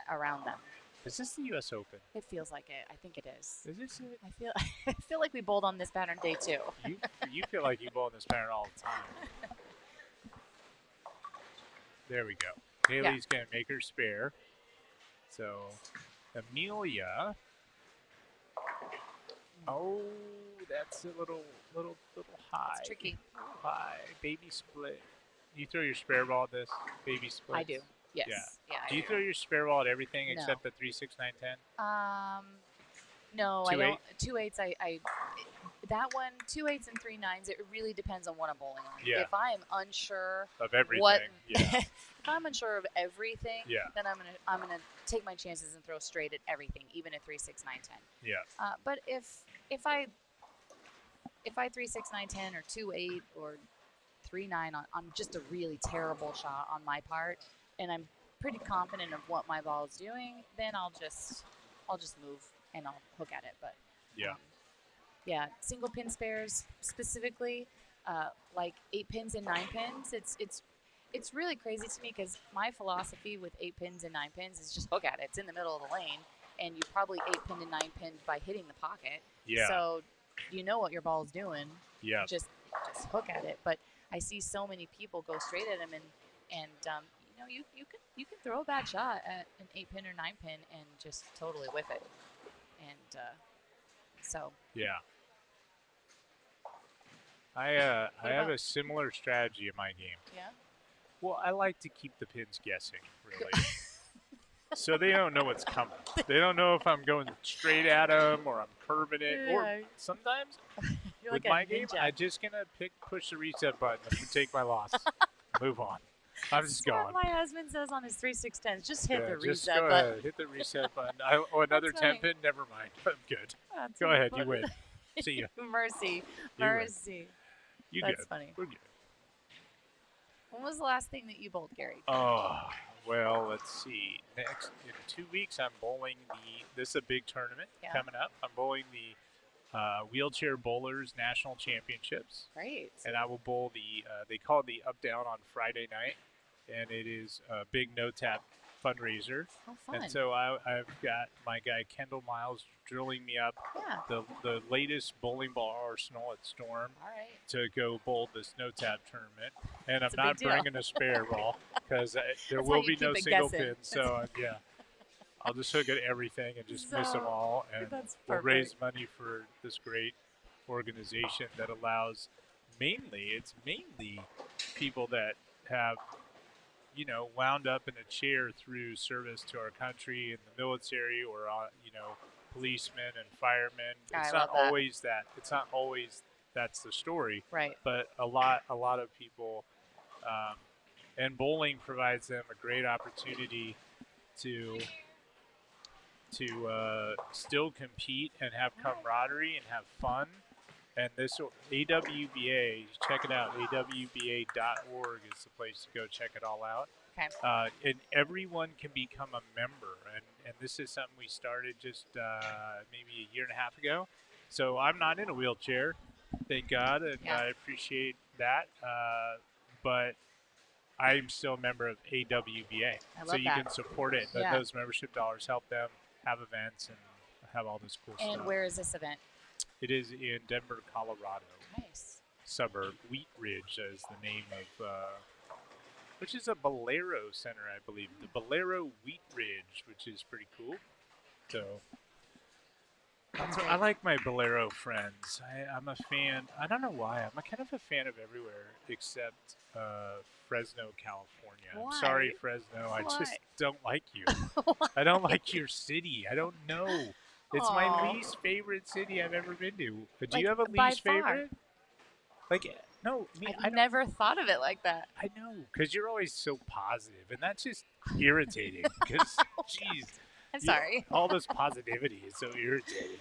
S7: around them.
S2: Is this the U.S. Open?
S7: It feels like it. I think it is.
S2: Is this it?
S7: I feel like we bowled on this pattern day 2.
S2: You feel like you bowl in this pattern all the time. There we go. Haley's going to make her spare. So, Amelia. Oh, that's a little high.
S7: It's tricky.
S2: High. Baby split. You throw your spare ball at this? Baby split?
S7: I do. Yes.
S2: Yeah.
S7: I
S2: Do you throw your spare ball at everything
S7: No.
S2: except the 3, 6, 9, 10?
S7: No, I
S2: 2-8?
S7: don't. 2-8s, I that one, 2-8s and 3-9s, it really depends on what I'm bowling on.
S2: Yeah.
S7: If I'm unsure
S2: Of everything.
S7: what
S2: Yeah.
S7: if I'm unsure of everything,
S2: Yeah.
S7: then I'm gonna take my chances and throw straight at everything, even at 3, 6, 9, 10.
S2: Yeah.
S7: But if I 3, 6, 9, 10 or 2-8 or 3-9 on just a really terrible shot on my part, and I'm pretty confident of what my ball is doing, then I'll just move and I'll hook at it. But
S2: Yeah.
S7: yeah, single pin spares specifically, like 8 pins and 9 pins. It's really crazy to me because my philosophy with 8 pins and 9 pins is just hook at it. It's in the middle of the lane, and you probably 8 pinned and 9 pinned by hitting the pocket.
S2: Yeah.
S7: So you know what your ball's doing.
S2: Yeah.
S7: Just hook at it. But I see so many people go straight at them, and you can throw a bad shot at an 8 pin or 9 pin and just totally whiff it. And so
S2: Yeah. I have a similar strategy in my game.
S7: yeah.
S2: Well, I like to keep the pins guessing, really. So they don't know what's coming. They don't know if I'm going straight at them or I'm curving it. Or
S7: Yeah.
S2: sometimes
S7: You're
S2: with
S7: like a
S2: my game,
S7: ninja.
S2: I'm just going to push the reset button and take my loss. Move on. I'm just
S7: That's
S2: going.
S7: what my husband says on his 3/6/10s. Just hit
S2: Yeah,
S7: the
S2: just
S7: reset
S2: go
S7: button.
S2: ahead. Hit the reset button. Another
S7: That's
S2: 10
S7: funny.
S2: pin? Never mind. I'm good.
S7: That's
S2: Go ahead.
S7: funny.
S2: You win. See ya.
S7: Mercy.
S2: You win.
S7: Mercy.
S2: You
S7: That's
S2: good.
S7: funny.
S2: We're good.
S7: When was the last thing that you bowled, Gary?
S2: Oh, well, let's see. Next, in 2 weeks, I'm bowling this is a big tournament
S7: Yeah.
S2: coming up. I'm bowling the Wheelchair Bowlers National Championships.
S7: Great.
S2: And I will bowl they call it the up-down on Friday night. And it is a big no-tap fundraiser.
S7: How fun.
S2: And so I've got my guy Kendall Miles drilling me up
S7: Yeah.
S2: the latest bowling ball arsenal at Storm
S7: All right.
S2: to go bowl the snow tap tournament. And
S7: It's
S2: I'm
S7: a big
S2: not
S7: deal.
S2: bringing a spare ball because there
S7: That's
S2: will
S7: how you
S2: be no
S7: keep it
S2: single
S7: guessing.
S2: pin. So yeah, I'll just hook at everything and just miss them
S7: So,
S2: all, and
S7: that's
S2: we'll raise
S7: perfect.
S2: money for this great organization that allows it's mainly people that have wound up in a chair through service to our country in the military, or policemen and firemen.
S7: I
S2: It's
S7: love
S2: not
S7: that.
S2: always that. It's not always that's the story.
S7: Right.
S2: But a lot of people, and bowling provides them a great opportunity to still compete and have camaraderie and have fun. And this AWBA, check it out. AWBA.org is the place to go check it all out.
S7: Okay.
S2: And everyone can become a member. And this is something we started just maybe a year and a half ago. So I'm not in a wheelchair, thank God, and
S7: Yeah.
S2: I appreciate that. But I'm still a member of AWBA.
S7: I love
S2: so you
S7: that.
S2: can support it.
S7: Yeah.
S2: Those membership dollars help them have events and have all this cool
S7: And
S2: stuff.
S7: where is this event?
S2: It is in Denver, Colorado.
S7: Nice.
S2: Suburb. Wheat Ridge is the name of, which is a Bolero center, I believe. The Bolero Wheat Ridge, which is pretty cool. So I like my Bolero friends. I'm a fan. I don't know why. I'm kind of a fan of everywhere except Fresno, California.
S7: Why?
S2: I'm sorry, Fresno. I
S7: Why?
S2: just don't like you. I don't like your city. I don't know. It's my
S7: Aw.
S2: least favorite city I've ever been to. But do
S7: Like,
S2: you have a
S7: by
S2: least
S7: far.
S2: favorite? Like, no, me, I
S7: I've
S2: don't.
S7: never thought of it like that.
S2: I know, because you're always so positive, and that's just irritating. Because, jeez,
S7: I'm sorry.
S2: all this positivity is so irritating.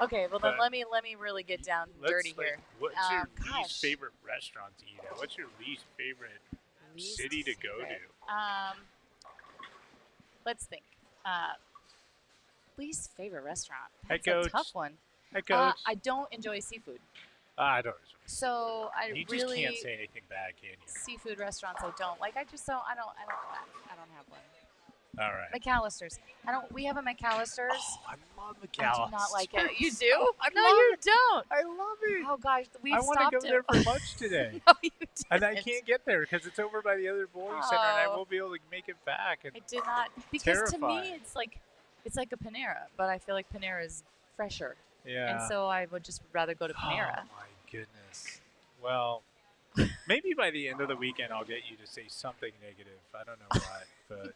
S7: Okay, well then
S2: But
S7: let me really get down dirty here.
S2: What's your
S7: Gosh.
S2: least favorite restaurant to eat at? What's your least favorite
S7: Least
S2: city to go
S7: favorite.
S2: to?
S7: Let's think. Least favorite restaurant.
S2: Hey,
S7: That's a
S2: Coach.
S7: tough one.
S2: Hey, Coach.
S7: I don't enjoy seafood,
S2: I don't.
S7: so I
S2: You just
S7: really
S2: can't say anything bad, can you?
S7: seafood restaurants. I don't like. I just don't. I don't have one.
S2: All right.
S7: McAllister's. We have a McAllister's.
S2: Oh, I love
S7: I
S2: McAllister's.
S7: do not like it. You do?
S2: I
S7: No,
S2: love
S7: you
S2: it.
S7: don't.
S2: I love it.
S7: Oh gosh, we
S2: I want
S7: stopped
S2: to go there
S7: it.
S2: for lunch today.
S7: No, you didn't.
S2: And I can't get there because it's over by the other bowling center, and I
S7: Oh.
S2: won't be able to make it back. And
S7: I did not, because to me
S2: Terrifying.
S7: it's like a Panera, but I feel like Panera is fresher,
S2: yeah.
S7: and so I would just rather go to Panera.
S2: Oh my goodness. Well, maybe by the end of the weekend I'll get you to say something negative. I don't know why, but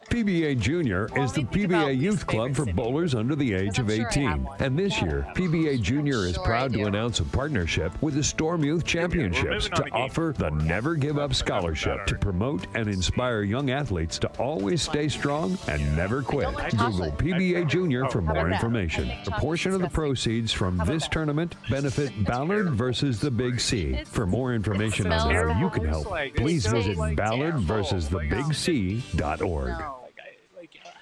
S1: PBA Junior
S7: Well,
S1: is the
S7: let me think about
S1: PBA
S7: least
S1: Youth Club
S7: favorite
S1: for
S7: city.
S1: bowlers under the age
S7: I'm
S1: of
S7: sure I have
S1: 18.
S7: one.
S1: And this
S7: Gotta
S1: year,
S7: have
S1: PBA Junior is
S7: sure I
S1: proud to
S7: do.
S1: announce a partnership with the Storm Youth Championships
S2: moving on
S1: to
S2: to game
S1: offer the
S2: 4.
S1: Never Give Up
S2: That's enough about
S1: Scholarship to
S2: our-
S1: promote and inspire young athletes to always stay strong and never quit.
S7: like
S1: Google
S7: chocolate.
S1: PBA Junior for
S7: How about
S1: more
S7: that?
S1: information.
S7: I think
S1: A portion of the
S7: chocolate's
S1: proceeds from
S7: How about
S1: this
S7: that?
S1: tournament benefit Ballard versus the Big C. For more information on
S7: smells
S1: how you
S7: bad.
S1: can help,
S2: Like,
S1: please
S2: it
S1: visit
S2: smells like
S1: ballardversusthebigsea.org.
S7: No.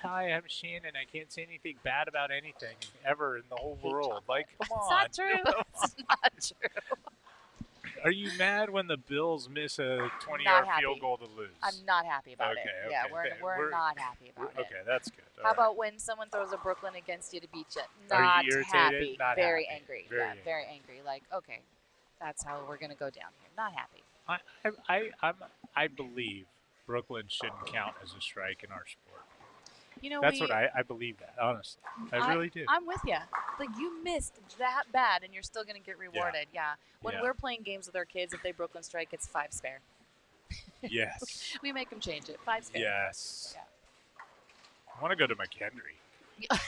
S2: Hi, I'm Shannon. I can't say anything bad about anything ever in the whole
S7: Hate
S2: world.
S7: chocolate.
S2: Like, come
S7: It's
S2: on.
S7: not true. It's not true.
S2: Are you mad when the Bills miss a 20-yard
S7: Not happy.
S2: field goal to lose?
S7: I'm not happy about
S2: Okay,
S7: it. Yeah,
S2: okay.
S7: we're not happy about it.
S2: Okay, that's good.
S7: How
S2: All right.
S7: about when someone throws a Brooklyn against you to beat you?
S2: Are you
S7: Not
S2: irritated?
S7: happy.
S2: Not
S7: very
S2: happy.
S7: angry.
S2: Very
S7: yeah,
S2: angry.
S7: very angry. Like, okay, that's how we're gonna go down here. Not happy.
S2: I believe Brooklyn shouldn't count as a strike in our sport.
S7: You know,
S2: That's what I believe that, honestly. I really do.
S7: I'm with you. Like, you missed that bad, and you're still gonna get rewarded. Yeah. When
S2: Yeah.
S7: we're playing games with our kids, if they Brooklyn strike, it's 5 spare.
S2: Yes.
S7: We make them change it. 5 spare.
S2: Yes.
S7: Yeah.
S2: I want to go to McHenry,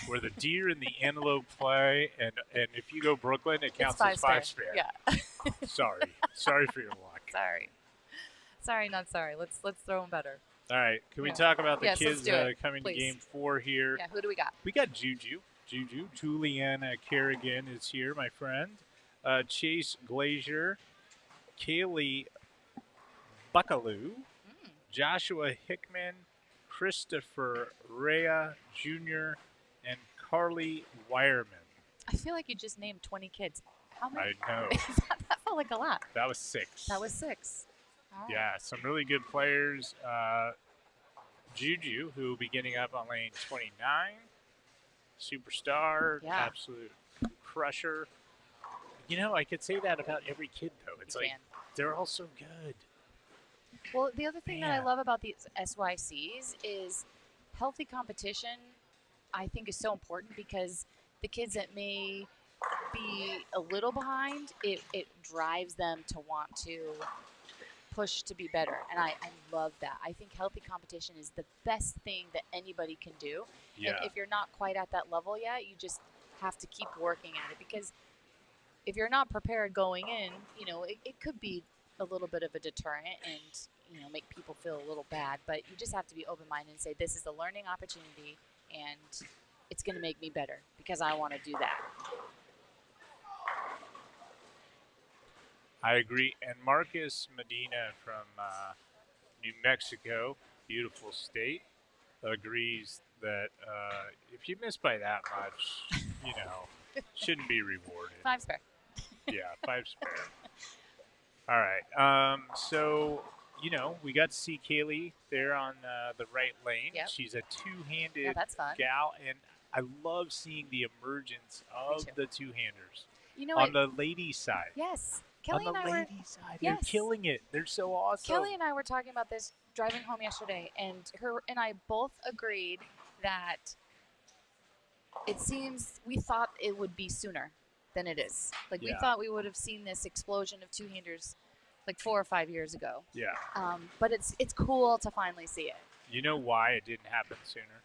S2: where the deer and the antelope play, and if you go Brooklyn, it counts
S7: it's
S2: as 5 spare.
S7: Yeah.
S2: Sorry for your luck.
S7: Sorry, not sorry. Let's throw them better.
S2: All right, can we
S7: Yeah.
S2: talk about the
S7: Yes, let's
S2: kids
S7: do it,
S2: coming
S7: please.
S2: to Game 4 here?
S7: Yeah. Who do we got?
S2: We got Juju. Juliana Kerrigan is here, my friend. Chase Glazier, Kaylee Buckaloo, Joshua Hickman, Christopher Rea Jr., and Carly Wireman.
S7: I feel like you just named 20 kids. How many?
S2: I know.
S7: That felt like a lot.
S2: That was 6.
S7: That was 6. All right.
S2: Yeah, some really good players. Juju, who will be getting up on lane 29. Superstar,
S7: Yeah.
S2: absolute crusher. You know, I could say that about every kid, though. It's
S7: You
S2: like
S7: can.
S2: they're all so good.
S7: Well, the other thing that I
S2: Man.
S7: love about these SYCs is healthy competition. I think is so important because the kids that may be a little behind, it drives them to want to push to be better. And I love that. I think healthy competition is the best thing that anybody can do.
S2: Yeah.
S7: And if you're not quite at that level yet, you just have to keep working at it because if you're not prepared going in, you know, it could be a little bit of a deterrent and, you know, make people feel a little bad. But you just have to be open-minded and say, this is a learning opportunity and it's going to make me better because I want to do that.
S2: I agree. And Marcus Medina from New Mexico, beautiful state, agrees that if you miss by that much, you know, shouldn't be rewarded.
S7: 5 spare.
S2: Yeah, 5 spare. All right. So, you know, we got to see Kaylee there on the right lane.
S7: Yep.
S2: She's a two-handed
S7: Yeah, that's fun.
S2: gal, and I love seeing the emergence of
S7: too.
S2: the two-handers.
S7: You know
S2: on
S7: what?
S2: the ladies' side.
S7: Yes. Kelly
S2: on the
S7: and I were
S2: ladies' side, they're
S7: Yes.
S2: killing it. They're so awesome.
S7: Kelly and I were talking about this driving home yesterday, and her and I both agreed that it seems we thought it would be sooner than it is. Like we
S2: Yeah.
S7: thought we would have seen this explosion of two-handers like 4 or 5 years ago.
S2: Yeah.
S7: But it's cool to finally see it.
S2: You know why it didn't happen sooner?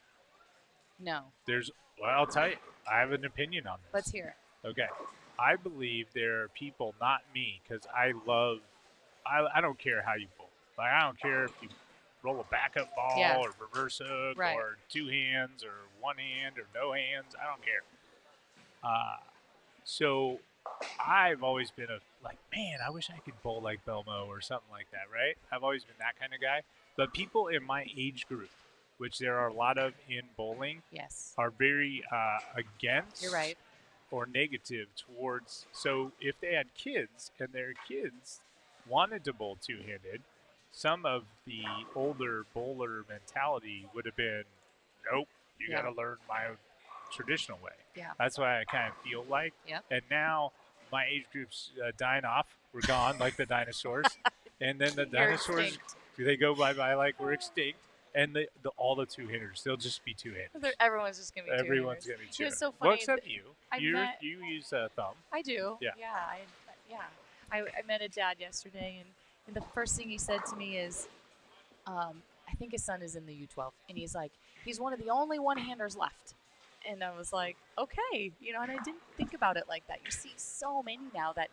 S7: No.
S2: Well, I'll tell you. I have an opinion on this.
S7: Let's hear it.
S2: Okay. I believe there are people, not me, because I don't care how you pull. Like, I don't care if you roll a backup ball
S7: Yeah.
S2: or reverse hook
S7: Right.
S2: or two hands or one hand or no hands. I don't care. So I've always been man, I wish I could bowl like Belmo or something like that, right? I've always been that kind of guy. But people in my age group, which there are a lot of in bowling,
S7: Yes.
S2: are very against
S7: You're right.
S2: or negative towards. So if they had kids and their kids wanted to bowl two-handed, some of the older bowler mentality would have been, nope, you
S7: Yeah.
S2: got to learn my traditional way.
S7: Yeah.
S2: That's why I kind of feel like.
S7: Yep.
S2: And now my age group's dying off. We're gone like the dinosaurs. And then the
S7: You're
S2: dinosaurs,
S7: extinct.
S2: they go bye-bye like we're extinct. And all the two-handers, they'll just be two-handers.
S7: Everyone's just gonna be
S2: Everyone's
S7: two-handers.
S2: going to be
S7: It
S2: two.
S7: was so
S2: Well,
S7: funny.
S2: except you.
S7: I met-
S2: You use a thumb.
S7: I do.
S2: Yeah.
S7: Yeah. I met a dad yesterday, and the first thing he said to me is, I think his son is in the U12, and he's like, he's one of the only one-handers left. And I was like, okay, and I didn't think about it like that. You see so many now that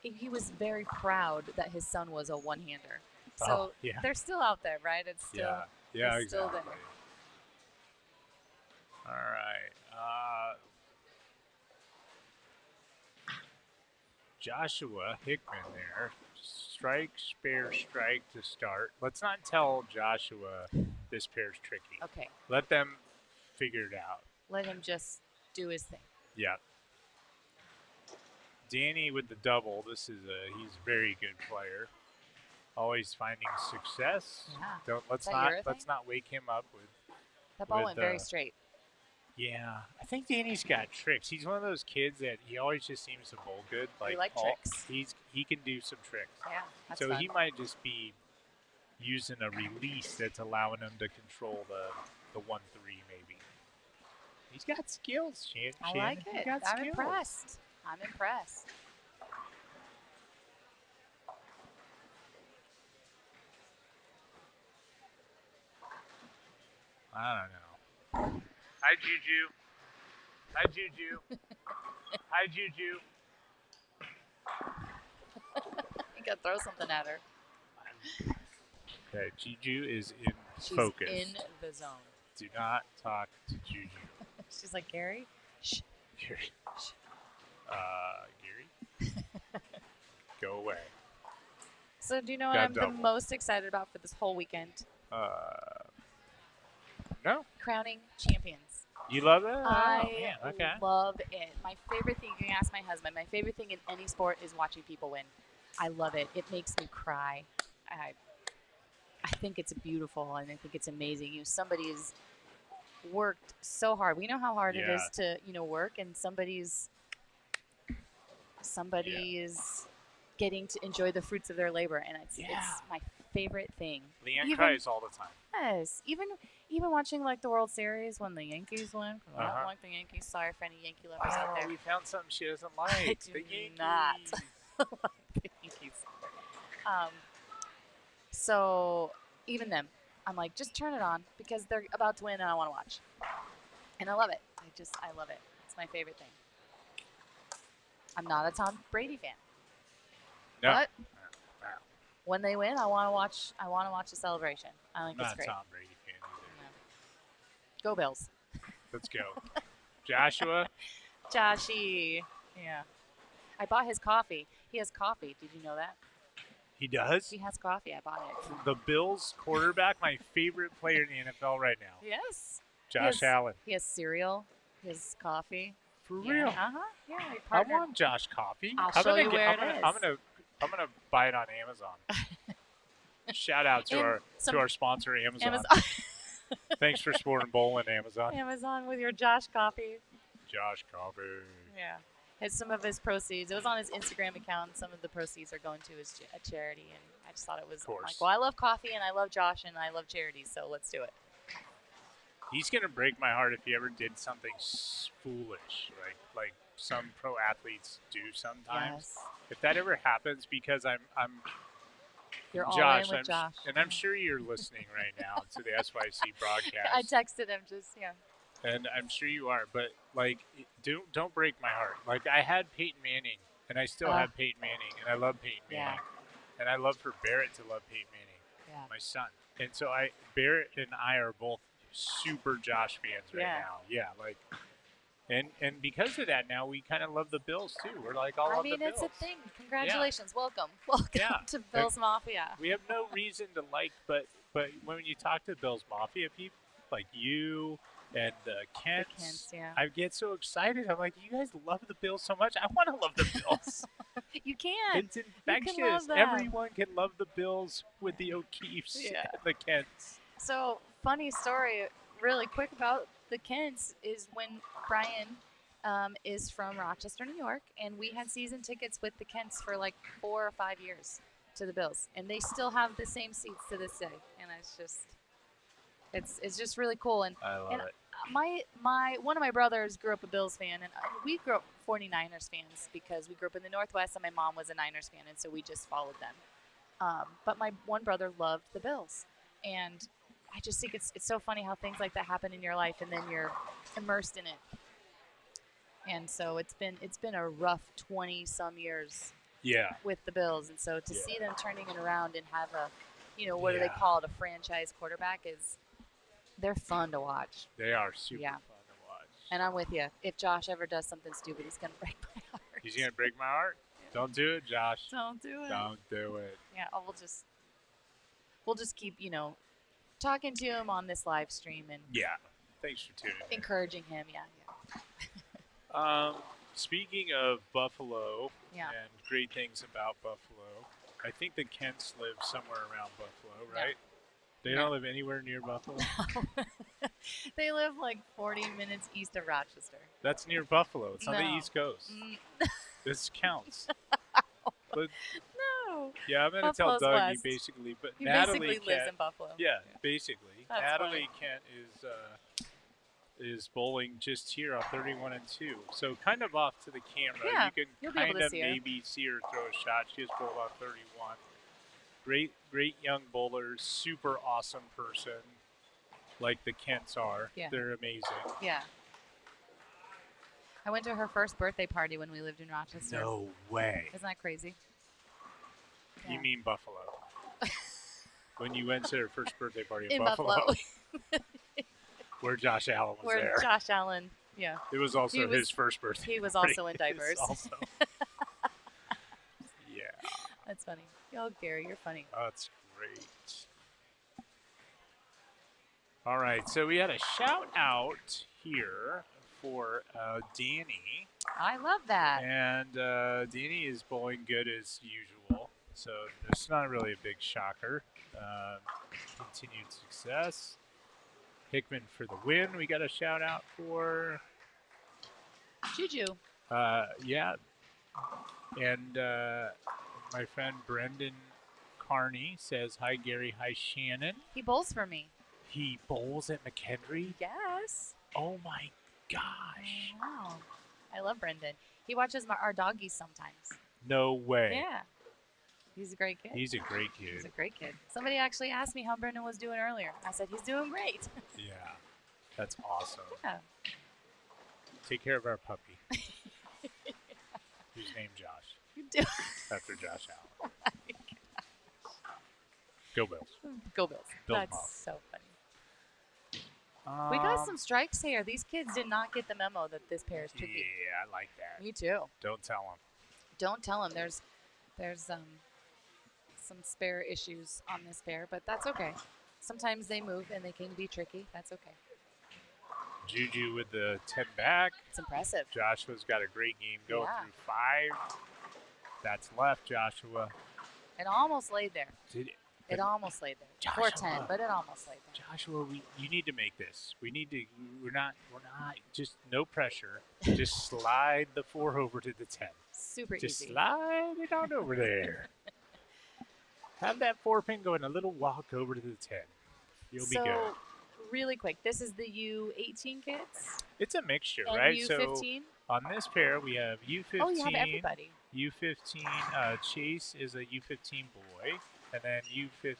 S7: he was very proud that his son was a one-hander. So
S2: Oh, yeah.
S7: they're still out there, right? It's still,
S2: Yeah,
S7: it's still
S2: exactly.
S7: there.
S2: All right. Joshua Hickman there. Strike, spare, strike to start. Let's not tell Joshua this pair's tricky.
S7: Okay,
S2: Let them figure it out.
S7: let him just do his thing.
S2: Yeah. Danny with the double. He's a very good player. Always finding success.
S7: Yeah.
S2: Let's
S7: Is that your
S2: not wake him up with.
S7: That ball
S2: With,
S7: went very
S2: uh,
S7: straight.
S2: Yeah, I think Danny's got tricks. He's one of those kids that he always just seems to bowl good.
S7: like tricks.
S2: He can do some tricks.
S7: Yeah, that's
S2: So
S7: fun.
S2: he might just be using a release that's allowing him to control the 1-3 maybe. He's got skills, Shannon.
S7: I like
S2: He's
S7: it.
S2: got
S7: I'm
S2: skills.
S7: impressed. I'm impressed.
S2: I don't know. Hi, Juju. Hi, Juju. Hi, Juju.
S7: You gotta throw something at her.
S2: Okay, Juju is in
S7: She's
S2: focus.
S7: in the zone.
S2: Do not talk to Juju.
S7: She's like, Gary, shh.
S2: Gary. Gary? Go away.
S7: So do you know what
S2: Got
S7: I'm
S2: double.
S7: the most excited about for this whole weekend?
S2: No?
S7: Crowning champions.
S2: You love it?
S7: I
S2: Oh, man, okay.
S7: love it. My favorite thing, you can ask my husband, my favorite thing in any sport is watching people win. I love it. It makes me cry. I think it's beautiful and I think it's amazing. Somebody's worked so hard. We know how hard it is to, work, and somebody is getting to enjoy the fruits of their labor, and it's my favorite thing.
S2: Leanne cries all the time.
S7: Yes, even watching like the World Series when the Yankees win. 'Cause I don't like the Yankees. Sorry for any Yankee lovers out there.
S2: We found something she doesn't like.
S7: I do
S2: the Yankees.
S7: not like the Yankees. So even them, I'm like, just turn it on because they're about to win and I want to watch. And I love it. I love it. It's my favorite thing. I'm not a Tom Brady fan.
S2: No.
S7: But when they win, I want to watch the celebration. I think it's great.
S2: Not a Tom Brady fan either.
S7: No. Go Bills.
S2: Let's go. Joshua?
S7: Joshy. Yeah. I bought his coffee. He has coffee. Did you know that?
S2: He does?
S7: He has coffee. I bought it.
S2: The Bills quarterback, my favorite player in the NFL right now.
S7: Yes.
S2: Josh Allen.
S7: He has cereal. His coffee.
S2: For real?
S7: Uh-huh. Yeah.
S2: I want Josh coffee.
S7: I'll show you where it is.
S2: I'm gonna buy it on Amazon. Shout out to our sponsor, Amazon. Thanks for supporting bowling, Amazon.
S7: Amazon with your Josh coffee.
S2: Josh coffee.
S7: Yeah. It's some of his proceeds. It was on his Instagram account. Some of the proceeds are going to his a charity, and I just thought it was like, well, I love coffee and I love Josh and I love charities, so let's do it.
S2: He's gonna break my heart if he ever did something foolish, right? Like some pro athletes do sometimes.
S7: Yes.
S2: If that ever happens, because I'm
S7: You're
S2: Josh,
S7: all in with Josh.
S2: and I'm sure you're listening right now to the SYC broadcast.
S7: I texted him
S2: And I'm sure you are, but like, don't break my heart. Like, I had Peyton Manning, and I still have Peyton Manning, and I love Peyton Manning, and I love for Barrett to love Peyton Manning, my son. And so Barrett and I are both super Josh fans right now. Yeah, like, and because of that, now we kind of love the Bills too. We're like all of the Bills.
S7: It's a thing. Congratulations, welcome to Bills Mafia.
S2: We have no reason to like, but when you talk to Bills Mafia people, like you. And the Kents, I get so excited. I'm like, you guys love the Bills so much. I want to love the Bills.
S7: You can.
S2: It's infectious. Everyone can love the Bills with the O'Keefes and the Kents.
S7: So, funny story, really quick about the Kents is when Brian is from Rochester, New York, and we had season tickets with the Kents for like 4 or 5 years to the Bills, and they still have the same seats to this day, and it's just. It's just really cool, and
S2: I love it.
S7: My one of my brothers grew up a Bills fan, and we grew up 49ers fans because we grew up in the Northwest, and my mom was a Niners fan, and so we just followed them. But my one brother loved the Bills, and I just think it's so funny how things like that happen in your life, and then you're immersed in it. And so it's been a rough 20-some years.
S2: Yeah.
S7: With the Bills, and so to see them turning it around and have a, what do they call it, a franchise quarterback is. They're fun to watch.
S2: They are super fun to watch.
S7: And I'm with you. If Josh ever does something stupid, he's going to break my heart.
S2: He's going to break my heart? Don't do it, Josh.
S7: Don't do it.
S2: Don't do it.
S7: Yeah, we'll just keep, talking to him on this live stream and
S2: thanks for tuning in.
S7: Encouraging him. Yeah.
S2: Speaking of Buffalo and great things about Buffalo, I think the Kents live somewhere around Buffalo, right? They don't live anywhere near Buffalo?
S7: No. They live like 40 minutes east of Rochester.
S2: That's near Buffalo. It's on the East Coast. This counts. But,
S7: no.
S2: Yeah, I'm going to tell Doug
S7: West.
S2: He basically
S7: basically lives in Buffalo.
S2: Yeah, basically.
S7: That's
S2: Natalie
S7: funny.
S2: Kent is bowling just here on 31 and 2. So kind of off to the camera.
S7: Yeah,
S2: You can kind of maybe see her throw a shot. She has bowled on 31. Great young bowlers, super awesome person, like the Kents are.
S7: Yeah.
S2: They're amazing.
S7: Yeah. I went to her first birthday party when we lived in Rochester.
S2: No way.
S7: Isn't that crazy? Yeah.
S2: You mean Buffalo. When you went to her first birthday party
S7: in
S2: Buffalo.
S7: Where
S2: Josh Allen was there.
S7: Where Josh Allen, yeah.
S2: It was also his first birthday.
S7: He was also in diapers.
S2: Yeah.
S7: That's funny. Oh, Gary, you're funny.
S2: That's great. All right, so we had a shout out here for Danny.
S7: I love that.
S2: And Danny is bowling good as usual. so it's not really a big shocker. Continued success. Hickman for the win. We got a shout out for.
S7: Juju.
S2: Yeah. And my friend Brendan Carney says, hi, Gary. Hi, Shannon.
S7: He bowls for me.
S2: He bowls at McHenry?
S7: Yes.
S2: Oh, my gosh.
S7: Wow. I love Brendan. He watches our doggies sometimes.
S2: No way.
S7: Yeah. He's a great kid.
S2: He's a great kid.
S7: He's a great kid. Somebody actually asked me how Brendan was doing earlier. I said, he's doing great.
S2: Yeah. That's awesome.
S7: Yeah.
S2: Take care of our puppy. Who's named Josh.
S7: You do.
S2: After Josh Allen. Go Bills.
S7: Go Bills.
S2: Bills
S7: That's
S2: mom.
S7: so funny. We got some strikes here. These kids did not get the memo that this pair is tricky.
S2: Yeah, I like that.
S7: Me too.
S2: Don't tell them.
S7: Don't tell them. There's some spare issues on this pair, but that's okay. Sometimes they move and they can be tricky. That's okay.
S2: Juju with the 10 back.
S7: It's impressive.
S2: Joshua's got a great game going
S7: Yeah.
S2: through 5. That's left, Joshua.
S7: It almost laid there.
S2: Did
S7: It almost laid there.
S2: Joshua.
S7: 410, but it almost laid there.
S2: Joshua, you need to make this. We need to. We're not. Just no pressure. Just slide the 4 over to the 10.
S7: Super
S2: Just
S7: easy.
S2: slide it on over there. Have that 4 pin going a little walk over to the 10. You'll be good.
S7: Really quick, this is the U18 kids
S2: It's a mixture,
S7: and
S2: right?
S7: U15.
S2: So on this pair, we have U15.
S7: Oh, you have everybody.
S2: U15. Chase is a U15 boy, and then U15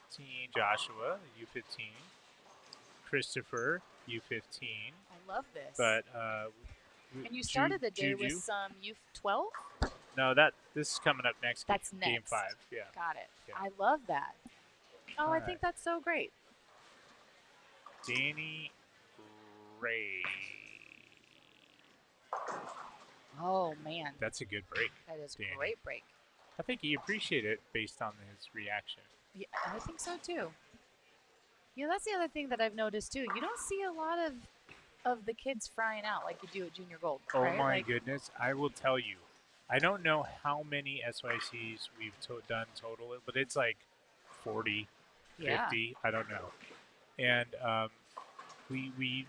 S2: Joshua, U15. Christopher, U15.
S7: I love this.
S2: But
S7: and you started the day
S2: Juju.
S7: with some U12?
S2: No, this is coming up next.
S7: That's
S2: game
S7: next.
S2: 5. Yeah.
S7: Got it.
S2: Yeah.
S7: I love that. Oh,
S2: All
S7: I
S2: right.
S7: think that's so great.
S2: Danny Ray.
S7: Oh, man.
S2: That's a good break.
S7: That is
S2: Danny.
S7: a great break.
S2: I think he appreciated it based on his reaction.
S7: Yeah, I think so too. You know, that's the other thing that I've noticed too. You don't see a lot of the kids frying out like you do at Junior Gold.
S2: Oh
S7: right?
S2: my
S7: Like,
S2: goodness. I will tell you. I don't know how many SYCs we've done total, but it's like 40,
S7: Yeah.
S2: 50. I don't know. And we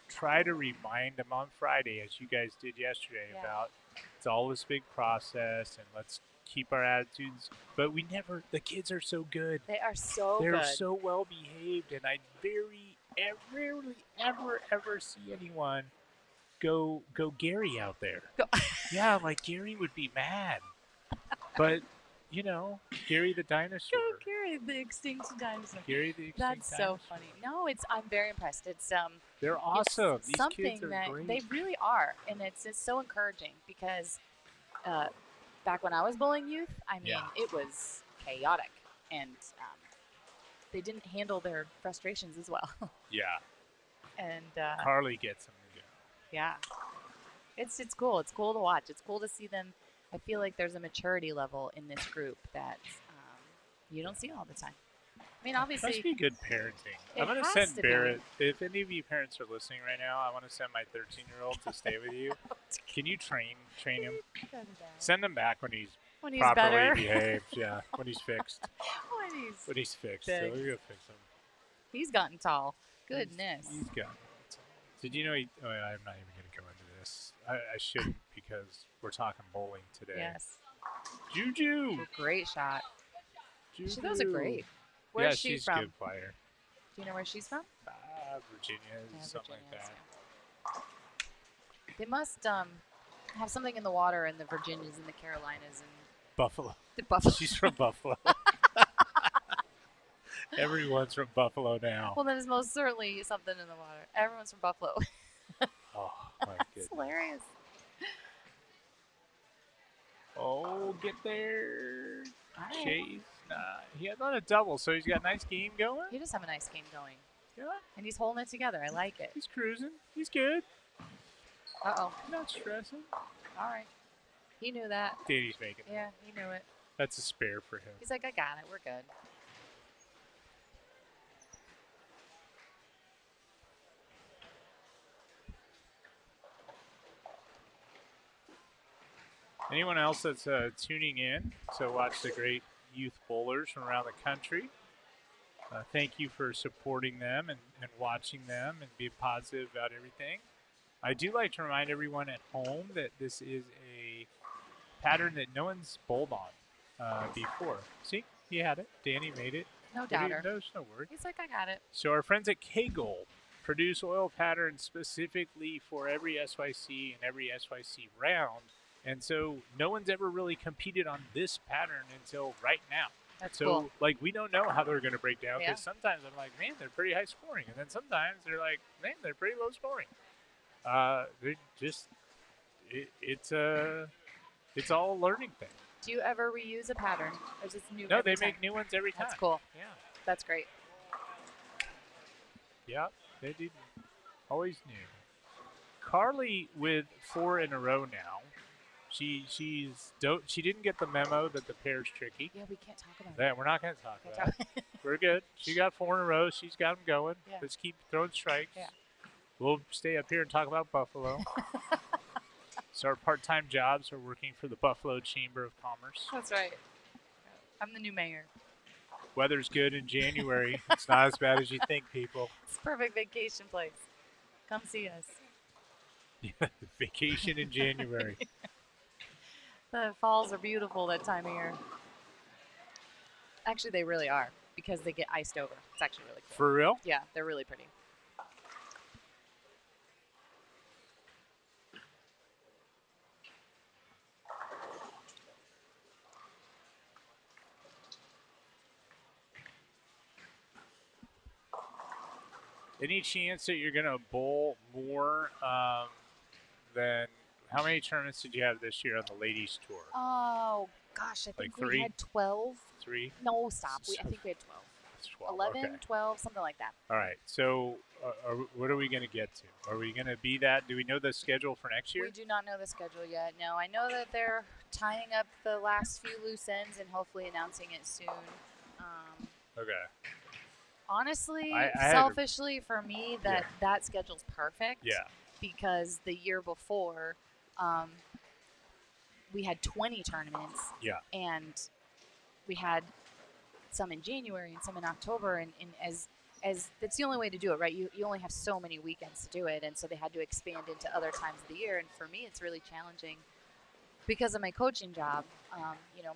S2: try to remind them on Friday, as you guys did yesterday,
S7: Yeah.
S2: about it's all this big process and let's keep our attitudes. But we never. The kids are so good.
S7: They are so
S2: They're
S7: good.
S2: so well behaved, and I rarely ever see anyone go Gary out there.
S7: Go-
S2: Yeah, like Gary would be mad, but Gary the dinosaur.
S7: Go Gary, the extinct dinosaur.
S2: Gary the extinct
S7: That's so
S2: dinosaur.
S7: funny. No, I'm very impressed. It's
S2: They're awesome.
S7: It's
S2: These
S7: something
S2: kids are
S7: that
S2: great.
S7: they really are, and it's so encouraging because back when I was bowling youth, I mean,
S2: Yeah.
S7: it was chaotic, and they didn't handle their frustrations as well.
S2: Yeah,
S7: And
S2: Carly gets them to go.
S7: yeah, it's cool. It's cool to watch. It's cool to see them. I feel like there's a maturity level in this group that you don't see all the time. I mean, obviously,
S2: Must be good parenting.
S7: It
S2: I'm gonna
S7: has
S2: send
S7: to be.
S2: Barrett. If any of you parents are listening right now, I want to send my 13-year-old to stay with you. Can you train him? Send him back when he's
S7: when he's
S2: properly
S7: better.
S2: behaved. Yeah, when he's fixed.
S7: when
S2: He's fixed.
S7: Big.
S2: So we're gonna fix him.
S7: he's gotten tall. Goodness.
S2: He's got it. Did you know he? Oh, I'm not even gonna go into this. I shouldn't because we're talking bowling today.
S7: Yes.
S2: Juju.
S7: Great shot.
S2: Juju.
S7: Those are great. Where's
S2: yeah,
S7: she
S2: she's
S7: from?
S2: a good player.
S7: Do you know where she's from?
S2: Virginia,
S7: Yeah,
S2: something like
S7: Virginia,
S2: that.
S7: They must have something in the water in the Virginias and the Carolinas and
S2: Buffalo.
S7: the Buffalo.
S2: She's from Buffalo. Everyone's from Buffalo now.
S7: Well, then it's most certainly something in the water. Everyone's from Buffalo.
S2: Oh my
S7: It's
S2: goodness.
S7: hilarious.
S2: Oh, get there.
S7: All right.
S2: Chase. Nah, he had not a double, so he's got a nice game going.
S7: He does have a nice game going,
S2: Yeah,
S7: and he's holding it together. I like it.
S2: he's cruising. He's good.
S7: Uh-oh.
S2: Not stressing.
S7: All right. He knew that.
S2: Danny's making it.
S7: Yeah, he knew it.
S2: That's a spare for him.
S7: He's like, I got it. We're good.
S2: Anyone else that's tuning in to watch the great youth bowlers from around the country. Thank you for supporting them and watching them and being positive about everything. I do like to remind everyone at home that this is a pattern that no one's bowled on before. See, he had it. Danny made it.
S7: No doubter.
S2: There's no word.
S7: He's like, I got it.
S2: So our friends at Kegel produce oil patterns specifically for every SYC and every SYC round. And so no one's ever really competed on this pattern until right now.
S7: That's
S2: so,
S7: cool.
S2: like, we don't know how they're going to break down because
S7: Yeah.
S2: sometimes I'm like, man, they're pretty high scoring. And then sometimes they're like, man, they're pretty low scoring. They're just, it's all a learning thing.
S7: Do you ever reuse a pattern? Or is this new?
S2: No,
S7: every
S2: they
S7: time?
S2: make new ones every time.
S7: That's cool.
S2: Yeah.
S7: That's great.
S2: Yeah, they do. Always new. Carly with 4 in a row now. She didn't get the memo that the pair's tricky.
S7: Yeah, we can't talk about it.
S2: That we're not going to talk
S7: Can't
S2: about.
S7: talk-
S2: It. We're good. She got 4 in a row. She's got them going.
S7: Yeah.
S2: Let's keep throwing strikes.
S7: Yeah.
S2: We'll stay up here and talk about Buffalo. So our part-time jobs are working for the Buffalo Chamber of Commerce.
S7: That's right. I'm the new mayor.
S2: Weather's good in January. It's not as bad as you think, people.
S7: It's a perfect vacation place. Come see us.
S2: Vacation in January.
S7: The falls are beautiful that time of year. Actually, they really are because they get iced over. It's actually really cool.
S2: For real?
S7: Yeah, they're really pretty.
S2: Any chance that you're going to bowl more than how many tournaments did you have this year on the ladies tour?
S7: Oh, gosh, I think
S2: Like
S7: we
S2: 3?
S7: had 12.
S2: 3?
S7: No, stop. I think we had 12.
S2: 12.
S7: 11,
S2: Okay.
S7: 12, something like that.
S2: All right. So what are we going to get to? Are we going to be that? Do we know the schedule for next year?
S7: We do not know the schedule yet. No, I know that they're tying up the last few loose ends and hopefully announcing it soon.
S2: Okay.
S7: Honestly,
S2: I had to-
S7: selfishly for me, that schedule's perfect.
S2: Yeah.
S7: Because the year before, we had 20 tournaments.
S2: Yeah.
S7: And we had some in January and some in October, and as that's the only way to do it, right? You only have so many weekends to do it, and so they had to expand into other times of the year. And for me, it's really challenging because of my coaching job.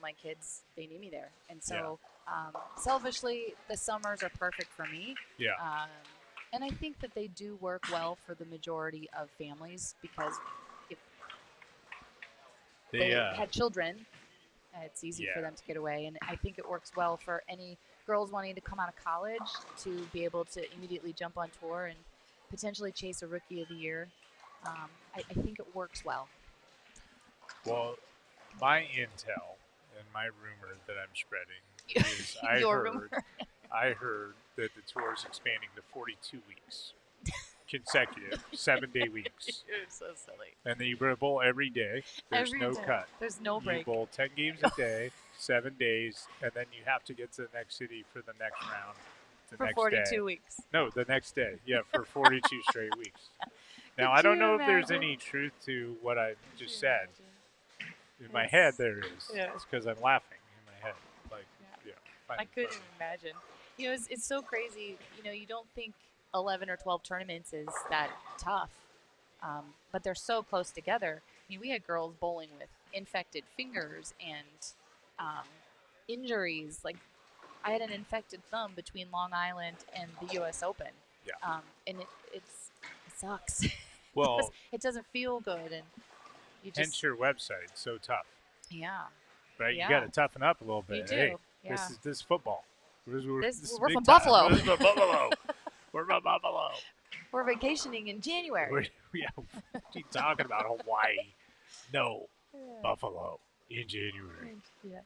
S7: My kids, they need me there, and so selfishly, the summers are perfect for me.
S2: Yeah.
S7: And I think that they do work well for the majority of families because if they had children, it's easy for them to get away. And I think it works well for any girls wanting to come out of college to be able to immediately jump on tour and potentially chase a Rookie of the Year. I think it works well.
S2: Well, my intel and my rumor that I'm spreading is I heard that the tour is expanding to 42 weeks. Consecutive 7-day weeks.
S7: You're so silly.
S2: And then you bowl every day. There's
S7: Every
S2: no
S7: day.
S2: cut.
S7: There's no break.
S2: You bowl 10 games a day, 7 days, and then you have to get to the next city for the next round. The
S7: For
S2: next
S7: 42
S2: day.
S7: weeks.
S2: No, the next day. Yeah, for 42 straight weeks. Now, I don't know if there's any truth to what I just said. In my head, there is.
S7: Yeah.
S2: It's because I'm laughing in my head. Like,
S7: I couldn't even imagine. It's so crazy. You don't think 11 or 12 tournaments is that tough, but they're so close together. We had girls bowling with infected fingers and injuries. Like, I had an infected thumb between Long Island and the U.S. Open.
S2: Yeah.
S7: And it sucks.
S2: Well,
S7: it doesn't feel good, and you just
S2: hence your website. So tough.
S7: yeah.
S2: Right?
S7: Yeah.
S2: You got to toughen up a little bit.
S7: You do.
S2: Hey,
S7: Yeah.
S2: this is football. This
S7: We're
S2: is
S7: from
S2: big time.
S7: Buffalo.
S2: This is from Buffalo. We're from Buffalo.
S7: We're vacationing in January.
S2: What are you talking about? Hawaii. No. Buffalo in January.
S7: Yeah.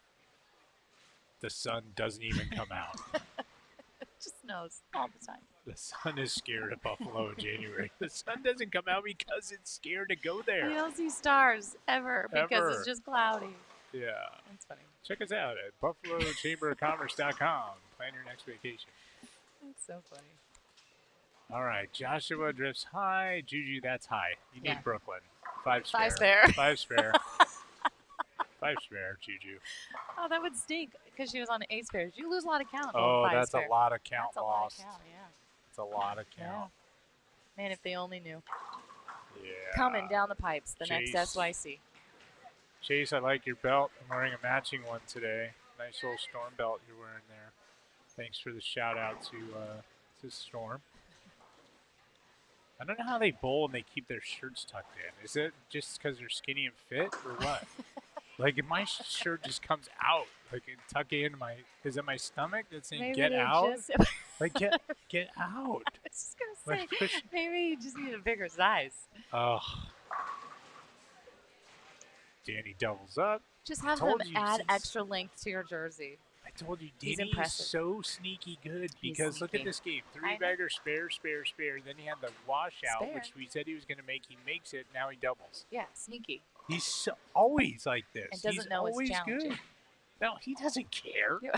S2: The sun doesn't even come out.
S7: It just snows all the time.
S2: The sun is scared of Buffalo in January. The sun doesn't come out because it's scared to go there.
S7: You don't see stars ever because
S2: Ever.
S7: it's just cloudy.
S2: Yeah.
S7: That's funny.
S2: Check us out at buffalochamberofcommerce.com. Plan your next vacation.
S7: That's so funny.
S2: All right. Joshua drifts high. Juju, that's high. You need
S7: Yeah.
S2: Brooklyn. 5 spare.
S7: 5 spare.
S2: 5 spare. 5 spare, Juju.
S7: Oh, that would stink because she was on 8 spares. You lose a lot of count.
S2: Oh,
S7: going 5
S2: that's
S7: spare.
S2: a lot of count
S7: That's
S2: lost.
S7: a lot of count, yeah.
S2: It's a lot of
S7: Yeah.
S2: count.
S7: Man, if they only knew.
S2: Yeah.
S7: Coming down the pipes, the next
S2: Chase.
S7: SYC.
S2: Chase, I like your belt. I'm wearing a matching one today. Nice little Storm belt you're wearing there. Thanks for the shout out to Storm. I don't know how they bowl and they keep their shirts tucked in. Is it just because they're skinny and fit, or what? Like, if my shirt just comes out, like it tuck in my, is it my stomach that's saying
S7: Maybe
S2: get
S7: they
S2: out?
S7: just-
S2: Like get out.
S7: I was just gonna
S2: Like,
S7: say,
S2: push-
S7: maybe you just need a bigger size.
S2: Ugh. Danny doubles up.
S7: Just have them
S2: Told you,
S7: add
S2: since-
S7: extra length to your jersey.
S2: I told you,
S7: He's
S2: Danny is
S7: impressive.
S2: so sneaky good
S7: He's
S2: because look at
S7: sneaky.
S2: this game.
S7: I know.
S2: 3-bagger, spare. Then he had the washout,
S7: Spare.
S2: which we said he was going to make. He makes it. Now he doubles.
S7: Yeah, sneaky.
S2: He's always like this.
S7: And doesn't
S2: He's
S7: know it's
S2: always
S7: challenging.
S2: good. No, he doesn't care.
S7: Yeah.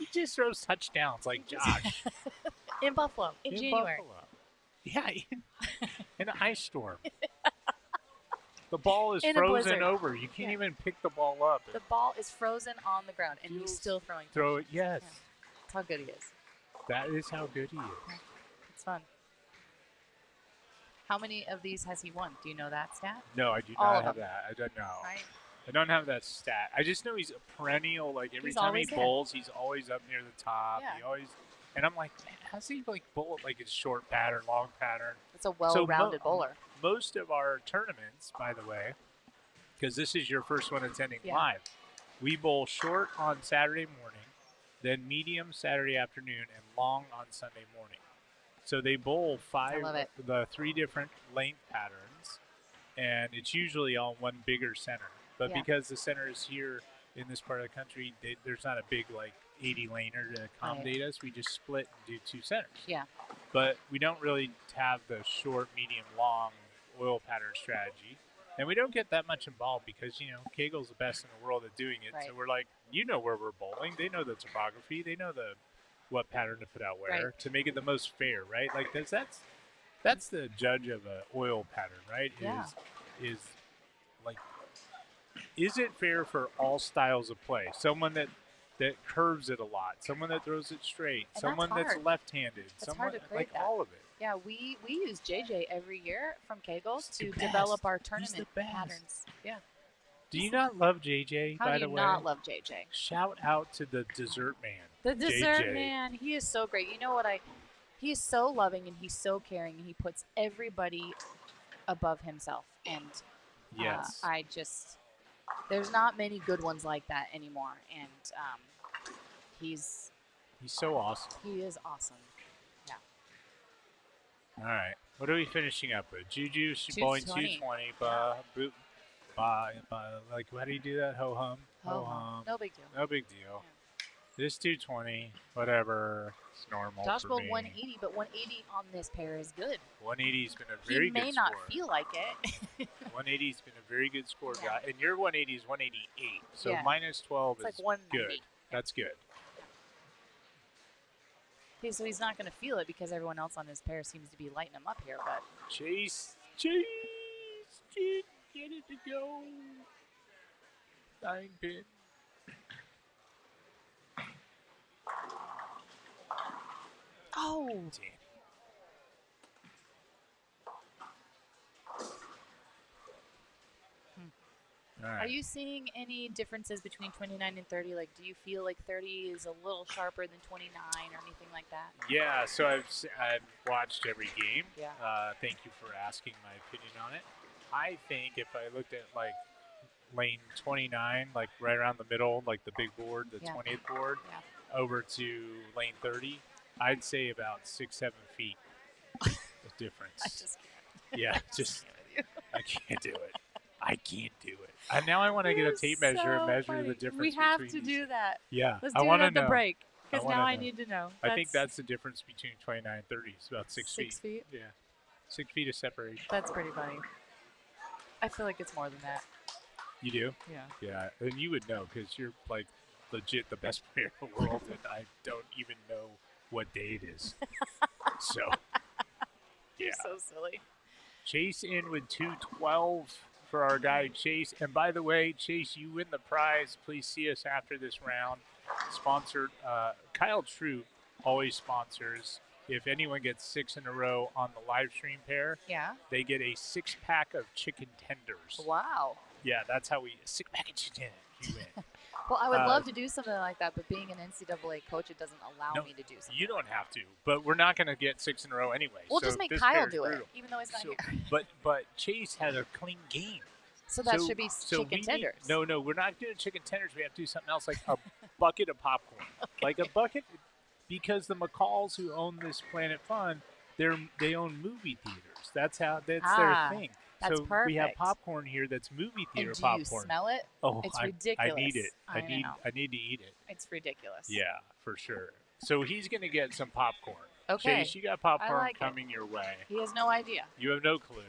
S2: He just throws touchdowns like Josh.
S7: In Buffalo, in January.
S2: Buffalo. Yeah, in an ice storm. The ball is
S7: In a
S2: frozen
S7: blizzard.
S2: over. You can't
S7: Yeah.
S2: even pick the ball up.
S7: The ball is frozen on the ground, and he's
S2: Feels-
S7: still throwing.
S2: Throw it. Yes.
S7: Yeah. That's how good he is.
S2: That is how good he is.
S7: It's fun. How many of these has he won? Do you know that stat?
S2: No, I do
S7: All
S2: not
S7: of
S2: have
S7: them.
S2: that. I don't know.
S7: Right?
S2: I don't have that stat. I just know he's a perennial. Like every
S7: He's
S2: time he
S7: always there.
S2: bowls, he's always up near the top.
S7: Yeah.
S2: He always, and I'm like, man, how's he like bowl like his short pattern, long pattern?
S7: It's a well-rounded bowler.
S2: Most of our tournaments, by the way, because this is your first one attending
S7: Yeah.
S2: live, we bowl short on Saturday morning, then medium Saturday afternoon, and long on Sunday morning. So they bowl
S7: love it.
S2: the 3 different length patterns, and it's usually on one bigger center. But
S7: Yeah.
S2: because the center is here in this part of the country, there's not a big like 80 laner to accommodate us. We just split and do 2 centers.
S7: Yeah.
S2: But we don't really have the short, medium, long oil pattern strategy. And we don't get that much involved because, you know, Kegel's the best in the world at doing it.
S7: Right.
S2: So we're like, you know where we're bowling. They know the topography. They know what pattern to put out where
S7: Right.
S2: to make it the most fair, right? Like that's the judge of an oil pattern, right?
S7: Yeah.
S2: Is like, is it fair for all styles of play? Someone that curves it a lot, someone that throws it straight,
S7: And
S2: someone
S7: that's
S2: that's
S7: hard.
S2: left-handed,
S7: That's
S2: someone
S7: hard to grade
S2: like
S7: that.
S2: all of it.
S7: Yeah, we use JJ every year from Kegels
S2: He's the
S7: to develop
S2: best.
S7: our
S2: He's
S7: tournament
S2: the best.
S7: patterns. Yeah.
S2: Do you not love JJ,
S7: How
S2: by
S7: do
S2: the
S7: you
S2: way?
S7: not love JJ?
S2: Shout out to the dessert man.
S7: The dessert
S2: JJ.
S7: man, he is so great. You know what he's so loving and he's so caring and he puts everybody above himself. And
S2: Yes.
S7: there's not many good ones like that anymore. And he's
S2: He's so awesome.
S7: he is awesome. Yeah.
S2: All right. What are we finishing up with? Juju, she's bowling
S7: 220.
S2: 220. Like, how do you do that? Ho hum.
S7: Ho hum. No big deal.
S2: No big deal. This 220, whatever. It's normal.
S7: Josh
S2: for
S7: bowled
S2: me.
S7: 180, but 180 on this pair is good.
S2: 180's been a very
S7: He may
S2: good
S7: not
S2: score.
S7: feel like it.
S2: 180's been a very good score,
S7: Yeah.
S2: guy. And your 180 is 188. So
S7: Yeah.
S2: minus 12
S7: It's
S2: is
S7: like 190.
S2: good. That's good.
S7: Okay, so he's not going to feel it because everyone else on his pair seems to be lighting him up here. But
S2: Chase, get it to go. 9 pin.
S7: oh,
S2: Danny. All right.
S7: are you seeing any differences between 29 and 30? Like, do you feel like 30 is a little sharper than 29 or anything like that?
S2: Yeah, so I've watched every game.
S7: Yeah.
S2: Thank you for asking my opinion on it. I think if I looked at like lane 29, like right around the middle, like the big board, the
S7: Yeah.
S2: 20th board,
S7: Yeah.
S2: over to lane 30, I'd say about 6-7 feet of difference.
S7: I just can't.
S2: Yeah,
S7: I
S2: just
S7: can't with you.
S2: I can't do it. I can't do it. And now I want to get a
S7: You're
S2: tape measure and
S7: so
S2: measure
S7: funny.
S2: the difference.
S7: We have
S2: between
S7: to
S2: these.
S7: do that.
S2: Yeah,
S7: Let's
S2: I
S7: do it
S2: want to
S7: at the
S2: know.
S7: break
S2: I
S7: because
S2: wanna
S7: now I
S2: know.
S7: need to know.
S2: I think that's the difference between 29 and 30. It's about 6 feet.
S7: 6 feet.
S2: Yeah, 6 feet of separation.
S7: That's pretty funny. I feel like it's more than that.
S2: You do?
S7: Yeah.
S2: Yeah, and you would know because you're like legit the best player in the world, and I don't even know what day it is. So, yeah.
S7: You're so silly.
S2: Chase in with 212 for our guy Chase. And by the way, Chase, you win the prize. Please see us after this round. Sponsored, Kyle Troop always sponsors. If anyone gets 6 in a row on the live stream pair, they get a 6-pack of chicken tenders.
S7: Wow.
S2: Yeah, that's how we 6-pack of chicken tenders. You win.
S7: Well, I would love to do something like that, but being an NCAA coach, it doesn't allow me to do something.
S2: You don't have to, but we're not going to get 6 in a row anyway.
S7: We'll
S2: so
S7: just make
S2: this
S7: Kyle
S2: pair's
S7: do it,
S2: brutal.
S7: even though he's not here.
S2: But Chase had a clean game.
S7: So that should be chicken tenders.
S2: No, we're not doing chicken tenders. We have to do something else, like a bucket of popcorn.
S7: Okay.
S2: Like a bucket, because the McCalls who own this Planet Fun, they own movie theaters. That's their thing.
S7: That's
S2: so
S7: perfect.
S2: we have popcorn here that's movie theater
S7: and do
S2: popcorn.
S7: you smell it?
S2: Oh,
S7: it's ridiculous.
S2: I need it. I
S7: know.
S2: need to eat it.
S7: It's ridiculous.
S2: Yeah, for sure. So he's going to get some popcorn.
S7: Okay.
S2: Chase, you got popcorn
S7: like
S2: coming your way.
S7: He has no idea.
S2: You have no clue,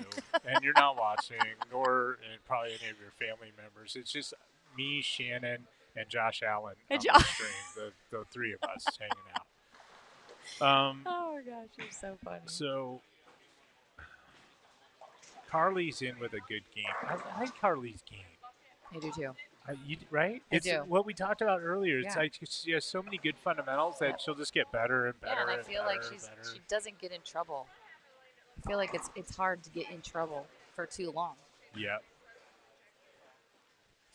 S2: and you're not watching, nor probably any of your family members. It's just me, Shannon, and Josh Allen on the stream, the 3 of us hanging out.
S7: Oh, my gosh, you're so funny.
S2: So Carly's in with a good game. I like Carly's game.
S7: I do, too.
S2: Right?
S7: I
S2: It's
S7: do.
S2: what we talked about earlier. It's
S7: Yeah.
S2: like she has so many good fundamentals that she'll just get better and better.
S7: Yeah, and I
S2: and
S7: feel
S2: better
S7: like
S2: and better.
S7: she doesn't get in trouble. I feel like it's hard to get in trouble for too long.
S2: Yep.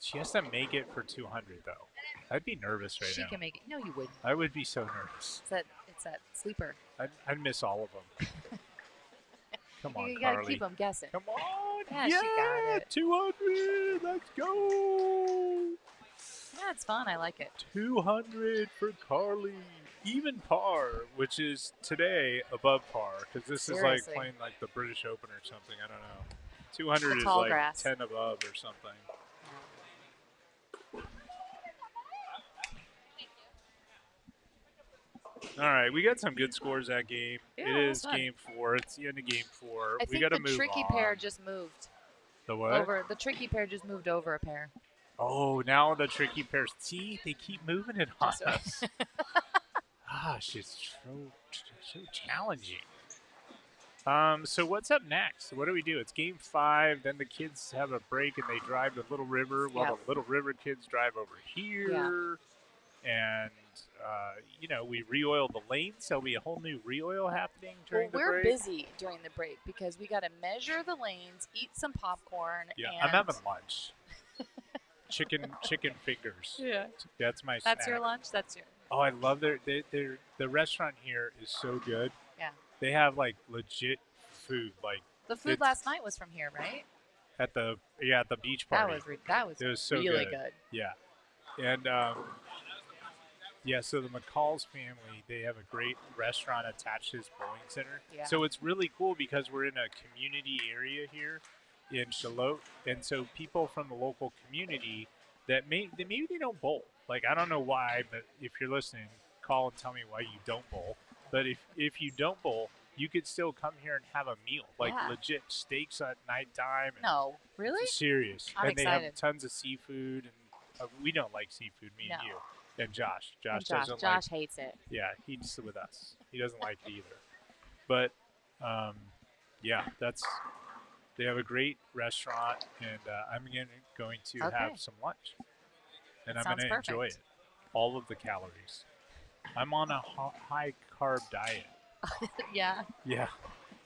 S2: She has to make it for 200, though. I'd be nervous right
S7: She
S2: now.
S7: can make it. No, you wouldn't.
S2: I would be so nervous.
S7: It's that sleeper.
S2: I'd miss all of them. Come on,
S7: You gotta
S2: Carly.
S7: keep them guessing.
S2: Come on.
S7: Yeah, she got it.
S2: 200. Let's go.
S7: Yeah, it's fun. I like it.
S2: 200 for Carly. Even par, which is today above par, because this is like
S7: Seriously.
S2: playing like the British Open or something. I don't know. 200 is
S7: tall
S2: like
S7: grass.
S2: 10 above or something. All right, we got some good scores that game.
S7: Yeah,
S2: it
S7: that
S2: is
S7: was fun.
S2: game 4. It's the end of game 4.
S7: I
S2: we
S7: think
S2: got to
S7: the
S2: move
S7: tricky
S2: on.
S7: pair just moved
S2: The what?
S7: over. The tricky pair just moved over a pair.
S2: Oh, now the tricky pairs. See, they keep moving it on
S7: Just-
S2: us. Gosh, it's so challenging. So what's up next? What do we do? It's game 5. Then the kids have a break and they drive to Little River while
S7: Yep.
S2: the Little River kids drive over here. And, we re-oil the lanes. There'll be a whole new re-oil happening during the
S7: we're
S2: break.
S7: busy during the break because we got to measure the lanes, eat some popcorn.
S2: Yeah,
S7: and
S2: I'm having lunch. chicken fingers.
S7: Yeah.
S2: That's my
S7: That's
S2: snack.
S7: your lunch. That's your.
S2: Oh, I love the restaurant here is so good.
S7: Yeah.
S2: They have like legit food, like
S7: The food
S2: It's-
S7: last night was from here, right?
S2: at the beach party.
S7: That was
S2: It was so
S7: really
S2: good. Yeah, and so the McCall's family, they have a great restaurant attached to this bowling center.
S7: Yeah.
S2: So it's really cool because we're in a community area here in Charlotte, and so people from the local community that maybe they don't bowl. Like, I don't know why, but if you're listening, call and tell me why you don't bowl. But if you don't bowl, you could still come here and have a meal, like
S7: Yeah.
S2: legit steaks at nighttime. And
S7: No, really?
S2: serious.
S7: I'm
S2: and they have
S7: excited.
S2: tons of seafood, and we don't like seafood, me and
S7: No.
S2: you. And Josh.
S7: And
S2: Doesn't
S7: Josh
S2: like.
S7: hates it.
S2: Yeah, he's with us. He doesn't like it either. But they have a great restaurant, and I'm going to
S7: Okay.
S2: have some lunch, and
S7: That
S2: I'm going to
S7: sounds
S2: enjoy it,
S7: perfect.
S2: all of the calories. I'm on a high carb diet.
S7: Yeah.
S2: Yeah,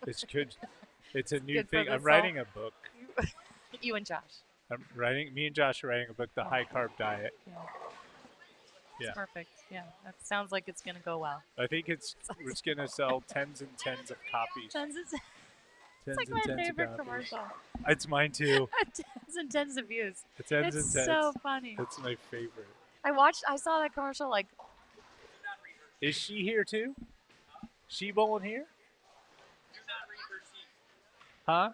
S2: it's good. It's a new
S7: good for
S2: thing.
S7: the
S2: I'm
S7: soul.
S2: writing a book.
S7: You and Josh.
S2: Me and Josh are writing a book, The High Carb Diet.
S7: Yeah.
S2: Yeah.
S7: It's perfect. Yeah. That sounds like it's going to go well.
S2: I think it's going to sell tens and tens of copies.
S7: It's like my favorite commercial.
S2: It's mine too.
S7: Tens and tens of views.
S2: Tens
S7: It's
S2: and tens.
S7: so funny.
S2: It's my favorite.
S7: I saw that commercial like,
S2: Is she here too? She bowling here? Huh?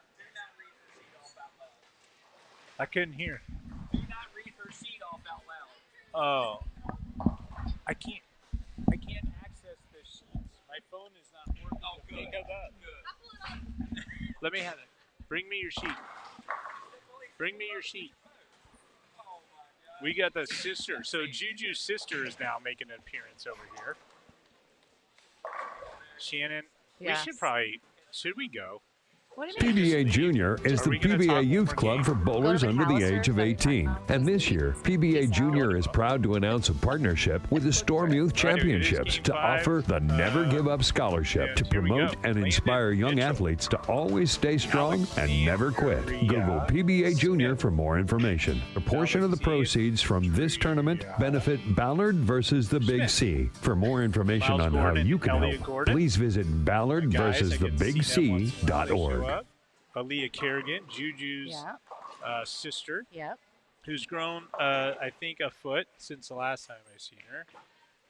S2: I couldn't hear.
S4: Do not read her sheet off out loud.
S2: Oh. I can't access the sheets. My phone is not working.
S4: Oh,
S2: to
S4: good.
S2: pick it up.
S4: Good.
S2: Let me have it. Bring me your sheet. Bring me your sheet. We got the sister. So Juju's sister is now making an appearance over here. Shannon,
S7: Yes.
S2: should we go?
S7: What do you mean?
S1: PBA Junior is
S2: Are
S1: the
S2: we gonna talk
S1: PBA
S2: one
S1: Youth
S2: more
S1: Club
S2: game?
S1: for bowlers
S7: Go to
S1: under the
S7: McAllister,
S1: age of
S7: is that what you're talking
S1: 18.
S7: about?
S1: And this year, PBA
S7: Peace
S1: Junior
S7: out.
S1: is proud to announce a partnership with the Storm Youth
S2: Right, it is
S1: Championships
S2: game
S1: to
S2: 5.
S1: offer the Never Give Up Scholarship
S2: and
S1: to
S2: here we
S1: promote
S2: go.
S1: and
S2: Landon
S1: inspire young
S2: Mitchell.
S1: athletes to always stay strong and never quit. Google PBA Junior for more information. A portion of the proceeds from this tournament benefit Ballard versus the Big C. For more information
S2: Miles
S1: on how
S2: Gordon,
S1: you can
S2: Elliot
S1: help,
S2: Gordon.
S1: please visit
S2: Guys, I can see them once in a while they
S1: ballardversusthebigc.org.
S2: show up. Aaliyah Kerrigan, Juju's
S7: Yeah.
S2: sister,
S7: Yep.
S2: who's grown, I think, a foot since the last time I seen her.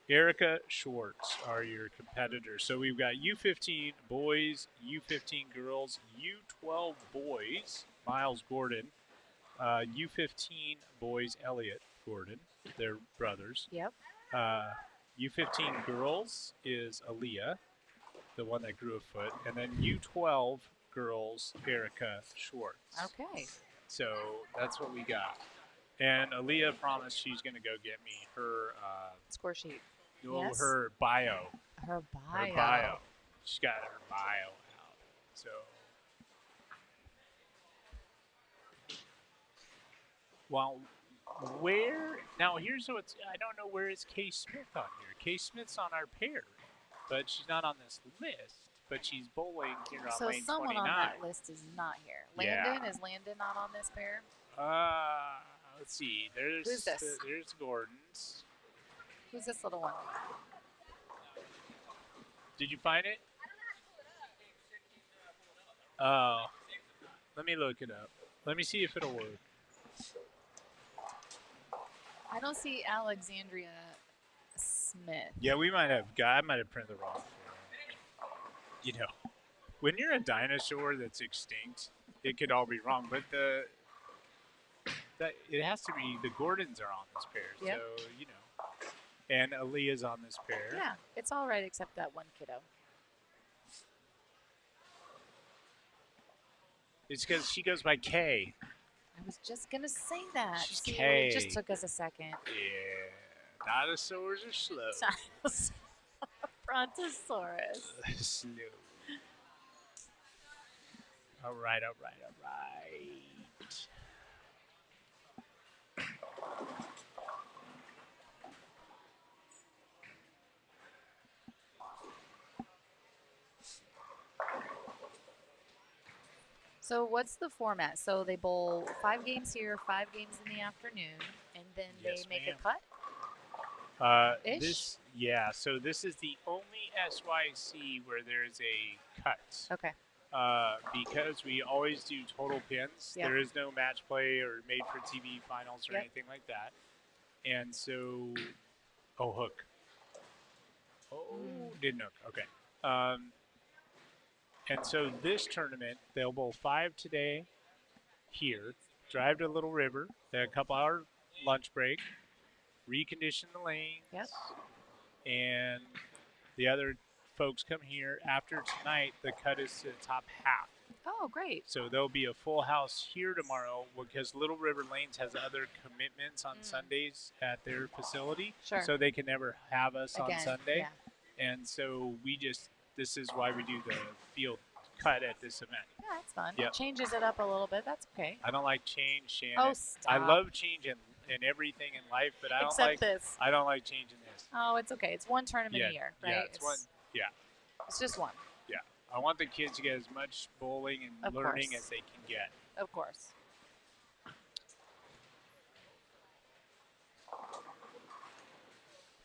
S2: Erica Schwartz are your competitors. So we've got U15 boys, U15 girls, U12 boys, Miles Gordon, U15 boys, Elliot Gordon, they're brothers.
S7: Yep.
S2: U15 girls is Aaliyah, the one that grew a foot, and then U12 girls, Erica Schwartz.
S7: Okay.
S2: So that's what we got. And Aaliyah promised she's going to go get me her
S7: Score sheet.
S2: no,
S7: Yes.
S2: her bio.
S7: Her bio.
S2: Her bio. She's got her bio out. So well, where now? Here's what's I don't know where is Kay Smith on here. Kay Smith's on our pair, but she's not on this list. But she's bowling here on
S7: So
S2: lane
S7: someone
S2: 29.
S7: on that list is not here.
S2: Yeah.
S7: Landon, is Landon not on this pair?
S2: Let's see. There's
S7: Who's this?
S2: There's Gordon's.
S7: Who's this little one?
S2: Did you find it? Oh, let me look it up. Let me see if it'll work.
S7: I don't see Alexandria Smith.
S2: Yeah, we might have. I might have printed the wrong form. You know, when you're a dinosaur that's extinct, it could all be wrong. But it has to be the Gordons are on this pair.
S7: Yep.
S2: So you know, and Aaliyah's on this pair.
S7: Yeah, it's all right except that one kiddo.
S2: It's because she goes by K.
S7: I was just gonna say that.
S2: She's
S7: See,
S2: K.
S7: it just took us a second.
S2: Yeah, dinosaurs are slow.
S7: Brontosaurus.
S2: Slow. All right, all right, all right.
S7: So what's the format? So they bowl 5 games here, 5 games in the afternoon, and then
S2: Yes,
S7: they make
S2: ma'am.
S7: a cut?
S2: This, yeah. So this is the only SYC where there's a cut.
S7: Okay.
S2: Because we always do total pins.
S7: Yep.
S2: There is no match play or made for TV finals or
S7: Yep.
S2: anything like that. And so, hook. Oh, didn't hook. Okay. And so this tournament, they'll bowl 5 today here, drive to Little River, then a couple hour lunch break, recondition the lanes,
S7: Yep.
S2: and the other folks come here. After tonight, the cut is to the top half.
S7: Oh, great.
S2: So there'll be a full house here tomorrow because Little River Lanes has other commitments on Sundays at their facility.
S7: Sure.
S2: So they can never have us
S7: Again,
S2: on Sunday.
S7: yeah.
S2: And so this is why we do the field cut at this event.
S7: Yeah, that's fun.
S2: Yep.
S7: It changes it up a little bit. That's okay.
S2: I don't like change, Shannon.
S7: Oh,
S2: I
S7: stop.
S2: love change in everything in life, but I don't
S7: Except
S2: like
S7: this.
S2: I don't like changing this.
S7: Oh, it's okay. It's one tournament
S2: Yeah,
S7: a year, right?
S2: yeah, it's one. Yeah,
S7: It's just one,
S2: yeah. I want the kids to get as much bowling and
S7: Of
S2: learning
S7: course.
S2: as they can get.
S7: of course.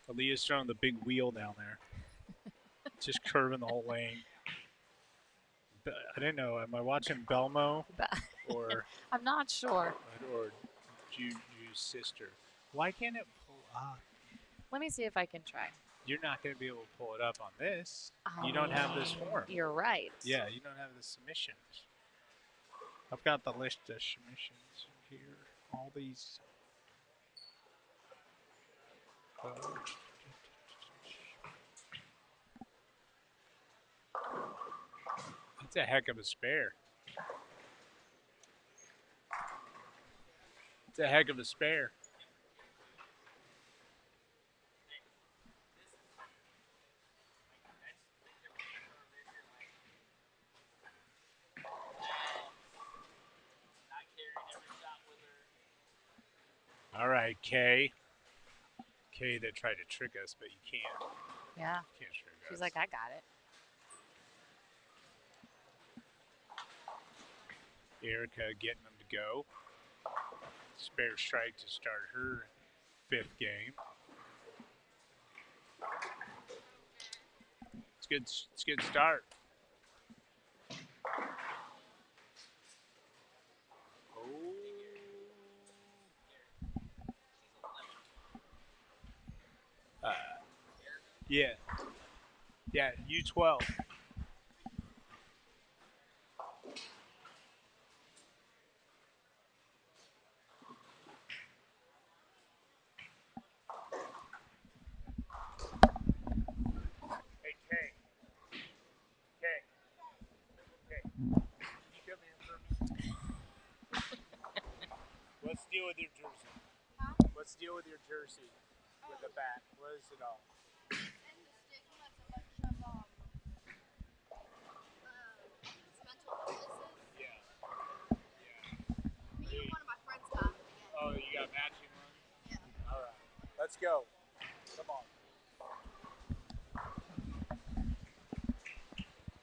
S2: Aaliyah's throwing the big wheel down there, just curving the whole lane. I didn't know. Am I watching Belmo or
S7: I'm not sure.
S2: Juju's sister? Why can't it pull up?
S7: Let me see if I can try.
S2: You're not going to be able to pull it up on this. You don't have this form.
S7: You're right.
S2: Yeah, you don't have the submissions. I've got the list of submissions here. All these. That's a heck of a spare. It's a heck of a spare. right, Kay. Kay that tried to trick us, but you can't.
S7: Yeah.
S2: Can't trick us.
S7: She's like, I got it.
S2: Erica getting them to go. Spare strike to start her 5th game. It's good. It's a good start. Yeah. Yeah, U12. Hey, Kay. Kay. Kay. Can you come here for me? What's the deal with your jersey?
S6: Huh?
S2: What's the deal with your jersey with the bat? What is it all?
S6: And the stick has a bunch of mental illnesses.
S2: Yeah.
S6: Me and one of my friends got them again.
S2: Oh, you got matching ones?
S6: Yeah.
S2: All right. Let's go. Come on.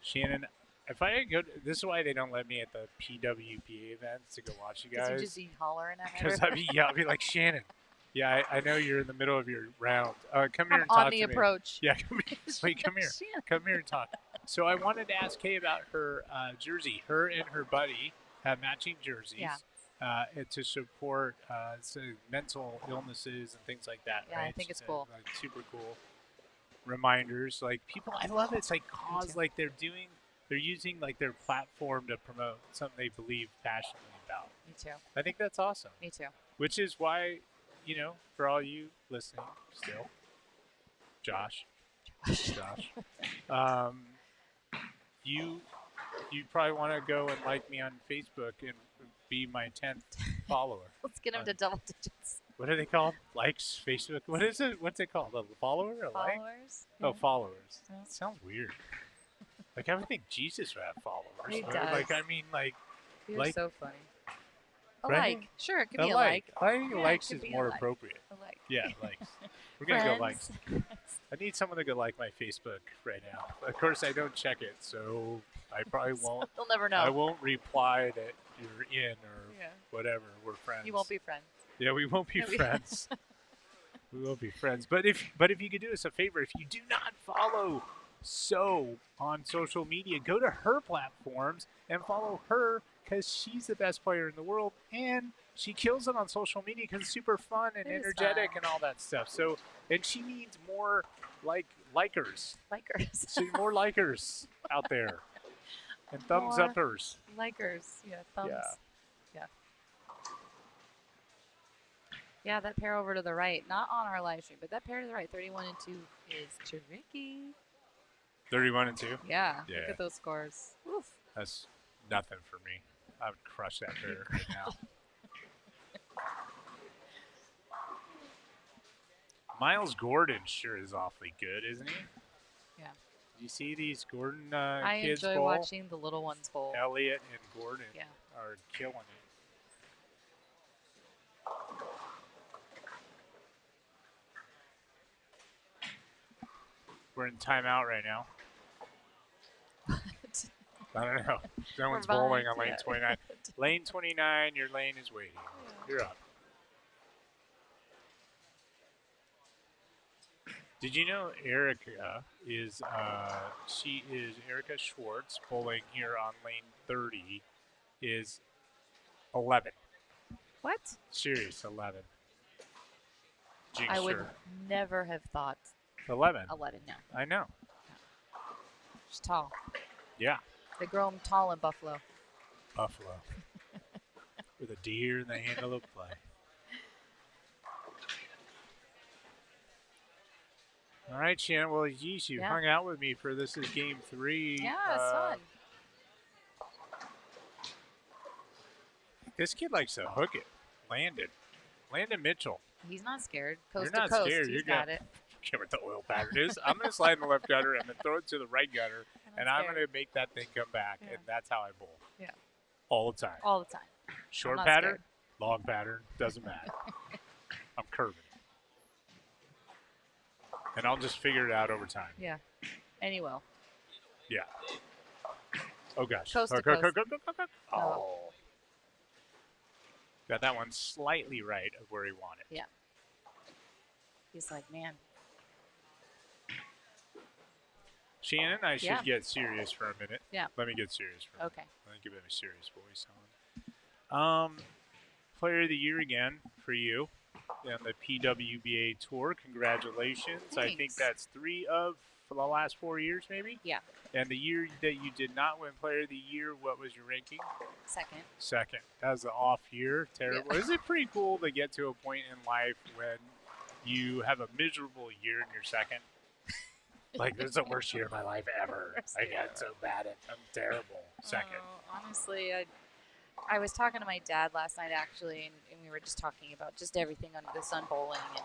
S2: Shannon, if I go, this is why they don't let me at the PWPA events to go watch you
S7: Because you
S2: guys.
S7: just be hollering at
S2: Because
S7: her.
S2: I'll be like, Shannon. Yeah, I know you're in the middle of your round. Come here
S7: I'm
S2: and
S7: on
S2: talk
S7: the
S2: to me.
S7: approach.
S2: Yeah, come here. Wait, come here.
S7: Shannon.
S2: Come here and talk. So I wanted to ask Kay about her jersey. Her and her buddy have matching jerseys.
S7: Yeah.
S2: And to support mental illnesses and things like that.
S7: Yeah,
S2: right?
S7: I think it's cool.
S2: Like super cool reminders. Like people, I love it. It's like cause,
S7: too.
S2: like they're using like their platform to promote something they believe passionately about.
S7: Me too.
S2: I think that's awesome.
S7: Me too.
S2: Which is why, for all you listening still, Josh, you probably want to go and like me on Facebook and be my 10th follower.
S7: Let's get him to double digits.
S2: What are they called? Likes, Facebook? What is it? What's it called? A follower? A like?
S7: Followers?
S2: Oh,
S7: Yeah.
S2: followers.
S7: Yeah.
S2: Sounds weird. Like, I would think Jesus would have followers.
S7: He
S2: but,
S7: does.
S2: Like, I mean, like,
S7: You're
S2: like-
S7: so funny. A
S2: Right?
S7: like. Sure, it could
S2: a
S7: be a
S2: like.
S7: like.
S2: I think
S7: Yeah, it
S2: likes
S7: could
S2: is
S7: be a
S2: more
S7: like.
S2: appropriate.
S7: A like.
S2: Yeah, likes. We're going to go likes.
S7: Friends.
S2: I need someone to go like my Facebook right now. Of course, I don't check it, so I probably won't.
S7: They'll never know.
S2: I won't reply that you're in or
S7: Yeah.
S2: whatever. We're friends.
S7: You won't be friends.
S2: Yeah, we won't be
S7: No, we-
S2: friends. We won't be friends. But if you could do us a favor, if you do not follow So on social media, go to her platforms and follow her because she's the best player in the world and she kills it on social media because it's super fun and
S7: It is
S2: energetic
S7: fun.
S2: and all that stuff. So, and she needs more likers.
S7: Likers.
S2: So more likers out there and thumbs
S7: More
S2: uppers.
S7: Likers. Yeah, thumbs.
S2: Yeah.
S7: Yeah. Yeah, that pair over to the right, not on our live stream, but that pair to the right, 31 and 2 is tricky.
S2: 31 and 2.
S7: Yeah,
S2: Yeah.
S7: look at those scores. Oof.
S2: That's nothing for me. I would crush that pair right now. Miles Gordon sure is awfully good, isn't he?
S7: Yeah.
S2: Do you see these Gordon
S7: I
S2: kids
S7: enjoy
S2: bowl?
S7: watching the little ones bowl.
S2: Elliott and Gordon
S7: Yeah.
S2: are killing it. We're in timeout right now. I don't know. No one's bowling on lane
S7: yeah.
S2: 29. Lane 29, your lane is waiting. You're up. Did you know Erica is, Erica Schwartz, bowling here on lane 30, is 11.
S7: What?
S2: Serious, 11.
S7: I would
S2: Jinxer.
S7: never have thought
S2: 11.
S7: 11, no.
S2: I know.
S7: She's tall.
S2: Yeah.
S7: They grow them tall in Buffalo.
S2: Buffalo. With a deer in the handle of play. All right, Shannon. Well, geez, you
S7: Yeah.
S2: hung out with me for this is game 3.
S7: Yeah, it's fun.
S2: This kid likes to hook it. Landon Mitchell.
S7: He's not scared. Coast
S2: You're
S7: to
S2: not
S7: coast,
S2: scared.
S7: he's
S2: You're
S7: got
S2: gonna-
S7: it.
S2: Care what the oil pattern is. I'm going to slide in the left gutter. I'm going to throw it to the right gutter, and I'm
S7: scared.
S2: going to make that thing come back,
S7: Yeah.
S2: and that's how I bowl.
S7: Yeah.
S2: All the time.
S7: All the time.
S2: Short
S7: not
S2: pattern,
S7: scared.
S2: long pattern, doesn't matter. I'm curving. And I'll just figure it out over time.
S7: Yeah. And you will.
S2: Yeah. Oh, gosh.
S7: Coast to
S2: Go,
S7: coast.
S2: go. Oh. Got that one slightly right of where he wanted.
S7: Yeah. He's like, man.
S2: Shannon, I should
S7: Yeah.
S2: get serious for a minute.
S7: Yeah.
S2: Let me get serious for a minute.
S7: Okay.
S2: Let me give it a serious voice on. Player of the Year again for you on the PWBA Tour. Congratulations. I think
S7: Thanks.
S2: that's 3 of for the last 4 years, maybe?
S7: Yeah.
S2: And the year that you did not win Player of the Year, what was your ranking?
S7: Second.
S2: That was an off year. Terrible.
S7: Yeah.
S2: Is it pretty cool to get to a point in life when you have a miserable year and you're second? Like, this is the worst year of my life ever. I got so bad at I'm terrible. Second.
S7: Honestly, I was talking to my dad last night, actually, and we were just talking about just everything under the sun bowling. And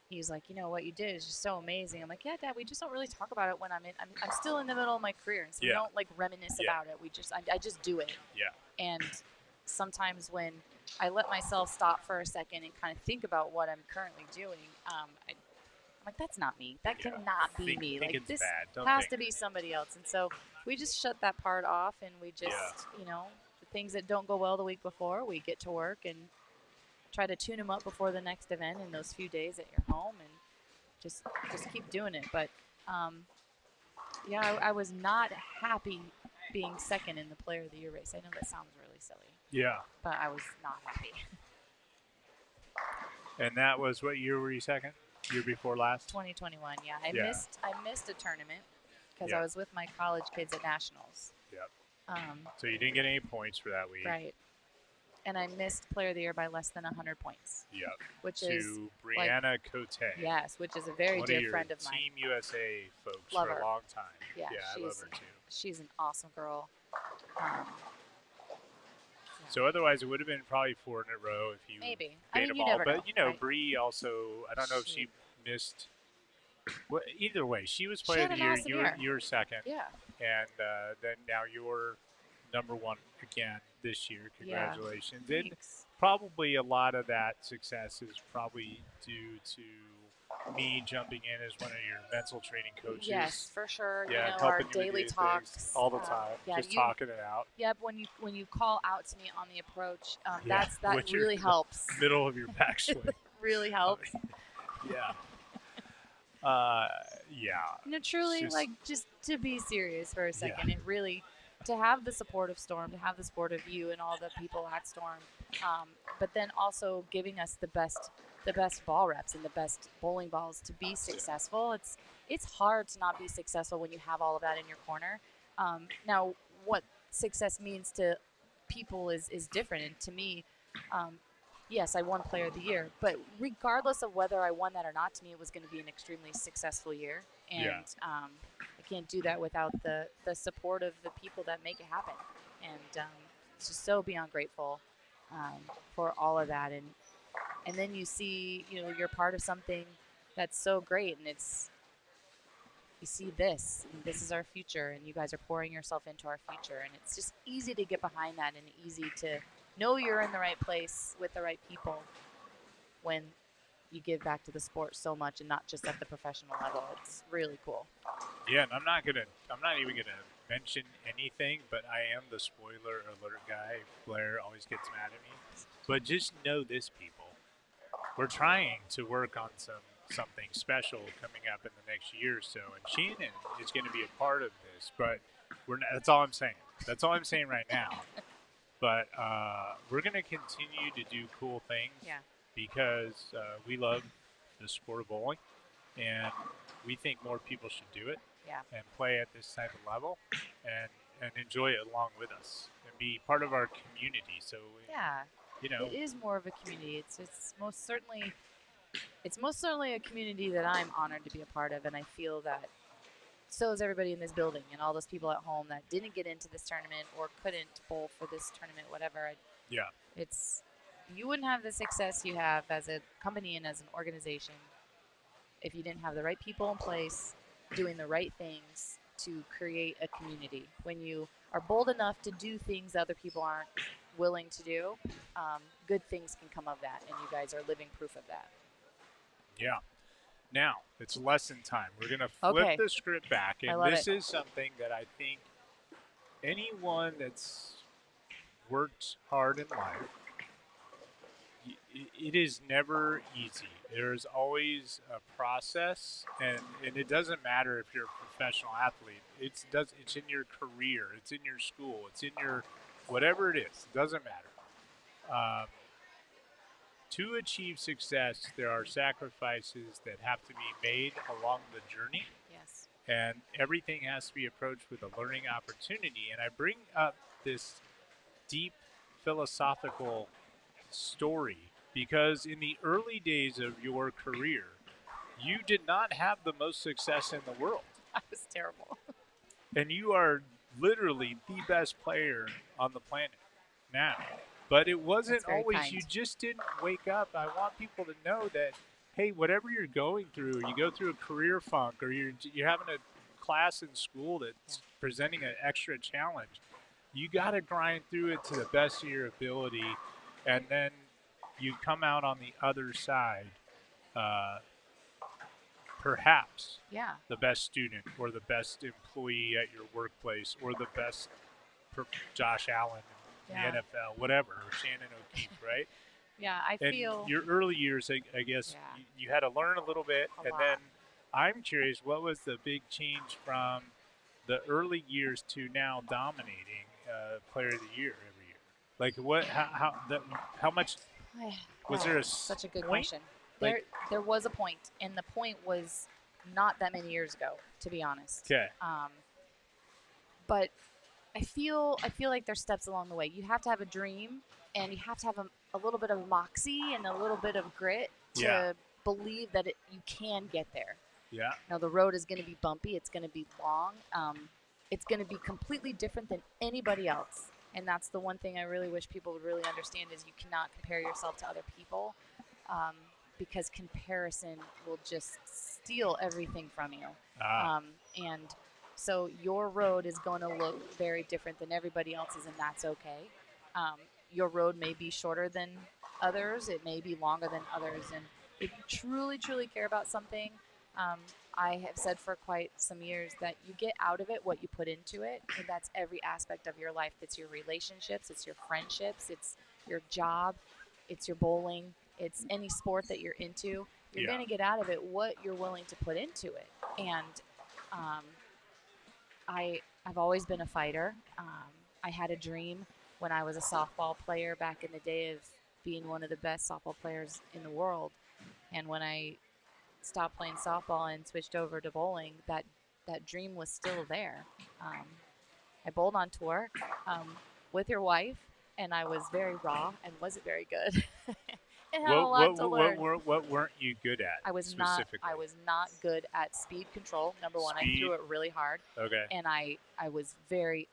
S7: he was like, you know, what you did is just so amazing. I'm like, yeah, Dad, we just don't really talk about it when I'm still in the middle of my career. And so we don't, like, reminisce about it. I just do it.
S2: Yeah.
S7: And sometimes when I let myself stop for a second and kind of think about what I'm currently doing, I'm like, that's not me. That cannot be me. Like, this has to be somebody else. And so we just shut that part off, and we just, you know, the things that don't go well the week before, we get to work and try to tune them up before the next event in those few days that you're home, and just keep doing it. But, I was not happy being second in the Player of the Year race. I know that sounds really silly.
S2: Yeah.
S7: But I was not happy.
S2: And that was what year were you second? Year before last?
S7: 2021, yeah. I missed a tournament because I was with my college kids at nationals.
S2: Yep. So you didn't get any points for that week.
S7: Right. And I missed Player of the Year by less than 100 points.
S2: Yep.
S7: Which
S2: to
S7: is
S2: Brianna Cote.
S7: Yes, which is a very dear friend of mine.
S2: Team USA folks
S7: Love
S2: for
S7: her.
S2: a long time.
S7: Yeah,
S2: I love her too.
S7: She's an awesome girl.
S2: So otherwise, it would have been probably 4 in a row if you
S7: maybe
S2: made them
S7: you
S2: all.
S7: never
S2: But
S7: know,
S2: you know,
S7: right?
S2: Bree also. I don't know if she missed. Well, either way, she was Player of the
S7: had an
S2: Year.
S7: awesome
S2: You were second.
S7: Yeah.
S2: And then now you're number 1 again this year. Congratulations.
S7: Yeah.
S2: And probably a lot of that success is probably due to me jumping in as one of your mental training coaches.
S7: Yes, for sure.
S2: Yeah,
S7: you know,
S2: helping
S7: our
S2: you with
S7: daily
S2: these
S7: talks
S2: things all the time. Just talking it out.
S7: Yep. When you call out to me on the approach,
S2: Yeah,
S7: that really helps.
S2: Middle of your backswing.
S7: Really helps.
S2: Yeah. Yeah.
S7: No, truly, just to be serious for a second, it really, to have the support of Storm, to have the support of you and all the people at Storm, but then also giving us the best ball reps and the best bowling balls to be successful. It's hard to not be successful when you have all of that in your corner. Now, what success means to people is different, and to me, yes, I won Player of the Year, but regardless of whether I won that or not, to me it was going to be an extremely successful year. And I can't do that without the support of the people that make it happen. And just so beyond grateful for all of that. And then you see, you know, you're part of something that's so great, and you see this, and this is our future, and you guys are pouring yourself into our future, and it's just easy to get behind that and easy to know you're in the right place with the right people when you give back to the sport so much and not just at the professional level. It's really cool.
S2: Yeah, and I'm not even gonna mention anything, but I am the spoiler alert guy. Blair always gets mad at me. But just know this, people. We're trying to work on something special coming up in the next year or so, and Shannon is going to be a part of this. But that's all I'm saying. That's all I'm saying right now. But we're going to continue to do cool things because we love the sport of bowling, and we think more people should do it and play at this type of level and enjoy it along with us and be part of our community. So you know,
S7: it is more of a community. It's most certainly a community that I'm honored to be a part of, and I feel that so is everybody in this building and all those people at home that didn't get into this tournament or couldn't bowl for this tournament, whatever. You wouldn't have the success you have as a company and as an organization if you didn't have the right people in place doing the right things to create a community. When you are bold enough to do things other people aren't willing to do, good things can come of that, and you guys are living proof of that.
S2: Yeah. Now, it's lesson time. We're going to flip
S7: Okay.
S2: the script back,
S7: I
S2: and
S7: love
S2: this
S7: it.
S2: is something that I think anyone that's worked hard in life, it is never easy. There's always a process, and it doesn't matter if you're a professional athlete. It's in your career, it's in your school, it's in your whatever it is. It doesn't matter. To achieve success, there are sacrifices that have to be made along the journey,
S7: Yes.
S2: and everything has to be approached with a learning opportunity. And I bring up this deep philosophical story because in the early days of your career, you did not have the most success in the world.
S7: I was terrible.
S2: And you are literally the best player on the planet now. But it wasn't
S7: That's very
S2: always,
S7: kind.
S2: you just didn't wake up. I want people to know that, hey, whatever you're going through, you go through a career funk or you're having a class in school that's presenting an extra challenge, you got to grind through it to the best of your ability. And then you come out on the other side, perhaps
S7: Yeah.
S2: the best student or the best employee at your workplace or the best Josh Allen in
S7: Yeah.
S2: the NFL, whatever, or Shannon O'Keefe, right?
S7: Yeah, I
S2: And
S7: feel
S2: your early years, I guess,
S7: Yeah.
S2: you had to learn a little bit.
S7: A
S2: And
S7: lot.
S2: then I'm curious, what was the big change from the early years to now dominating Player of the Year every year? Like, how much was there a
S7: such a good
S2: point?
S7: question.
S2: Like-
S7: There was a point, and the point was not that many years ago, to be honest.
S2: Okay.
S7: But I feel like there's steps along the way. You have to have a dream, and you have to have a little bit of moxie and a little bit of grit to
S2: Yeah.
S7: believe that you can get there.
S2: Yeah.
S7: Now, the road is going to be bumpy. It's going to be long. It's going to be completely different than anybody else. And that's the one thing I really wish people would really understand is you cannot compare yourself to other people because comparison will just steal everything from you. And so your road is going to look very different than everybody else's, and that's okay. Your road may be shorter than others. It may be longer than others. And if you truly, truly care about something, I have said for quite some years that you get out of it what you put into it, and that's every aspect of your life. It's your relationships, it's your friendships, it's your job, it's your bowling, it's any sport that you're into. You're going to get out of it what you're willing to put into it. And I've always been a fighter. I had a dream when I was a softball player back in the day of being one of the best softball players in the world. And when I stopped playing softball and switched over to bowling, that dream was still there. I bowled on tour with your wife, and I was very raw and wasn't very good. And had a lot to learn.
S2: What weren't you good at?
S7: I was
S2: specifically?
S7: not good at speed control. Number one, I threw it really hard.
S2: Okay.
S7: And I was very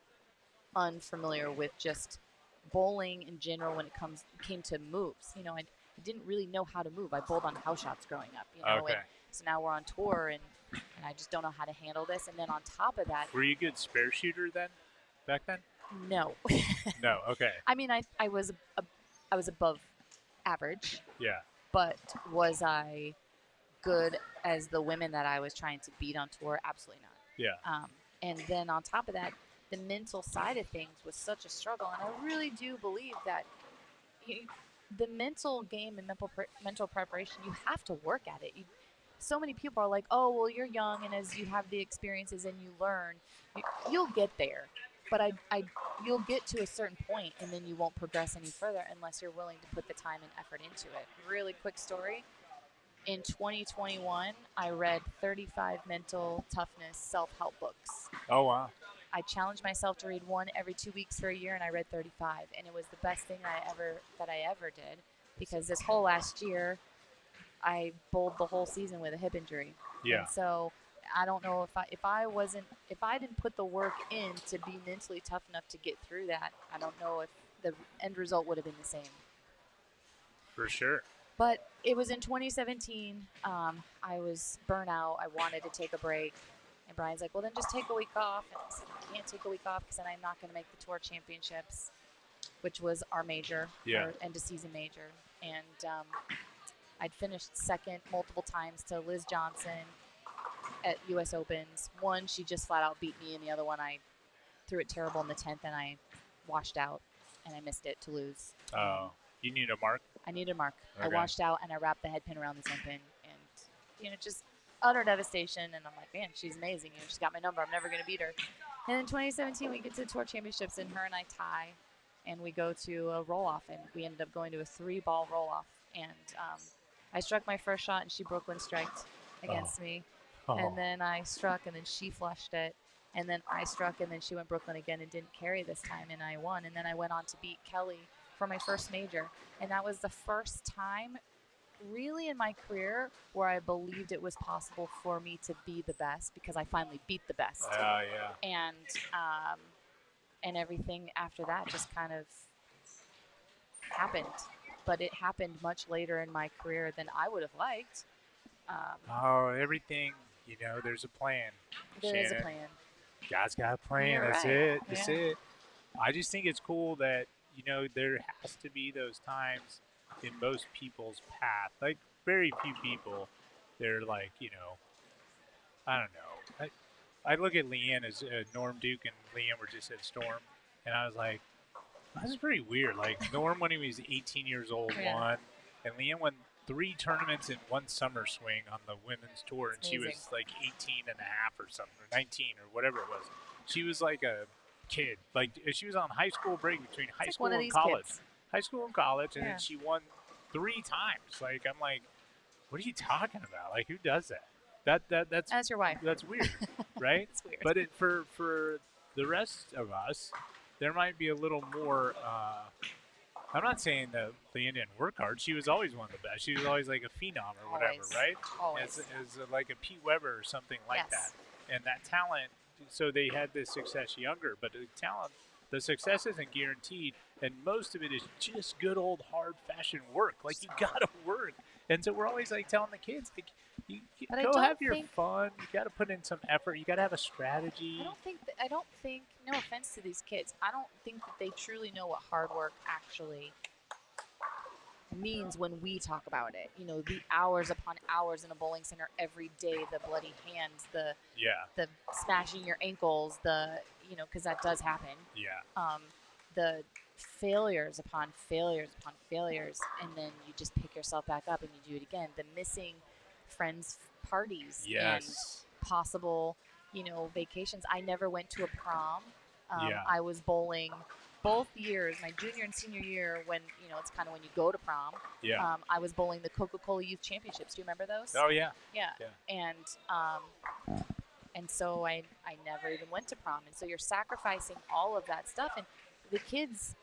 S7: unfamiliar with just bowling in general when it came to moves. You know, I didn't really know how to move. I bowled on house shots growing up. You know,
S2: Okay.
S7: and so now we're on tour, and I just don't know how to handle this. And then on top of that,
S2: Were you a good spare shooter then, back then?
S7: no.
S2: No. Okay.
S7: I mean, I was above average,
S2: Yeah.
S7: but was I good as the women that I was trying to beat on tour? Absolutely not.
S2: Yeah.
S7: And then on top of that, the mental side of things was such a struggle. And I really do believe that the mental game and mental preparation, you have to work at it. So many people are like, oh, well, you're young, and as you have the experiences and you learn, you'll get there. But you'll get to a certain point, and then you won't progress any further unless you're willing to put the time and effort into it. Really quick story. In 2021, I read 35 mental toughness self-help books.
S2: Oh, wow.
S7: I challenged myself to read one every 2 weeks for a year, and I read 35. And it was the best thing I ever did, because this whole last year, I bowled the whole season with a hip injury.
S2: Yeah.
S7: And so I don't know if I didn't put the work in to be mentally tough enough to get through that, I don't know if the end result would have been the same.
S2: For sure.
S7: But it was in 2017. I was burnt out. I wanted to take a break. And Brian's like, well, then just take a week off. And I said, I can't take a week off because then I'm not going to make the tour championships. which was our major,
S2: Yeah.
S7: our end of season major, and I'd finished second multiple times to Liz Johnson at U.S. Opens. One, she just flat out beat me, and the other one, I threw it terrible in the 10th, and I washed out, and I missed it to lose.
S2: Oh, you need a mark?
S7: I needed a mark. I
S2: Okay.
S7: washed out, and I wrapped the head pin around the 10 pin, and just utter devastation. And I'm like, man, she's amazing. She's got my number. I'm never going to beat her. And in 2017, we get to the Tour Championships, and her and I tie, and we go to a roll-off, and we ended up going to a 3-ball roll-off. And I struck my first shot, and she Brooklyn striked against me.
S2: Oh.
S7: And then I struck, and then she flushed it. And then I struck, and then she went Brooklyn again and didn't carry this time, and I won. And then I went on to beat Kelly for my first major. And that was the first time really in my career where I believed it was possible for me to be the best, because I finally beat the best.
S2: Yeah.
S7: And everything after that just kind of happened. But it happened much later in my career than I would have liked.
S2: Everything, there's a plan.
S7: There is a
S2: Shannon.
S7: plan.
S2: God's got a plan.
S7: You're
S2: That's
S7: right.
S2: it. That's
S7: Yeah.
S2: it. I just think it's cool that, there has to be those times in most people's path. Like, very few people, they're like, I don't know. I look at Leanne as Norm Duke and Leanne were just at Storm, and I was like, that's pretty weird. Like, Norm, when he was 18 years old,
S7: Yeah.
S2: won, and Leanne won 3 tournaments in one summer swing on the women's tour, and she was
S7: Amazing.
S2: like 18 and a half or something, or 19 or whatever it was. She was like a kid. Like, she was on high school break between high
S7: It's like
S2: school
S7: one of
S2: and
S7: these
S2: college.
S7: kids.
S2: High school and college, and
S7: Yeah.
S2: then she won 3 times. Like, I'm like, what are you talking about? Like, who does that? That's
S7: That's your wife.
S2: that's weird, right?
S7: It's weird.
S2: But for the rest of us, there might be a little more. I'm not saying that Leanne didn't work hard. She was always one of the best. She was always like a phenom or whatever,
S7: Always.
S2: right?
S7: Always.
S2: As like a Pete Weber or something like
S7: Yes.
S2: that. And that talent, so they had this success younger, but the talent, the success isn't guaranteed, and most of it is just good old hard-fashioned work. Like, you gotta work. And so we're always like telling the kids, like, you
S7: But I
S2: go
S7: don't
S2: have your
S7: think-
S2: fun. You got to put in some effort. You got to have a strategy.
S7: I don't think, no offense to these kids, I don't think that they truly know what hard work actually means when we talk about it. The hours upon hours in a bowling center every day, the bloody hands, the smashing your ankles, because that does happen.
S2: Yeah.
S7: The failures upon failures upon failures, and then you just pick yourself back up and you do it again. The missing friends' parties
S2: Yes.
S7: and possible, vacations. I never went to a prom.
S2: Yeah.
S7: I was bowling both years, my junior and senior year, when, it's kind of when you go to prom.
S2: Yeah.
S7: I was bowling the Coca-Cola Youth Championships. Do you remember those?
S2: Oh, yeah.
S7: Yeah.
S2: Yeah.
S7: And so I never even went to prom. And so you're sacrificing all of that stuff. And the kids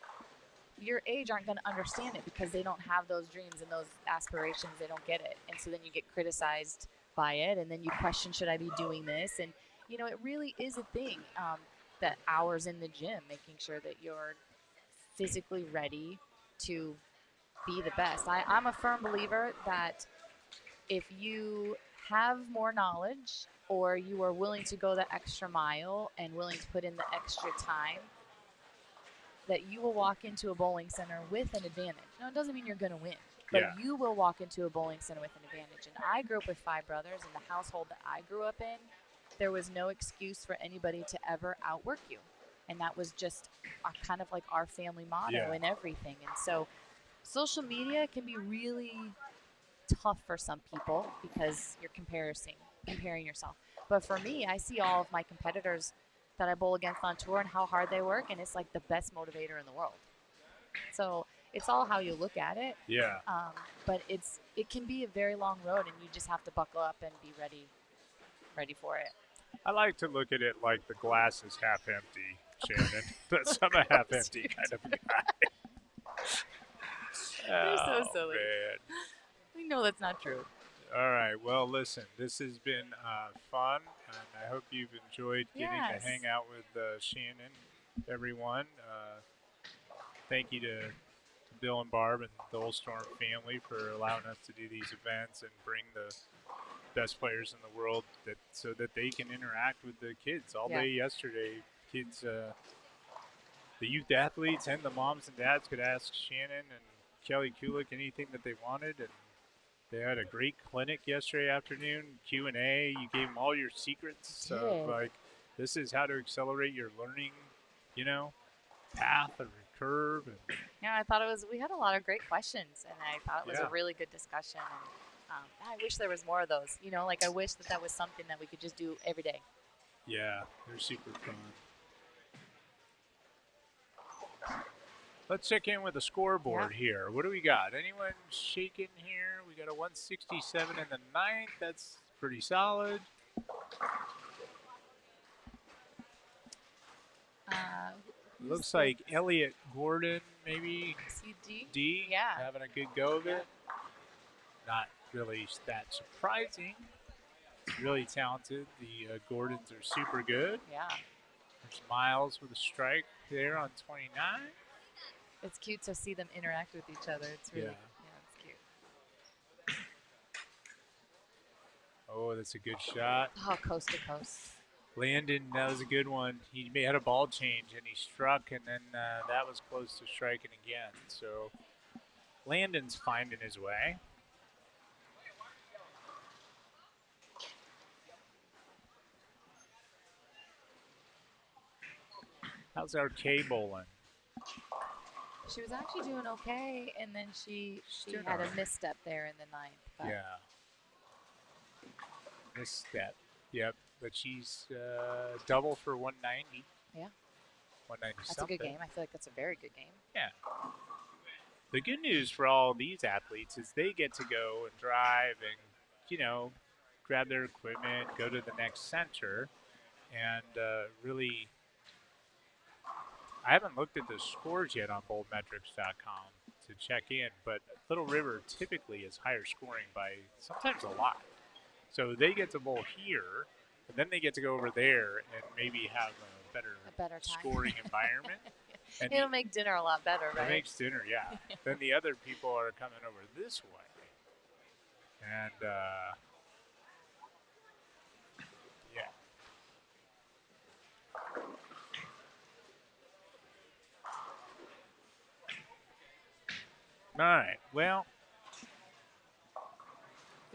S7: your age aren't going to understand it because they don't have those dreams and those aspirations. They don't get it. And so then you get criticized by it. And then you question, should I be doing this? And, it really is a thing, that hours in the gym, making sure that you're physically ready to be the best. I'm a firm believer that if you have more knowledge or you are willing to go the extra mile and willing to put in the extra time, that you will walk into a bowling center with an advantage. Now, it doesn't mean you're going to win, but
S2: Yeah.
S7: you will walk into a bowling center with an advantage. And I grew up with 5 brothers. In the household that I grew up in, there was no excuse for anybody to ever outwork you. And that was just kind of like our family motto
S2: Yeah.
S7: and everything. And so social media can be really tough for some people because you're comparing yourself. But for me, I see all of my competitors that I bowl against on tour and how hard they work, and it's like the best motivator in the world. So it's all how you look at it.
S2: Yeah.
S7: But it can be a very long road, and you just have to buckle up and be ready for it.
S2: I like to look at it like the glass is half empty, Shannon. That's I'm a half empty kind of guy.
S7: You're so
S2: Oh,
S7: silly.
S2: man.
S7: We know that's not true.
S2: All right. Well, listen, this has been fun, and I hope you've enjoyed getting
S7: Yes.
S2: to hang out with Shannon, everyone. Thank you to Bill and Barb and the Old Storm family for allowing us to do these events and bring the best players in the world so that they can interact with the kids all
S7: Yeah.
S2: day yesterday. Kids, the youth athletes and the moms and dads could ask Shannon and Kelly Kulik anything that they wanted, and they had a great clinic yesterday afternoon, Q&A. You gave them all your secrets of, like, this is how to accelerate your learning, path or curve. And
S7: Yeah, I thought we had a lot of great questions, and I thought it was a really good discussion. And I wish there was more of those. I wish that was something that we could just do every day.
S2: yeah, they're super fun. Let's check in with the scoreboard here. What do we got? Anyone shaking here? We got a 167 in the ninth. That's pretty solid. Looks like Elliot Gordon, maybe D, having a good go of it. Not really that surprising. Really talented. The Gordons are super good.
S7: Yeah.
S2: There's Miles with a strike there on 29.
S7: It's cute to see them interact with each other. It's really, it's cute.
S2: Oh, that's a good shot.
S7: Oh, coast to coast.
S2: Landon, that was a good one. He had a ball change and he struck, and then that was close to striking again. So Landon's finding his way. How's our K bowling?
S7: She was actually doing okay, and then she had a misstep there in the ninth. But.
S2: Yeah. Misstep. Yep. But she's double for 190.
S7: Yeah.
S2: 190
S7: That's
S2: something.
S7: a good game. I feel like that's a very good game.
S2: Yeah. The good news for all these athletes is they get to go and drive and, grab their equipment, go to the next center, and really. I haven't looked at the scores yet on boldmetrics.com to check in, but Little River typically is higher scoring by sometimes a lot. So they get to bowl here, and then they get to go over there and maybe have a better scoring environment. And
S7: it'll make dinner a lot better, right?
S2: It makes dinner, yeah. Then the other people are coming over this way. And, yeah. All right, well,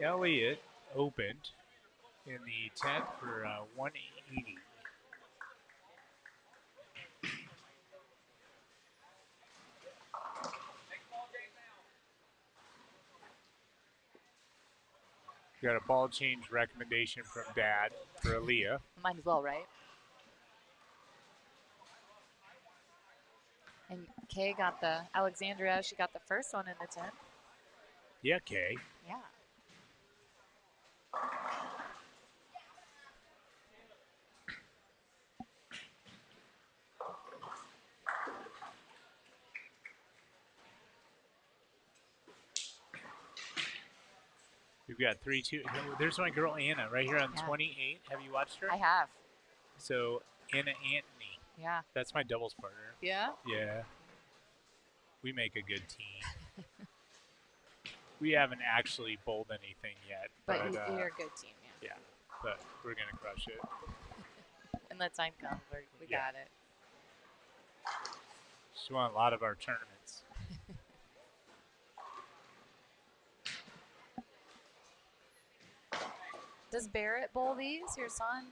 S2: Elliott opened in the 10th for 180. We got a ball change recommendation from Dad for Aaliyah.
S7: Might as well, right? And Kay got Alexandria, she got the first one in the 10th.
S2: Yeah, Kay.
S7: Yeah.
S2: We've got 3-2. There's my girl Anna right here on 28. Have you watched her?
S7: I have.
S2: So Anna Anthony.
S7: Yeah.
S2: That's my doubles partner.
S7: Yeah?
S2: Yeah. We make a good team. We haven't actually bowled anything yet.
S7: But you're a good team, yeah.
S2: Yeah, but we're going to crush it.
S7: When the time comes, we got it.
S2: Just won a lot of our tournaments.
S7: Does Barrett bowl these, your son?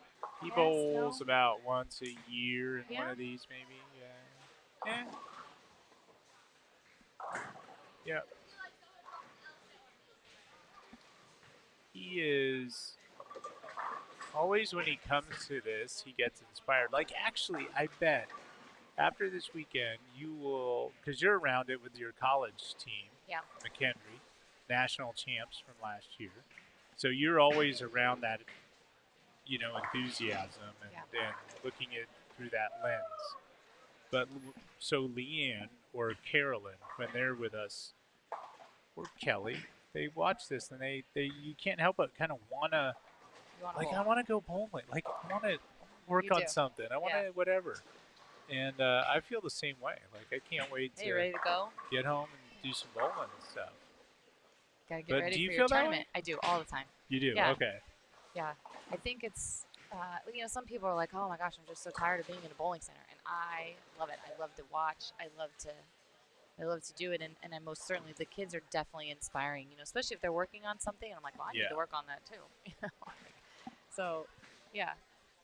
S2: He bowls about once a year in one of these, maybe. Yeah. Yep. He is always, when he comes to this, he gets inspired. Like, actually, I bet after this weekend, you will, because you're around it with your college team, McHenry, national champs from last year. So you're always around that, enthusiasm and looking at through that lens. But so Leanne or Carolyn, when they're with us, or Kelly, they watch this and they you can't help but kind of wanna like, I want to go bowling. Like, I want to work on something. I want to whatever. And I feel the same way. Like, I can't wait to
S7: ready to go?
S2: Get home and do some bowling and stuff.
S7: Gotta get ready for your tournament. I do all the time.
S2: You do?
S7: Yeah.
S2: Okay.
S7: Yeah. I think it's some people are like, "Oh my gosh, I'm just so tired of being in a bowling center," and I love it. I love to watch. I love to do it, and I most certainly the kids are definitely inspiring. Especially if they're working on something, and I'm like, "Well, I need
S2: Yeah.
S7: to work on that too." So, yeah,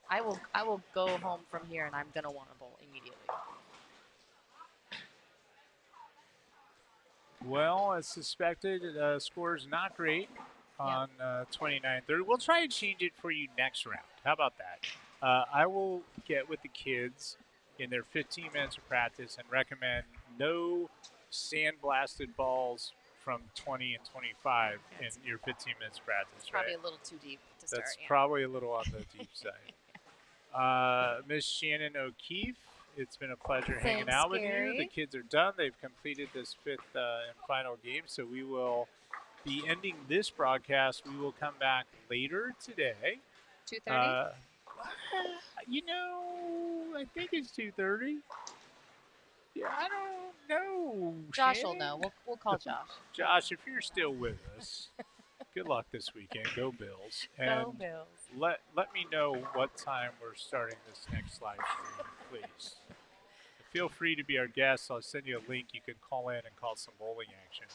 S7: I will go home from here, and I'm gonna want to bowl immediately.
S2: Well, as suspected, score is not great on 29-30. We'll try and change it for you next round. How about that? I will get with the kids in their 15 minutes of practice and recommend no sandblasted balls from 20 and 25 in your 15 minutes of practice,
S7: Probably
S2: right?
S7: a little too deep to start.
S2: That's probably a little on the deep side. Miss Shannon O'Keefe, it's been a pleasure hanging out with you. The kids are done. They've completed this 5th and final game, so we will be ending this broadcast. We will come back later today.
S7: 2:30?
S2: I think it's 2:30. Yeah, I don't know.
S7: Josh
S2: Shannon.
S7: will know. We'll call Josh.
S2: Josh, if you're still with us, good luck this weekend. Go Bills. And
S7: Go Bills.
S2: let me know what time we're starting this next live stream, please. Feel free to be our guest. I'll send you a link. You can call in and call some bowling action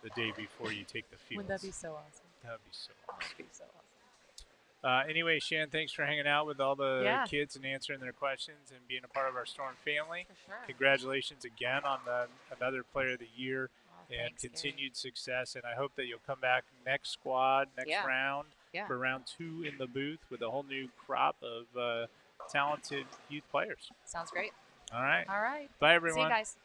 S2: the day before you take the field.
S7: Wouldn't that be so awesome?
S2: That would be so awesome.
S7: That would be so awesome.
S2: Anyway, Shan, thanks for hanging out with all the
S7: Yeah.
S2: kids and answering their questions and being a part of our Storm family.
S7: For sure.
S2: Congratulations again on another Player of the Year and
S7: thanks,
S2: continued success. And I hope that you'll come back next squad, next round,
S7: Yeah.
S2: for round 2 in the booth with a whole new crop of talented youth players.
S7: Sounds great.
S2: All right.
S7: All right.
S2: Bye, everyone.
S7: See you guys.